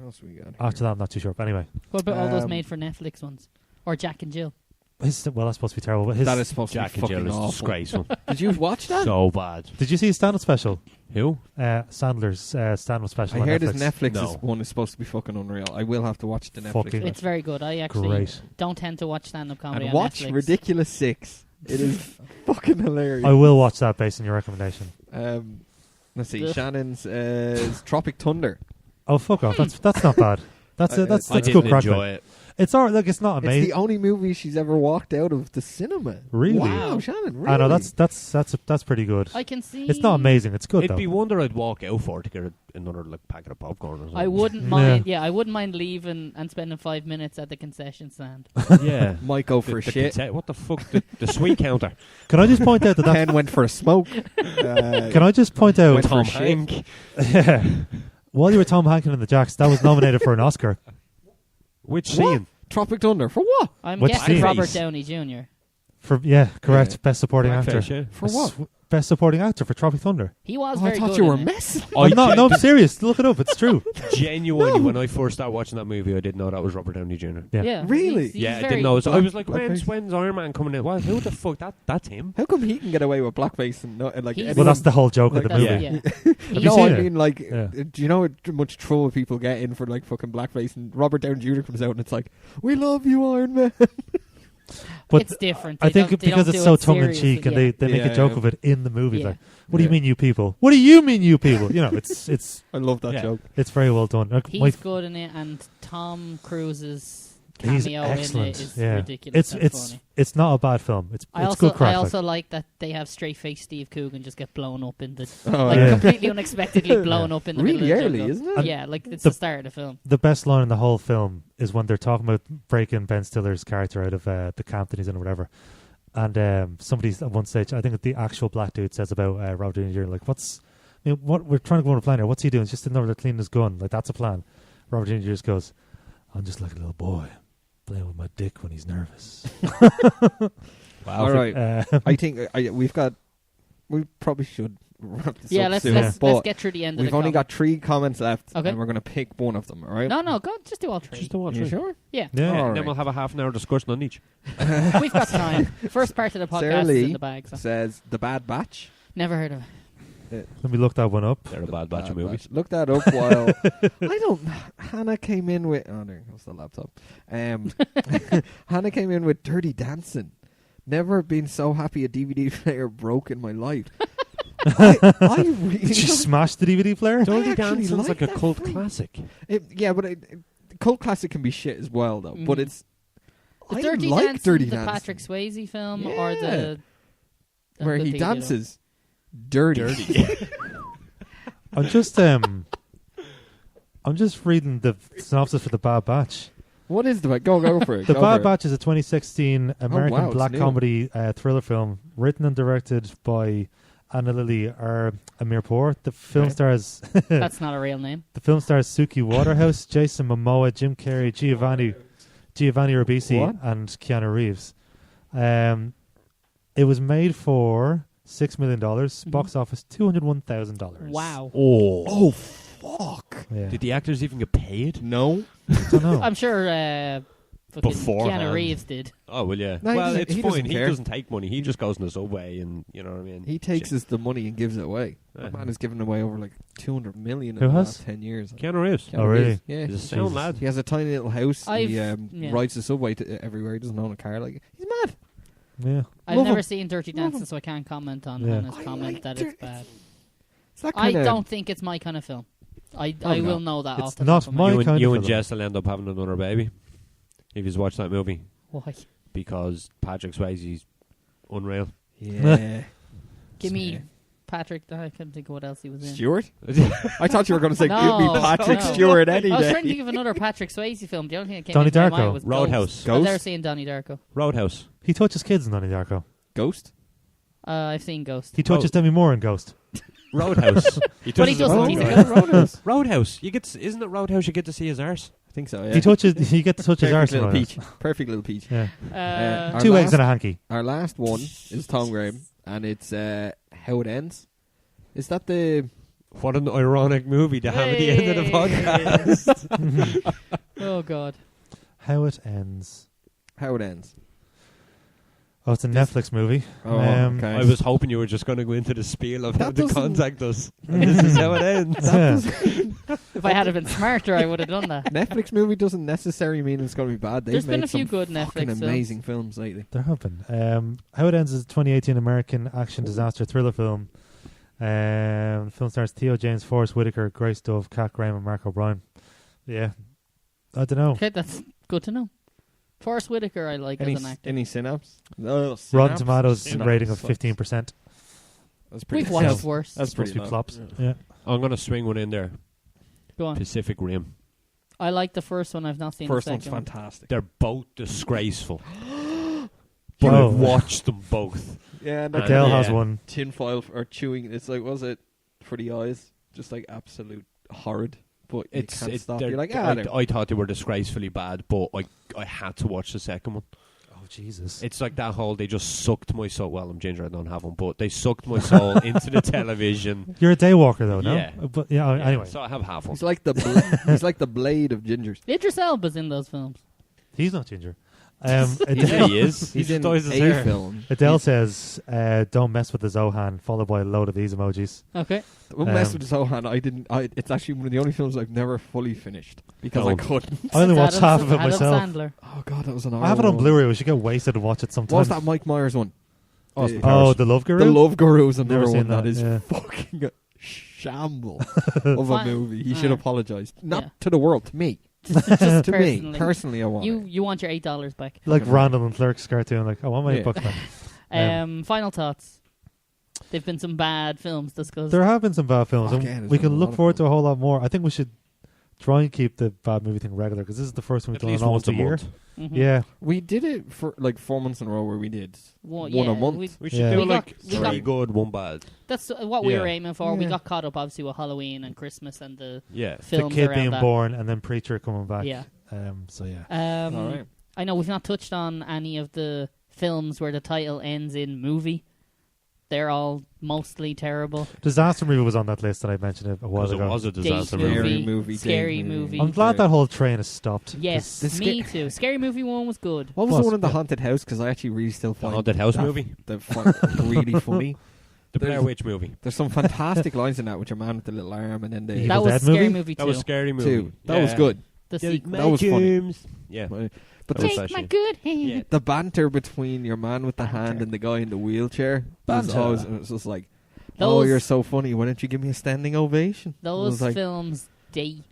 else we got? After that, I'm not too sure. But anyway. What about all those made for Netflix ones? Or Jack and Jill? Well, that's supposed to be terrible. But that is supposed Jack to be and Jill fucking is awful. disgraceful. Did you watch that? So bad. Did you see his stand-up special? Who? Sandler's stand-up special I on heard Netflix. his Netflix one is supposed to be fucking unreal. I will have to watch the Netflix Fucking one. It's very good. I actually don't tend to watch stand-up comedy and on watch Netflix. Ridiculous 6. It is fucking hilarious. I will watch that based on your recommendation. Let's see. Ugh. Shannon's Tropic Thunder. Oh, fuck off. That's not bad. That's I cool didn't crack. enjoy it. It's all like it's not It's amazing. the only movie she's ever walked out of the cinema. Really? Wow, Shannon. Really? I know that's pretty good. I can see. It's not amazing. It's good It'd though. be one that I'd walk out for to get another like packet of popcorn or something. I wouldn't mind. Yeah, I wouldn't mind leaving and spending 5 minutes at the concession stand. Yeah. Might go for shit. What the fuck? The sweet counter. Can I just point out that Ken went for a smoke. Can I just point out Went for Tom shit. Hank. Yeah. While you were Tom Hanks in the Jacks, that was nominated for an Oscar. Which What? scene? Tropic Thunder. For what? I'm Which guessing scene? Robert Downey Jr. For correct. Best supporting actor. Blackface, yeah. For what? Best supporting actor for Tropic Thunder. He was Oh, I very thought good you were in it. messing. I'm serious. Look it up. It's true. Genuinely, when I first started watching that movie, I didn't know that was Robert Downey Jr. Yeah. Yeah, Really? he's Yeah, I very didn't know. I was like, Blackface. when's Iron Man coming in? Well, who the fuck? That's him. How come he can get away with blackface and not like? He's- Well, that's the whole joke Like of the That's- movie. yeah. you no, seen I it? mean like, Yeah. do you know how much trouble people get in for like fucking blackface? And Robert Downey Jr. comes out and it's like, "We love you, Iron Man." But It's different. I They think don't- they because don't it's do so it tongue in seriously, cheek and yeah. they make Yeah, a joke yeah. of it in the movie. It's Yeah. like, what do you Yeah. mean, you people? What do you mean, you people? You know, it's I love that Yeah. joke. it's very well done. Like, He's my- good in it, and Tom Cruise's He's cameo in excellent. it is Yeah. ridiculous. and funny. It's not a bad film. It's I good crack. I also like that they have straight face Steve Coogan just get blown up in the Oh, like yeah. completely unexpectedly blown up in the Really middle of early, the jungle. isn't it? Yeah, like it's The- the start of the film. the best line in the whole film is when they're talking about breaking Ben Stiller's character out of the camp that he's in or whatever. And somebody's at one stage, I think the actual black dude says about Robert Downey Jr. like, what we're trying to go on a plan here. What's he doing? He's just sitting over there cleaning his gun. Like, that's a plan. Robert Downey Jr. just goes, I'm just like a little boy playing with my dick when he's nervous. Wow. All right, Uh, I think we probably should wrap this Yeah, up let's soon. let's but get through the end. we've of the only comment. got 3 comments left, Okay. and we're gonna pick one of them. All right? No, go just do all three. Just to watch You it. sure? Yeah, yeah. All And then right. we'll have a half an hour discussion on each. we've got time. First part of the Sarah podcast is Lee in the bag. So. says The Bad Batch. Never heard of it. Let me look that one up. They're a bad batch of movies. Look that up while I don't. Hannah came in with. Oh, there goes the laptop. Hannah came in with Dirty Dancing. Never been so happy a DVD player broke in my life. I really Did you smash the DVD player? Dirty actually Dancing's like like a that cult film. classic. Yeah, but cult classic can be shit as well, though. But Mhm. it's The I Dirty like Dancing, Dirty the Dancing, Patrick Swayze film, Yeah. or the where the he thing you know. dances dirty. I'm just reading the synopsis for The Bad Batch. What is the go for it? The Go Bad for it. Batch is a 2016 American wow, it's black new. comedy thriller film written and directed by Anna Lily Amirpour. The film Okay. stars That's not a real name. the film stars Suki Waterhouse, Jason Momoa, Jim Carrey, Giovanni Ribisi, What? and Keanu Reeves. It was made for $6 million. Box office $201,000. Wow. Oh fuck! Yeah. Did the actors even get paid? No, I don't know. I'm sure fucking Beforehand. Keanu Reeves did. Oh, well, yeah. No, he well, doesn't- it's he fine. doesn't He care. doesn't take money. He just goes in the subway and, you know what I mean? he takes us the money and gives it away. Yeah. That man has given away over like 200 million in Who the has? last 10 years. Keanu Reeves. Oh, really? Yeah. He's a sound Jesus. lad. He has a tiny little house. He Yeah. rides the subway everywhere. He doesn't own a car. Like he's mad. Yeah. I've Love never him. seen Dirty Love Dancing, him. so I can't comment on Yeah. Hannah's I comment like that Dirty- it's bad. It's that I kind don't think it's my kind of film. I no. will know that It's off the not top of my my You kind and, you of and film. Jess will end up having another baby if you watch that movie Why? because Patrick Swayze's unreal. Yeah. Give me Patrick. I couldn't think of what else he was in. Stewart. I thought you were going to say No, give me Patrick no. Stewart any I was trying to day. think of another Patrick Swayze film. The only thing that came Donnie into my Darko. mind was Roadhouse. Ghost. I've never Ghost? seen Donnie Darko. Roadhouse. He touches kids in Donnie Darko. Ghost. I've seen Ghost. He touches Demi Moore in Ghost. Roadhouse. But he touches doesn't. a He's a Roadhouse. good Roadhouse. Roadhouse. You get to, isn't it Roadhouse? You get to see his arse. I think so. Yeah. He touches. You get to touch his arse. Perfect little in peach. Perfect little peach. Yeah. Our 2 last- eggs and a hanky. Our last one is Tom Graham, and it's How It Ends. Is that the? What an ironic movie to have at the end of the Hey. podcast. Oh God. How It Ends. How It Ends. Oh, it's a Netflix movie. Oh, okay. I was hoping you were just going to go into the spiel of how That to doesn't- contact us. And this is how it ends. Yeah. If I had been smarter, I would have done that. Netflix movie doesn't necessarily mean it's going to be bad. They've There's been made a few some good fucking Netflix amazing films lately. There have been. How It Ends is a 2018 American action disaster thriller film The film stars Theo James, Forrest Whitaker, Grace Dove, Kat Graham, and Mark O'Brien. Yeah, I don't know. Okay, that's good to know. Forrest Whitaker, I like as an actor. Any synapse? No, Rotten Tomatoes Synapse rating of sucks. 15%. That's pretty. We've watched worse. That's Supposed to pretty be low. flops. Yeah. I'm going to swing one in there. Go on. Pacific Rim. I like the first one. I've not seen First the one's second. fantastic. They're both disgraceful. But Oh. I've watched them both. Yeah, and Adele Yeah. has one. tinfoil or chewing. It's like, was it for the eyes? Just like absolute horrid. But you can't stop. You're like, I thought they were disgracefully bad, but I had to watch the second one. Oh, Jesus. It's like that whole, they just sucked my soul. Well, I'm ginger, I don't have one, but they sucked my soul into the television. You're a day walker, though, no? Yeah. But yeah, anyway. So I have half one. he's like the he's like the blade of gingers. Idris Elba's in those films. He's not ginger. Yeah, Adele, he is. He's he in dyes his a hair. film. Adele says, don't mess with the Zohan, followed by a load of these emojis. Okay. Don't mess with Zohan. It's actually one of the only films I've never fully finished because I Oh. couldn't. I only watched Adam- half of it Adam myself. Sandler. Oh god, that was an. I have it on horrible Blu-ray. We should get wasted and watch it What sometime. was that Mike Myers one? Austin The- Powers. Oh, The Love Guru? The Love Gurus. I've Never never seen one. That that, is yeah. fucking a shamble of a Fine. movie. He should apologize. Not Yeah. to the world, to me. Just To me personally. personally, I want it. You want your $8 back. Like Okay. Randall and Clerks cartoon. Like, I want my Yeah. $8 back. Final thoughts. There've been some bad films discussed. There have been some bad films, Fuck and yeah, there's we been can a look lot of forward to a films. whole lot more. I think we should try and keep the bad movie thing regular, because this is the first one we've At done least in once almost a a year. month. Mhm. Yeah. We did it for like 4 months in a row where we did Well, one yeah, a month. We should Yeah. do We like got- we got- 3 good, 1 bad. That's what we Yeah. were aiming for. We Yeah. got caught up, obviously, with Halloween and Christmas and the Yeah. films the kid around being that. born and then Preacher coming back. Yeah. So yeah. All right. I know we've not touched on any of the films where the title ends in movie. They're all mostly terrible. Disaster movie was on that list that I mentioned a while Because it ago. was a Date disaster movie. movie. Scary movie. Scary date movie. I'm glad that whole train has stopped. Yes, The me too. Scary Movie 1 was good. What was Plus, the one in the yeah. haunted house? Because I actually really still The find Haunted House that- movie. really funny. The Blair There's- Witch movie. There's some fantastic lines in that with your man with the little arm, and then the Evil That was Dead Scary movie? Movie 2. That was Scary Movie. two. That was good. The Yeah, sequel. That was funny. Yeah. But That was Take actually- my good hand. Yeah. the banter between your man with the hand and the guy in the wheelchair was Banter. always, it was just like, oh, Those- you're so funny. Why don't you give me a standing ovation? It Those was like, films date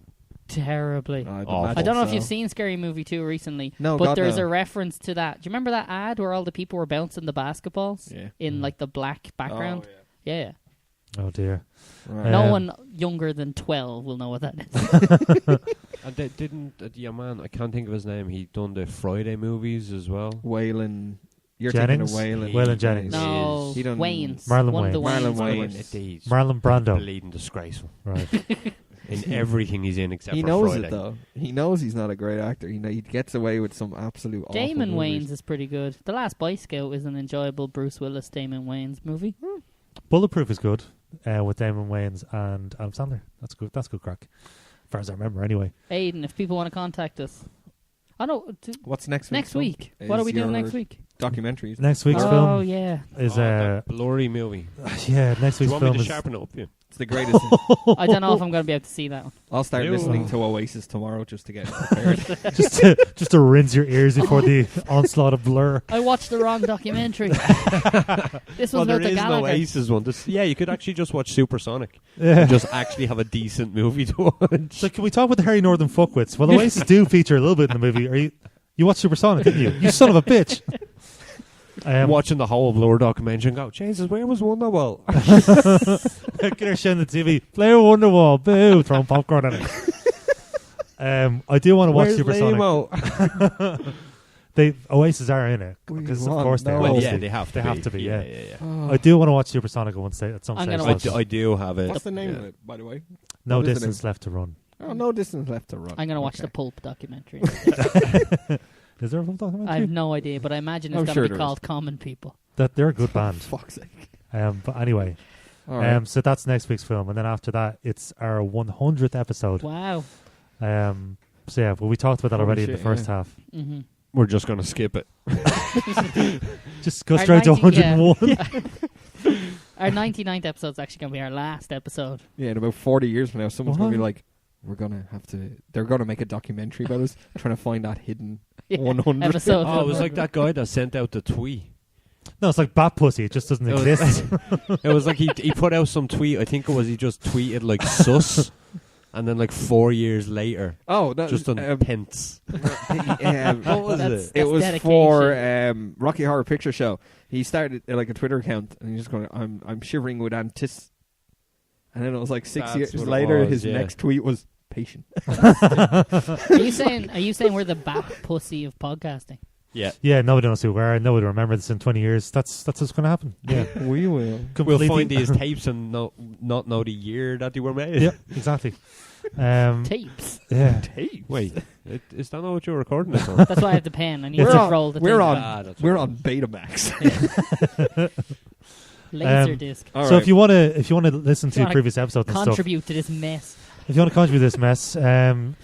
terribly. I'd Awful. imagine I don't know if so. you've seen Scary Movie 2 recently, No, but God, there's no. a reference to that. Do you remember that ad where all the people were bouncing the basketballs Yeah. in like the black background? Yeah. Oh dear. Right. No Um, one younger than 12 will know what that is. And they didn't, your man, I can't think of his name, he done the Friday movies as well. Waylon. You're Jennings? thinking of Waylon. Waylon Jennings. No, He done- Wayne's. Marlon One of the Wayans. Wayans. Marlon were- Wayans. Marlon Brando. Bleeding disgraceful. Right. In everything he's in except He for knows Friday. it though. He knows he's not a great actor. He gets away with some absolute awful Damon movies. Wayans is pretty good. The Last Boy Scout is an enjoyable Bruce Willis, Damon Wayans movie. Bulletproof is good with Damon Wayans and Adam Sandler. That's good. That's good crack. As far as I remember, anyway. Aiden, if people want to contact us. I don't. What's next week? Next week. What are we doing next week? Documentaries. Next week's Oh, film yeah. is that blurry movie. yeah. Next Do you week's want me film to is sharpen it up? Yeah. It's the greatest. I don't know if I'm going to be able to see that one. I'll start Ew. listening to Oasis tomorrow just to get prepared. just to rinse your ears before the onslaught of Blur. I watched the wrong documentary. This was Well, there about the is Gallagher. no Aces one. Yeah, you could actually just watch Supersonic Yeah. and just actually have a decent movie to watch. So can we talk about the Harry Northern fuckwits? Well, Oasis do feature a little bit in the movie. You watched Supersonic, didn't you? You son of a bitch. Watching the whole Blur documentary and go, Jesus, where was Wonderwall? Get her showing the TV. Play Wonderwall. Boo. Throwing popcorn at it. I do want to watch Where's Supersonic. Lamo? Oasis are in it We because of want course they no. are. Well, obviously. yeah, they have to They be. have to be, yeah. Oh. I do want to watch Supersonic at some I'm stage. gonna watch I do have it. What's the name Yeah. of it, by the way? No what is the distance left to run. Oh, no distance left to run. I'm going to watch Okay. the Pulp documentary. Is there a full documentary? I have no idea, but I imagine it's I'm going sure to be there called Common People. That they're a good band. Fuck's sake. But anyway, All right. so that's next week's film, and then after that, it's our 100th episode. Wow. So yeah, well, we talked about that Holy already in shit, the first yeah. half. Mm-hmm. We're just going to skip it. Just go Our straight to 90 101. Our 99th episode is actually going to be our last episode. Yeah, in about 40 years from now, someone's going to be What? like, they're going to make a documentary about us, trying to find that hidden Yeah, 100. episode. Oh, it was like that guy that sent out the tweet. No, it's like bat pussy. It just doesn't exist. It was like he put out some tweet. I think it was he just tweeted like sus, and then like 4 years later, that just on pence. what was That's it? It was dedication. for Rocky Horror Picture Show. He started like a Twitter account, and he's just going, "I'm shivering with antis." And then it was like 6 That's years what it later, was, his yeah. next tweet was patient. Are you saying we're the bat pussy of podcasting? Yeah, Yeah, nobody knows who we are. Nobody will remember this in 20 years. That's what's going to happen. Yeah, We will. we'll Completely- find these tapes and not know the year that they were made. Yeah, exactly. Tapes. Yeah. Wait, is that not what you're recording this on? That's why I have the pen. I need to roll the we're tape. on that's we're right. on Betamax. Laser disc. All So right. if you want to listen If you to wanna previous episodes and stuff, Contribute to this mess. if you want to contribute to this mess,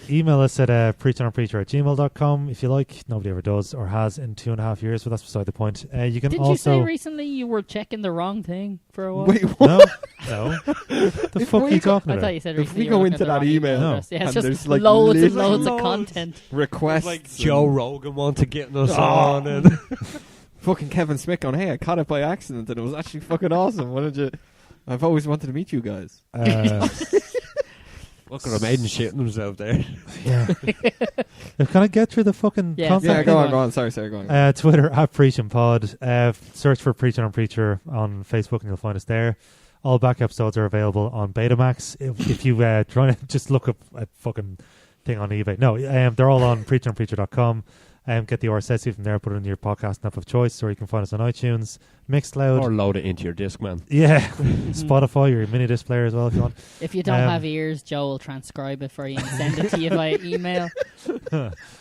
email us at preachinonpreacher@gmail.com if you like. Nobody ever does or has in 2.5 years, but that's beside the point. You can Didn't you say also recently you were checking the wrong thing for a while? Wait, what? no. The fuck are you talking I about? thought you said If recently we you go were into looking at that the wrong email, address. Yeah, it's and just there's, like, loads and literally loads of loads. content. Requests. Like Joe Rogan wanted getting us Oh. on, and Fucking Kevin Smith going, "Hey, I caught it by accident, and it was actually fucking awesome. Why don't you? I've always wanted to meet you guys." look at him maiden shitting himself there. Yeah. Can I get through the fucking Yeah, concept? Yeah, go on. Sorry, go on. Twitter @PreachinPod. Search for Preachin on Preacher on Facebook and you'll find us there. All back episodes are available on Betamax. If you try to just look up a fucking thing on eBay. No, they're all on preachinonpreacher.com. Get the RSS from there, put it in your podcast app of choice, or you can find us on iTunes, Mixcloud. Or load it into your Discman. Yeah, Spotify or your mini disc player as well if you want. If you don't have ears, Joe will transcribe it for you and send it to you via email.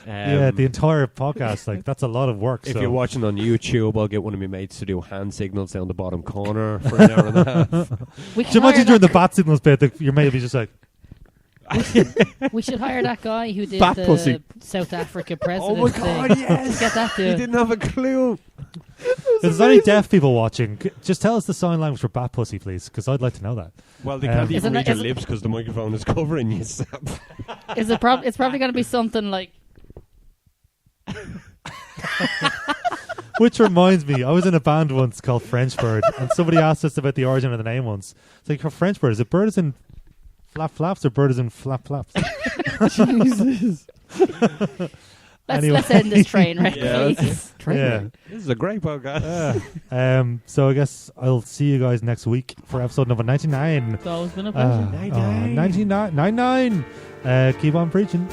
Yeah, the entire podcast, like that's a lot of work. If so. you're watching on YouTube, I'll get one of my mates to do hand signals down the bottom corner for an hour and a half. We Could you can hire imagine during the that bat signals bit, your mate would be just like, We should hire that guy who did Bat the pussy. South Africa Oh president my thing. god, yes! Get that He dude. didn't have a clue. if there's any deaf people watching, just tell us the sign language for bat pussy, please, because I'd like to know that. Well, they Um, can't even Isn't read it- your is it- lips because the microphone is covering you. So. It's probably going to be something like. Which reminds me, I was in a band once called French Bird, and somebody asked us about the origin of the name once. It's like, for French Bird, is it bird as in flap flaps or bird as in flap flaps? Jesus. Let's end this train wreck, Yeah, please. Yeah. This is a great podcast. So I guess I'll see you guys next week for episode number 99. It's always been a pleasure. 99. Keep on preaching.